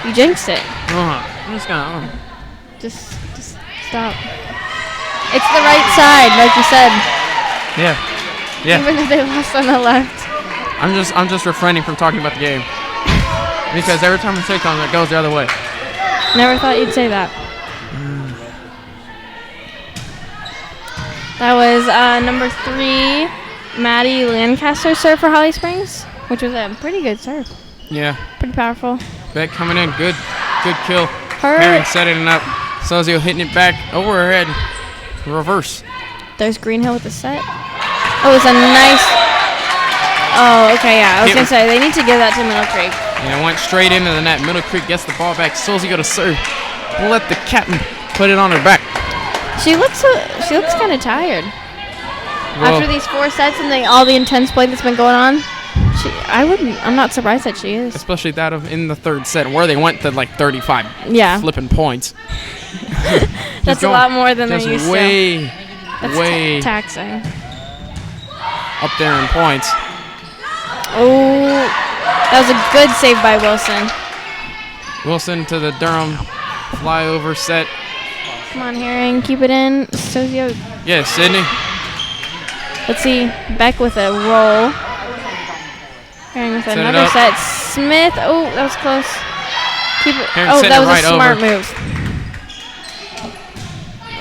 You jinxed it. I'm just gonna. Just stop. It's the right side, like you said. Yeah. Even if they lost on the left. I'm just refraining from talking about the game because every time I say something, it goes the other way. Never thought you'd say that. That was number 3, Maddie Lancaster serve for Holly Springs, which was a pretty good serve. Yeah. Pretty powerful. Beck coming in, good kill. Her. Herring setting it up. Sozio hitting it back over her head. Reverse. There's Greenhill with the set. Oh, it's a nice. Oh, okay, yeah. I was going to say, they need to give that to Middle Creek. And it went straight into the net. Middle Creek gets the ball back. Sozio to serve. Let the captain put it on her back. She looks kind of tired. Well, after these 4 sets and all the intense play that's been going on. I'm not surprised that she is. especially that of in the third set where they went to like 35 flipping points. That's a lot more than they're used way, to. That's way taxing. up there in points. Oh, that was a good save by Wilson. Wilson to the Durham flyover set. Come on, Herring, keep it in. Sozio. Yeah, Sydney. Let's see, Beck with a roll. Herring with another set. Smith. Oh, that was close. Keep it. Herring Oh, that was right a smart over. move.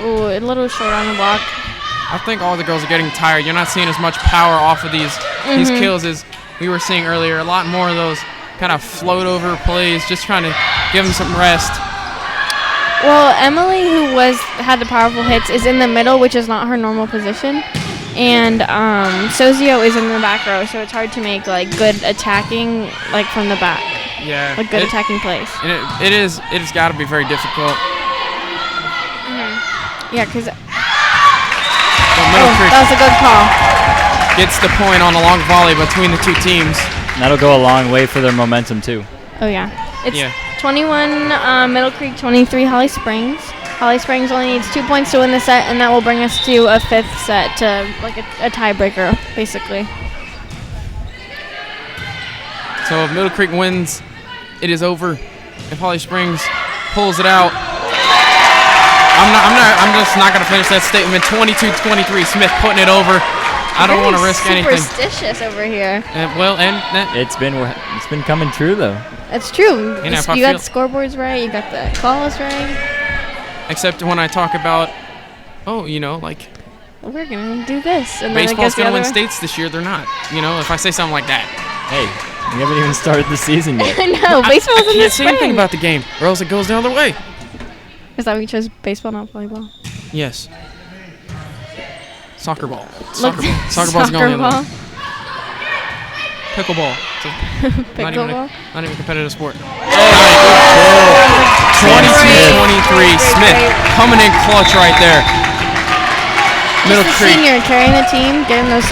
Oh, a little short on the block. I think all the girls are getting tired. You're not seeing as much power off of these kills as we were seeing earlier. A lot more of those kind of float over plays, just trying to give them some rest. Well, Emily, who had the powerful hits, is in the middle, which is not her normal position. And Sozio is in the back row, so it's hard to make like good attacking like from the back. Yeah. Like good attacking plays. And it's got to be very difficult. Yeah, because Middle Creek that was a good call. gets the point on a long volley between the two teams. That'll go a long way for their momentum too. Oh yeah, it's 21 Middle Creek, 23 Holly Springs. Holly Springs only needs 2 points to win the set, and that will bring us to a 5th set, to like a tiebreaker, basically. So if Middle Creek wins, it is over. If Holly Springs pulls it out, I'm just not gonna finish that statement. 22-23, Smith putting it over. I don't want to risk anything. Superstitious over here. It's been coming true though. It's true. You know, You got the scoreboards right. You got the calls right. Except when I talk about, like we're gonna do this, and then baseball's gonna win states this year. They're not. If I say something like that. Hey, we haven't even started the season yet. I know baseball's in the I can't say anything spring. about the game, or else it goes the other way. Is that why you chose baseball, not volleyball? Yes. Soccer ball. Look, Soccer ball's going the ball. other way. Pickleball. Pickleball. Not even a competitive sport. 22-23. Smith coming in clutch right there. Middle Just a Creek. senior carrying the team, getting those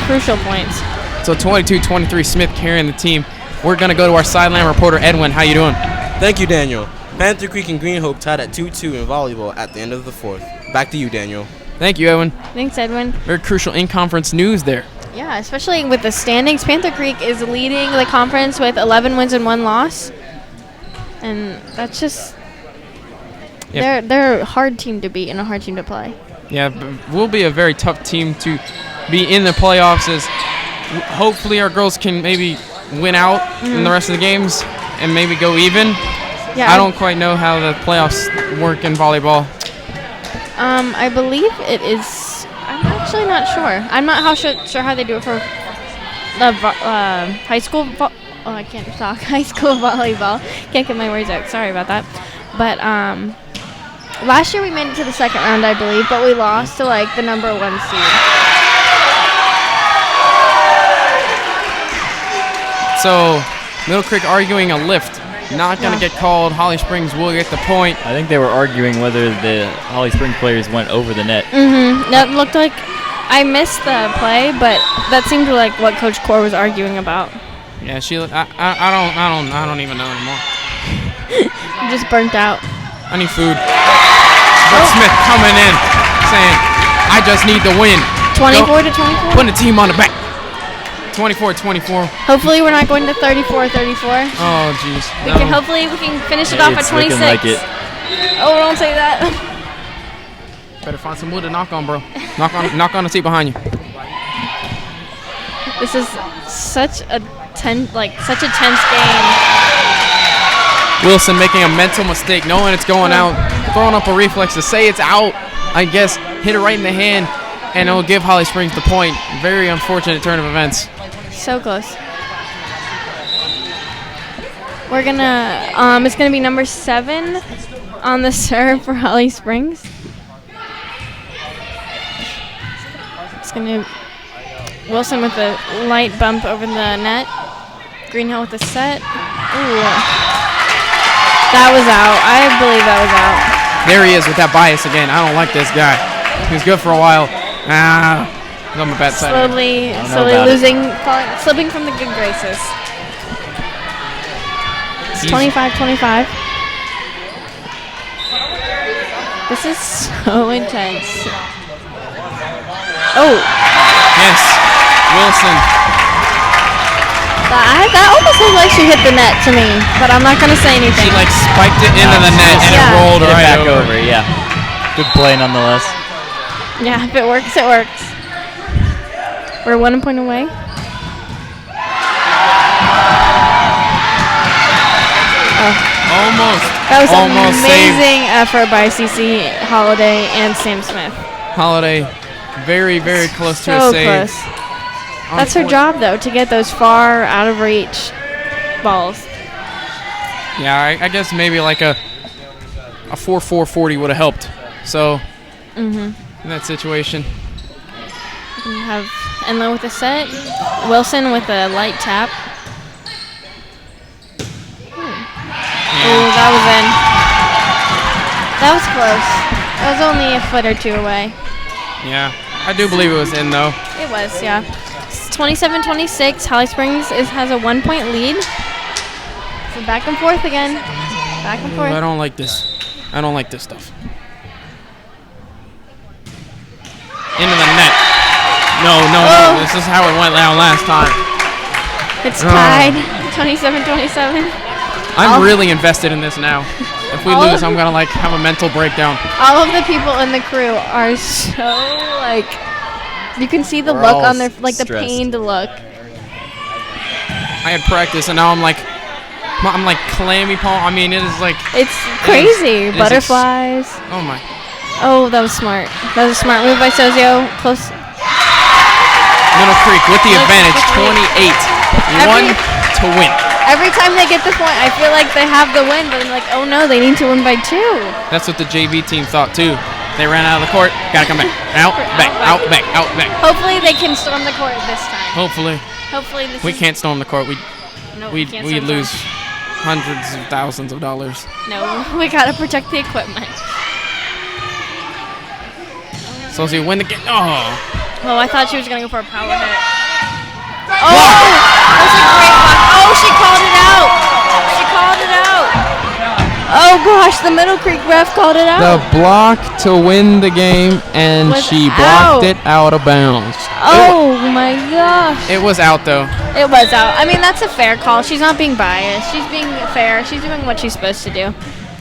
crucial points. So 22-23, Smith carrying the team. We're going to go to our sideline reporter, Edwin. How you doing? Thank you, Daniel. Panther Creek and Green Hope tied at 2-2 in volleyball at the end of the 4th. Back to you, Daniel. Thank you, Edwin. Thanks, Edwin. Very crucial in-conference news there. Yeah, especially with the standings. Panther Creek is leading the conference with 11 wins and 1 loss. And that's just... They're a hard team to beat and a hard team to play. Yeah, we'll be a very tough team to be in the playoffs, as hopefully our girls can maybe win out in the rest of the games and maybe go even. Yeah, I don't quite know how the playoffs work in volleyball. I believe it is... I'm actually not sure. I'm not sure how they do it for the high school... I can't talk. High school volleyball. Can't get my words out. Sorry about that. But last year we made it to the second round, I believe, but we lost to like the number 1 seed. So Middle Creek arguing a lift. Not going to get called. Holly Springs will get the point. I think they were arguing whether the Holly Springs players went over the net. That looked like... I missed the play, but that seemed like what Coach Core was arguing about. Yeah, I don't even know anymore. I'm just burnt out. I need food. Brooke Smith coming in, saying, I just need the win. 24 to 24. Putting the team on the back. 24-24. Hopefully we're not going to 34-34. Oh, jeez. Hopefully we can finish it off at It's 26. looking like it. Oh, don't say that. Better find some wood to knock on, bro. Knock on the seat behind you. This is such a tense game. Wilson making a mental mistake, knowing it's going out, throwing up a reflex to say it's out. I guess hit it right in the hand, and it will give Holly Springs the point. Very unfortunate turn of events. So close. We're gonna. It's gonna be number 7 on the serve for Holly Springs. It's gonna. Wilson with a light bump over the net. Greenhill with a set. Ooh. That was out. I believe that was out. There he is with that bias again. I don't like this guy. He was good for a while. He's on the bad side. Slowly slipping from the good graces. It's 25-25. This is so intense. Oh. Yes. Wilson. That almost looked like she hit the net to me, but I'm not going to say anything. She spiked it into the net and it rolled Hit it right back over. Yeah. Good play nonetheless. Yeah, if it works, it works. We're 1 point away. Almost. That was almost amazing effort by CC Holiday and Sam Smith. Holiday, very, very close to a So save. close. That's her job, though, to get those far out of reach balls. Yeah, I guess maybe like a 4-4-40 would have helped. So, in that situation. We have Enlow with a set. Wilson with a light tap. Oh, that was in. That was close. That was only a foot or two away. Yeah, I do believe it was in, though. It was, yeah. It's 27-26. Holly Springs has a 1 point lead. So back and forth again. Back and forth. I don't like this. I don't like this stuff. Into the net. No. This is how it went down last time. It's tied. 27-27. I'm really invested in this now. If we lose, I'm going to have a mental breakdown. All of the people in the crew are so you can see the We're look all on their the stressed. pained look. I had practice, and now I'm clammy palm. I mean, it is It's crazy. it is Butterflies. oh my. Oh, that was smart. That was a smart move by Sozio. Close. Middle Creek with the Middle advantage, Creek. 28. 1 to win. Every time they get this point, I feel like they have the win, but I'm like, oh no, they need to win by 2. That's what the JV team thought too. They ran out of the court. Gotta come back. Out, back. Hopefully they can storm the court this time. Hopefully. This We is- can't storm the court. No, We'd can't storm lose the- hundreds of thousands of dollars. No, we gotta protect the equipment. So you win the game. Oh, I thought she was gonna go for a power hit. Oh, that was a great block. Oh, she called it out. Oh gosh, the Middle Creek ref called it out. The block to win the game, and Was she out. blocked it out of bounds. Oh my gosh. It was out though. It was out. I mean, that's a fair call. She's not being biased. She's being fair. She's doing what she's supposed to do.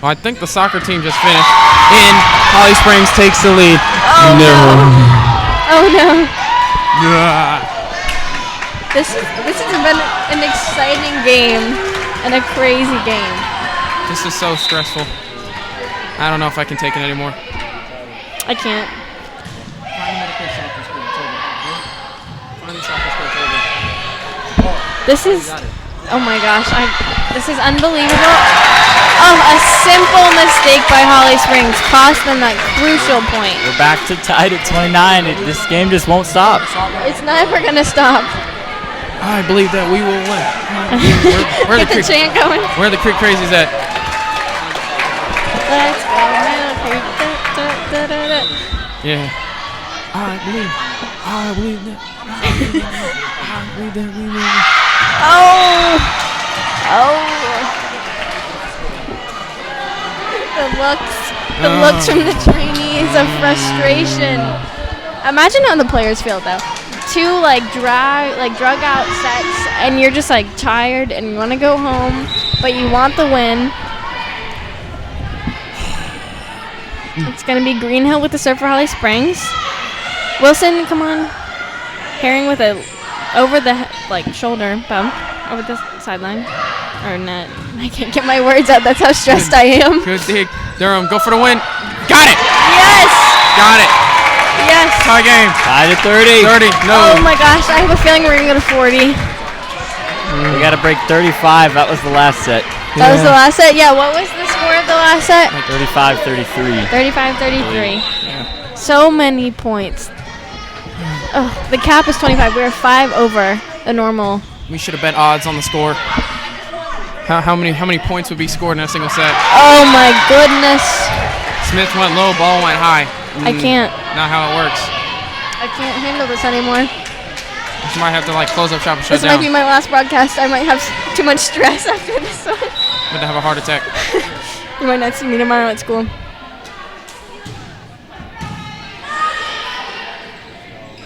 Well, I think the soccer team just finished. In Holly Springs takes the lead. Oh no. Oh no. Yeah. This has been an exciting game and a crazy game. This is so stressful. I don't know if I can take it anymore. I can't. This is, oh my gosh, this is unbelievable. Oh, a simple mistake by Holly Springs cost them that crucial point. We're back to tied at 29. This game just won't stop. It's never gonna stop. I believe that we will win. Where Get the chant going. Where are the Creek Crazies at? Let's go, Middle Creek. Da, da, da, da. Yeah. I believe that. I believe that we will. Oh! The looks from the trainees of frustration. Imagine on the players' field though. 2 drug out sets, and you're just like tired and you want to go home, but you want the win. It's gonna be Greenhill with the serve for Holly Springs. Wilson, come on. Herring with a over the shoulder bump over the sideline or net. I can't get my words out. That's how stressed I am. Good dig. Durham, go for the win. Got it. Yes. Got it. Yes. Tie game. Tied at 30. 30. No. Oh my gosh, I have a feeling we're gonna go to 40. We got to break 35. That was the last set. That was the last set? Yeah, what was the score of the last set? 35-33. 35-33. Yeah. So many points. Oh, the cap is 25. We're 5 over the normal. We should have bet odds on the score. How many points would be scored in a single set? Oh my goodness. Smith went low, ball went high. I can't. Not how it works. I can't handle this anymore. You might have to close up shop and shut This down. might be my last broadcast. I might have too much stress after this one. I'm gonna have a heart attack. You might not see me tomorrow at school.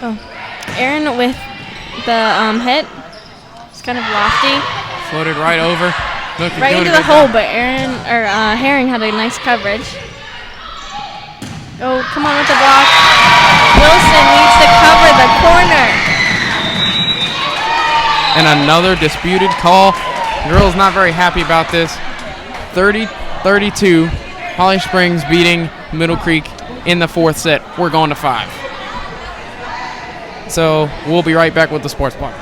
Oh, Aaron with the hit. It's kind of lofty. Floated right over. Look, Right into the hole, but Herring had a nice coverage. Oh, come on with the block. Wilson needs to cover the corner. And another disputed call. Girls not very happy about this. 30-32. Holly Springs beating Middle Creek in the 4th set. We're going to 5. So we'll be right back with the Sports Block.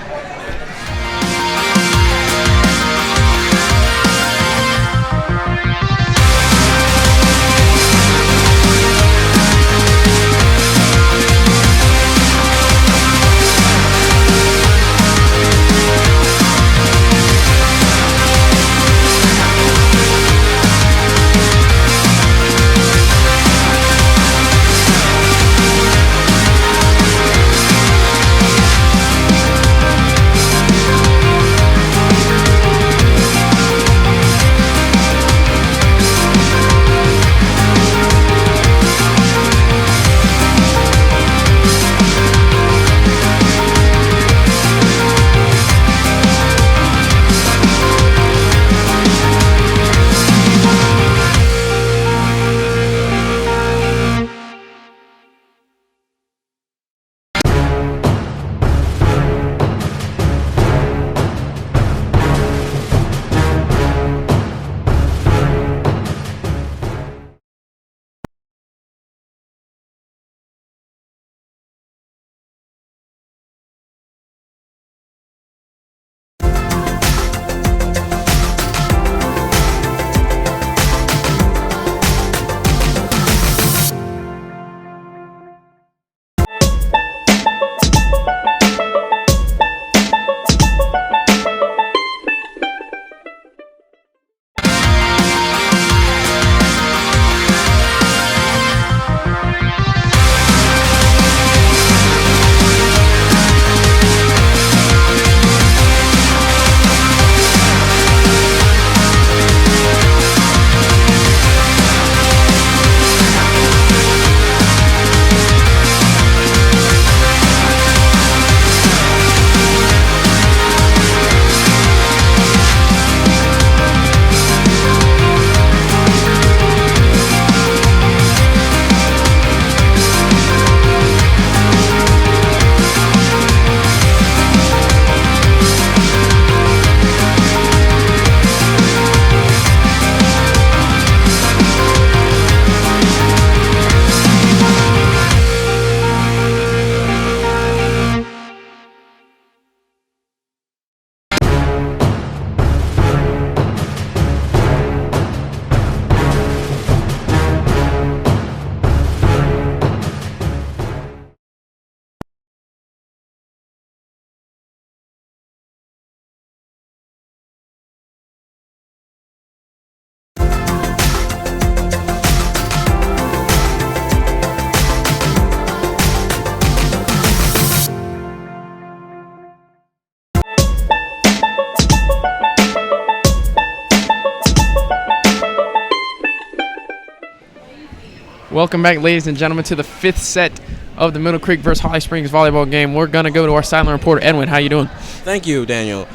Welcome back, ladies and gentlemen, to the 5th set of the Middle Creek versus Holly Springs volleyball game. We're going to go to our sideline reporter, Edwin. How you doing? Thank you, Daniel.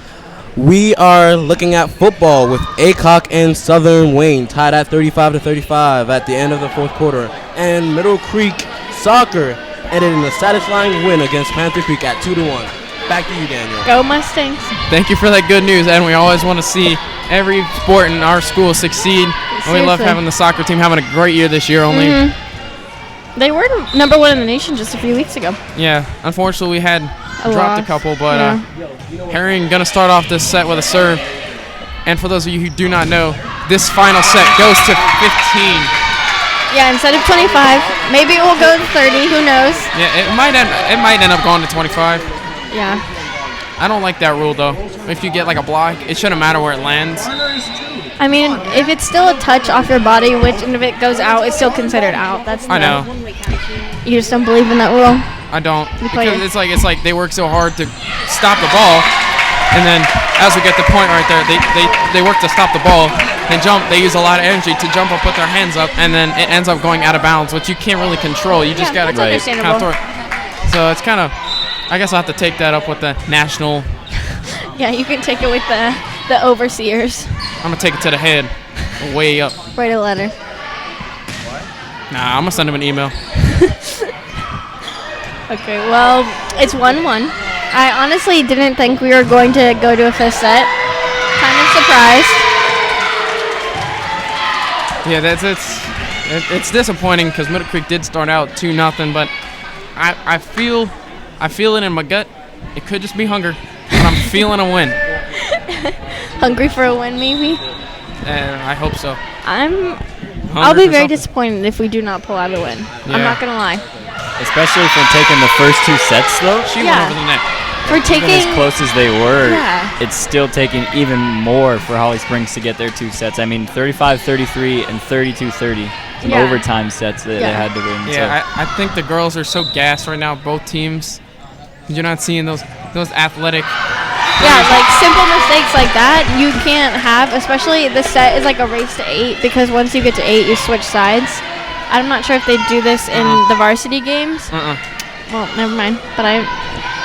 We are looking at football with Aycock and Southern Wayne tied at 35-35 at the end of the 4th quarter. And Middle Creek soccer ended in a satisfying win against Panther Creek at 2-1. Back to you, Daniel. Go Mustangs. Thank you for that good news, Edwin. We always want to see every sport in our school succeed. And we love having the soccer team having a great year this year only. They were number 1 in the nation just a few weeks ago. Yeah, unfortunately we had dropped a couple, but Herring going to start off this set with a serve. And for those of you who do not know, this final set goes to 15. Yeah, instead of 25, maybe it will go to 30. Who knows? Yeah, it might end up going to 25. Yeah. I don't like that rule though. If you get like a block, it shouldn't matter where it lands. I mean, if it's still a touch off your body, and if it goes out, it's still considered out. I know. You just don't believe in that rule? I don't. Because it's like they work so hard to stop the ball, and then as we get the point right there, they work to stop the ball. They jump. They use a lot of energy to jump or put their hands up, and then it ends up going out of bounds, which you can't really control. You just gotta kind of throw it. So it's kind of. I guess I'll have to take that up with the national. Yeah, you can take it with the overseers. I'm gonna take it to the head, way up. Write a letter. Nah, I'm gonna send him an email. Okay, well, it's 1-1. I honestly didn't think we were going to go to a 5th set. Kind of surprised. Yeah, it's disappointing because Middle Creek did start out 2-0, but I feel it in my gut. It could just be hunger, but I'm feeling a win. Hungry for a win, maybe? I hope so. I'll be very disappointed if we do not pull out a win. Yeah. I'm not gonna lie. Especially from taking the first 2 sets, though. She went over the net. For taking even as close as they were, it's still taking even more for Holly Springs to get their 2 sets. I mean, 35-33 and 32-30. Some overtime sets that they had to win. Yeah, I think the girls are so gassed right now, both teams. You're not seeing those athletic. Yeah, like simple mistakes like that you can't have, especially the set is like a race to 8 because once you get to 8, you switch sides. I'm not sure if they do this in the varsity games. Well, never mind. But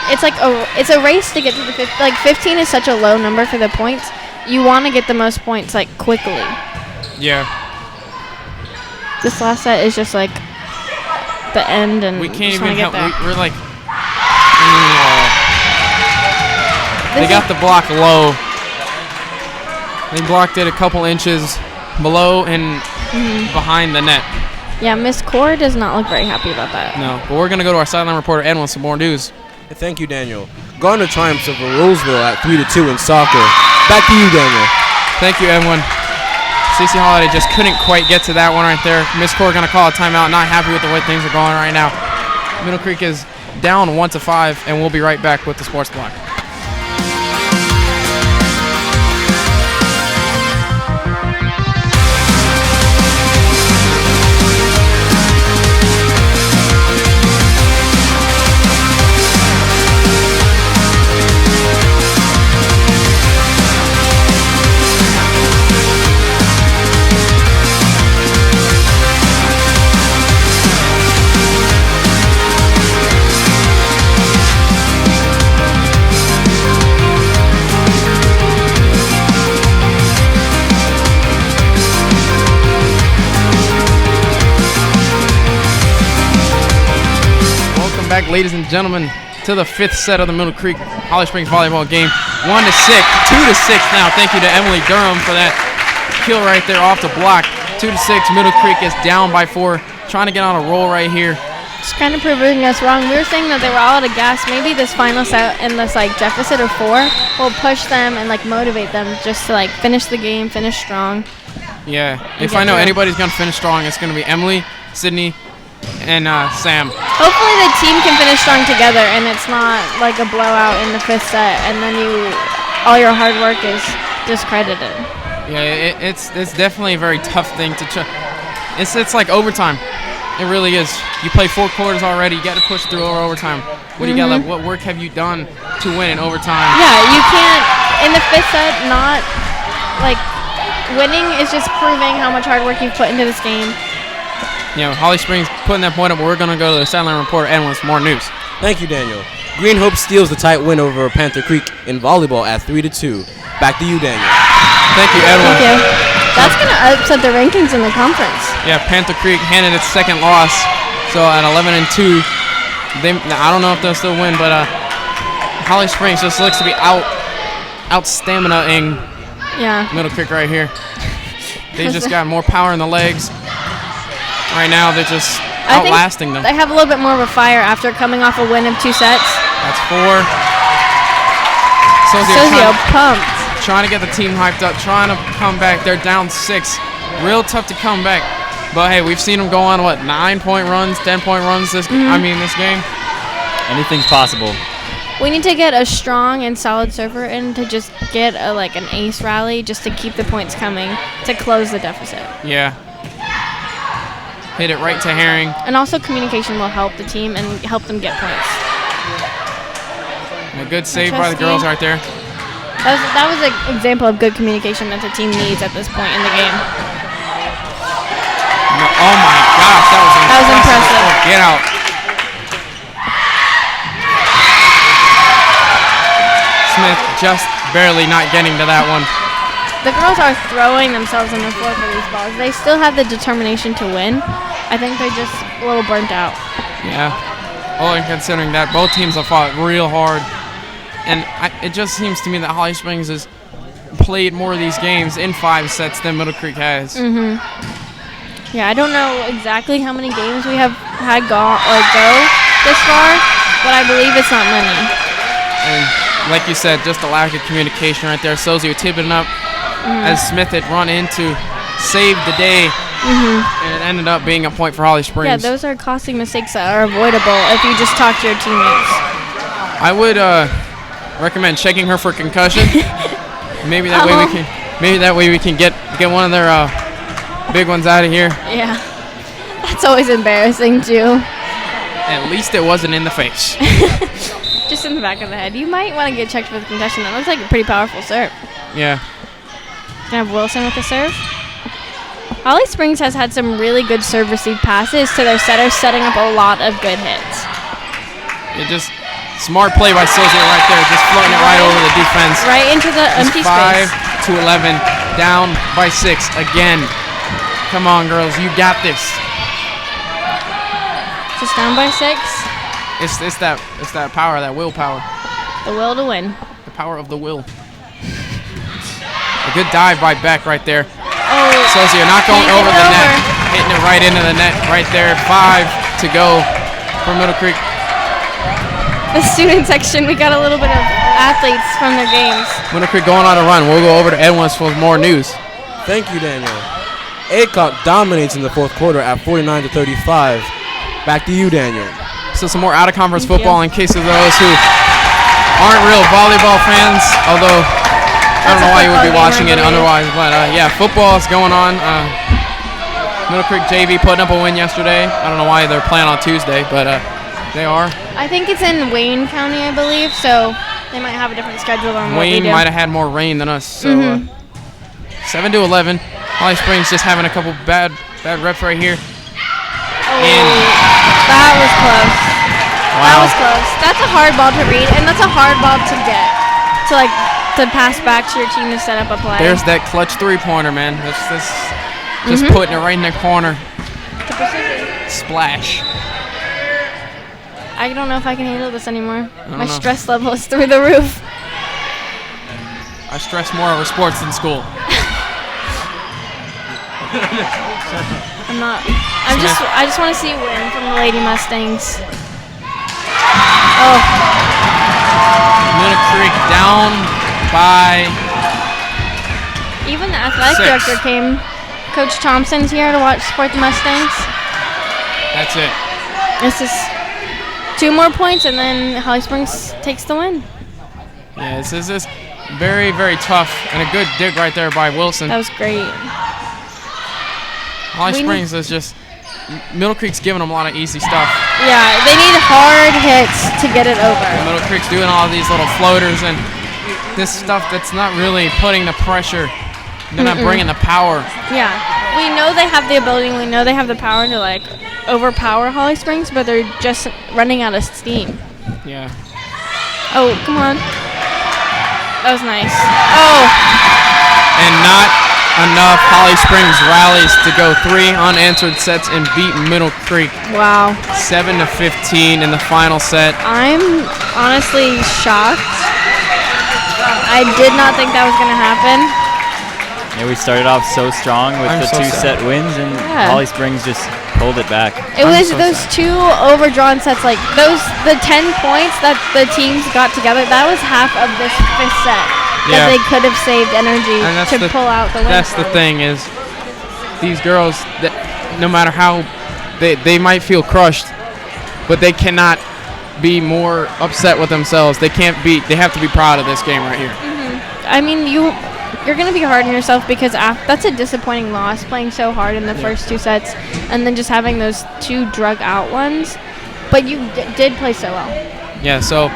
it's a race to get to the 15. Like 15 is such a low number for the points. You want to get the most points like quickly. Yeah. This last set is just like the end, and we can't even help. We're like. They got the block low. They blocked it a couple inches below and behind the net. Yeah, Miss Core does not look very happy about that. No, but we're going to go to our sideline reporter, Edwin, with some more news. Thank you, Daniel. Garner triumphs over Roseville at 3-2 in soccer. Back to you, Daniel. Thank you, Edwin. CC Holiday just couldn't quite get to that one right there. Miss Core going to call a timeout. Not happy with the way things are going right now. Middle Creek is down 1-5, and we'll be right back with the sports block. Back, ladies and gentlemen, to the 5th set of the Middle Creek Holly Springs volleyball game. 1-6, 2-6 now. Thank you to Emily Durham for that kill right there off the block. 2-6. Middle Creek is down by 4, trying to get on a roll right here. Just kind of proving us wrong. We were saying that they were all out of gas. Maybe this final set in this like deficit of 4 will push them and like motivate them just to like finish the game, finish strong. Yeah, if I know anybody's gonna finish strong, it's gonna be Emily, Sydney, and Sam. Hopefully the team can finish strong together and it's not like a blowout in the 5th set and then all your hard work is discredited. Yeah, it's definitely a very tough thing to try. It's like overtime. It really is. You play 4 quarters already. You got to push through overtime. What do you got left? What work have you done to win in overtime? Yeah, you can't in the 5th set not like winning is just proving how much hard work you've put into this game. Holly Springs putting that point up. We're going to go to the sideline report and with more news. Thank you, Daniel. Green Hope steals the tight win over Panther Creek in volleyball at 3-2. Back to you, Daniel. Thank you, Edwin. Thank you. That's going to upset the rankings in the conference. Yeah, Panther Creek handed its second loss. So at 11-2, I don't know if they'll still win, but Holly Springs just looks to be out stamina-ing Middle Creek right here. They just got more power in the legs. Right now, they're just outlasting them. They have a little bit more of a fire after coming off a win of 2 sets. That's 4. Sozio pumped. Trying to get the team hyped up, trying to come back. They're down 6. Real tough to come back. But, hey, we've seen them go on, 9-point runs, 10-point runs this game. Anything's possible. We need to get a strong and solid server in to just get an ace rally just to keep the points coming to close the deficit. Yeah. Hit it right to Herring. And also communication will help the team and help them get points. A good save by the girls right there. That was an example of good communication that the team needs at this point in the game. Oh my gosh, that was impressive. Oh, get out. Smith just barely not getting to that one. The girls are throwing themselves on the floor for these balls. They still have the determination to win. I think they're just a little burnt out. Yeah. Only considering that both teams have fought real hard. And it just seems to me that Holly Springs has played more of these games in 5 sets than Middle Creek has. Mm-hmm. Yeah, I don't know exactly how many games we have had go this far, but I believe it's not many. And like you said, just a lack of communication right there. Sozio tipping up as Smith had run into, saved the day, and it ended up being a point for Holly Springs. Yeah, those are costly mistakes that are avoidable if you just talk to your teammates. I would recommend checking her for concussion. Maybe that way we can get one of their big ones out of here. Yeah, that's always embarrassing too. At least it wasn't in the face. Just in the back of the head. You might want to get checked for the concussion. That looks like a pretty powerful serve. Yeah. Gonna have Wilson with the serve. Holly Springs has had some really good serve receive passes to their setters, setting up a lot of good hits. It just smart play by Sozio right there, just floating it right over the defense. Right into the empty space. 5-11, down by 6 again. Come on, girls, you got this. Just down by 6. It's that power, that willpower. The will to win. The power of the will. A good dive by Beck right there. Oh, Sozio not going over the net, hitting it right into the net right there. 5 to go for Middle Creek. The student section, we got a little bit of athletes from their games. Middle Creek going on a run. We'll go over to Edwin's for more news. Thank you, Daniel. Aycock dominates in the fourth quarter at 49-35. Back to you, Daniel. So some more out-of-conference football in case of those who aren't real volleyball fans, although I don't know why you would be watching it otherwise. But, yeah, football is going on. Middle Creek JV putting up a win yesterday. I don't know why they're playing on Tuesday, but they are. I think it's in Wayne County, I believe, so they might have a different schedule than what we do. Wayne might have had more rain than us. So 7-11. Holly Springs just having a couple bad reps right here. That was close. Wow. That was close. That's a hard ball to read, and that's a hard ball to get. To pass back to your team to set up a play. There's that clutch 3-pointer, man. Just putting it right in the corner. Splash. I don't know if I can handle this anymore. My stress level is through the roof. I stress more over sports than school. I just want to see a win from the Lady Mustangs. Oh. Middle Creek down by Even the athletic 6. director came. Coach Thompson's here to support the Mustangs. That's it. This is 2 more points, and then Holly Springs takes the win. Yeah, this is very, very tough, and a good dig right there by Wilson. That was great. Holly Springs is just Middle Creek's giving them a lot of easy stuff. Yeah, they need hard hits to get it over. And Middle Creek's doing all these little floaters and this stuff that's not really putting the pressure. They're not bringing the power. Yeah, we know they have the ability, and we know they have the power to like overpower Holly Springs, but they're just running out of steam. Yeah. Oh, come on. That was nice. Oh. And not enough. Holly Springs rallies to go 3 unanswered sets and beat Middle Creek Wow. 7-15 in the final set. I'm honestly shocked. I did not think that was going to happen. Yeah, we started off so strong with I'm the so two-set wins, and Yeah. Holly Springs just pulled it back. It was so those sad. 2 overdrawn sets, like the 10 points that the teams got together. That was half of this 5th set Yeah. that they could have saved energy And that's to pull out the win. That's the thing is, these girls, that no matter how they might feel crushed, but they cannot be more upset with themselves. They can't be. They have to be proud of this game right here. I mean, you're going to be hard on yourself because that's a disappointing loss, playing so hard in the first 2 sets and then just having those 2 drug out ones. But you did play so well. Yeah. So,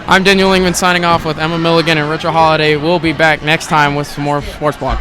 I'm Daniel Lingman signing off with Emma Milligan and Richard Holiday. We'll be back next time with some more Sports Block.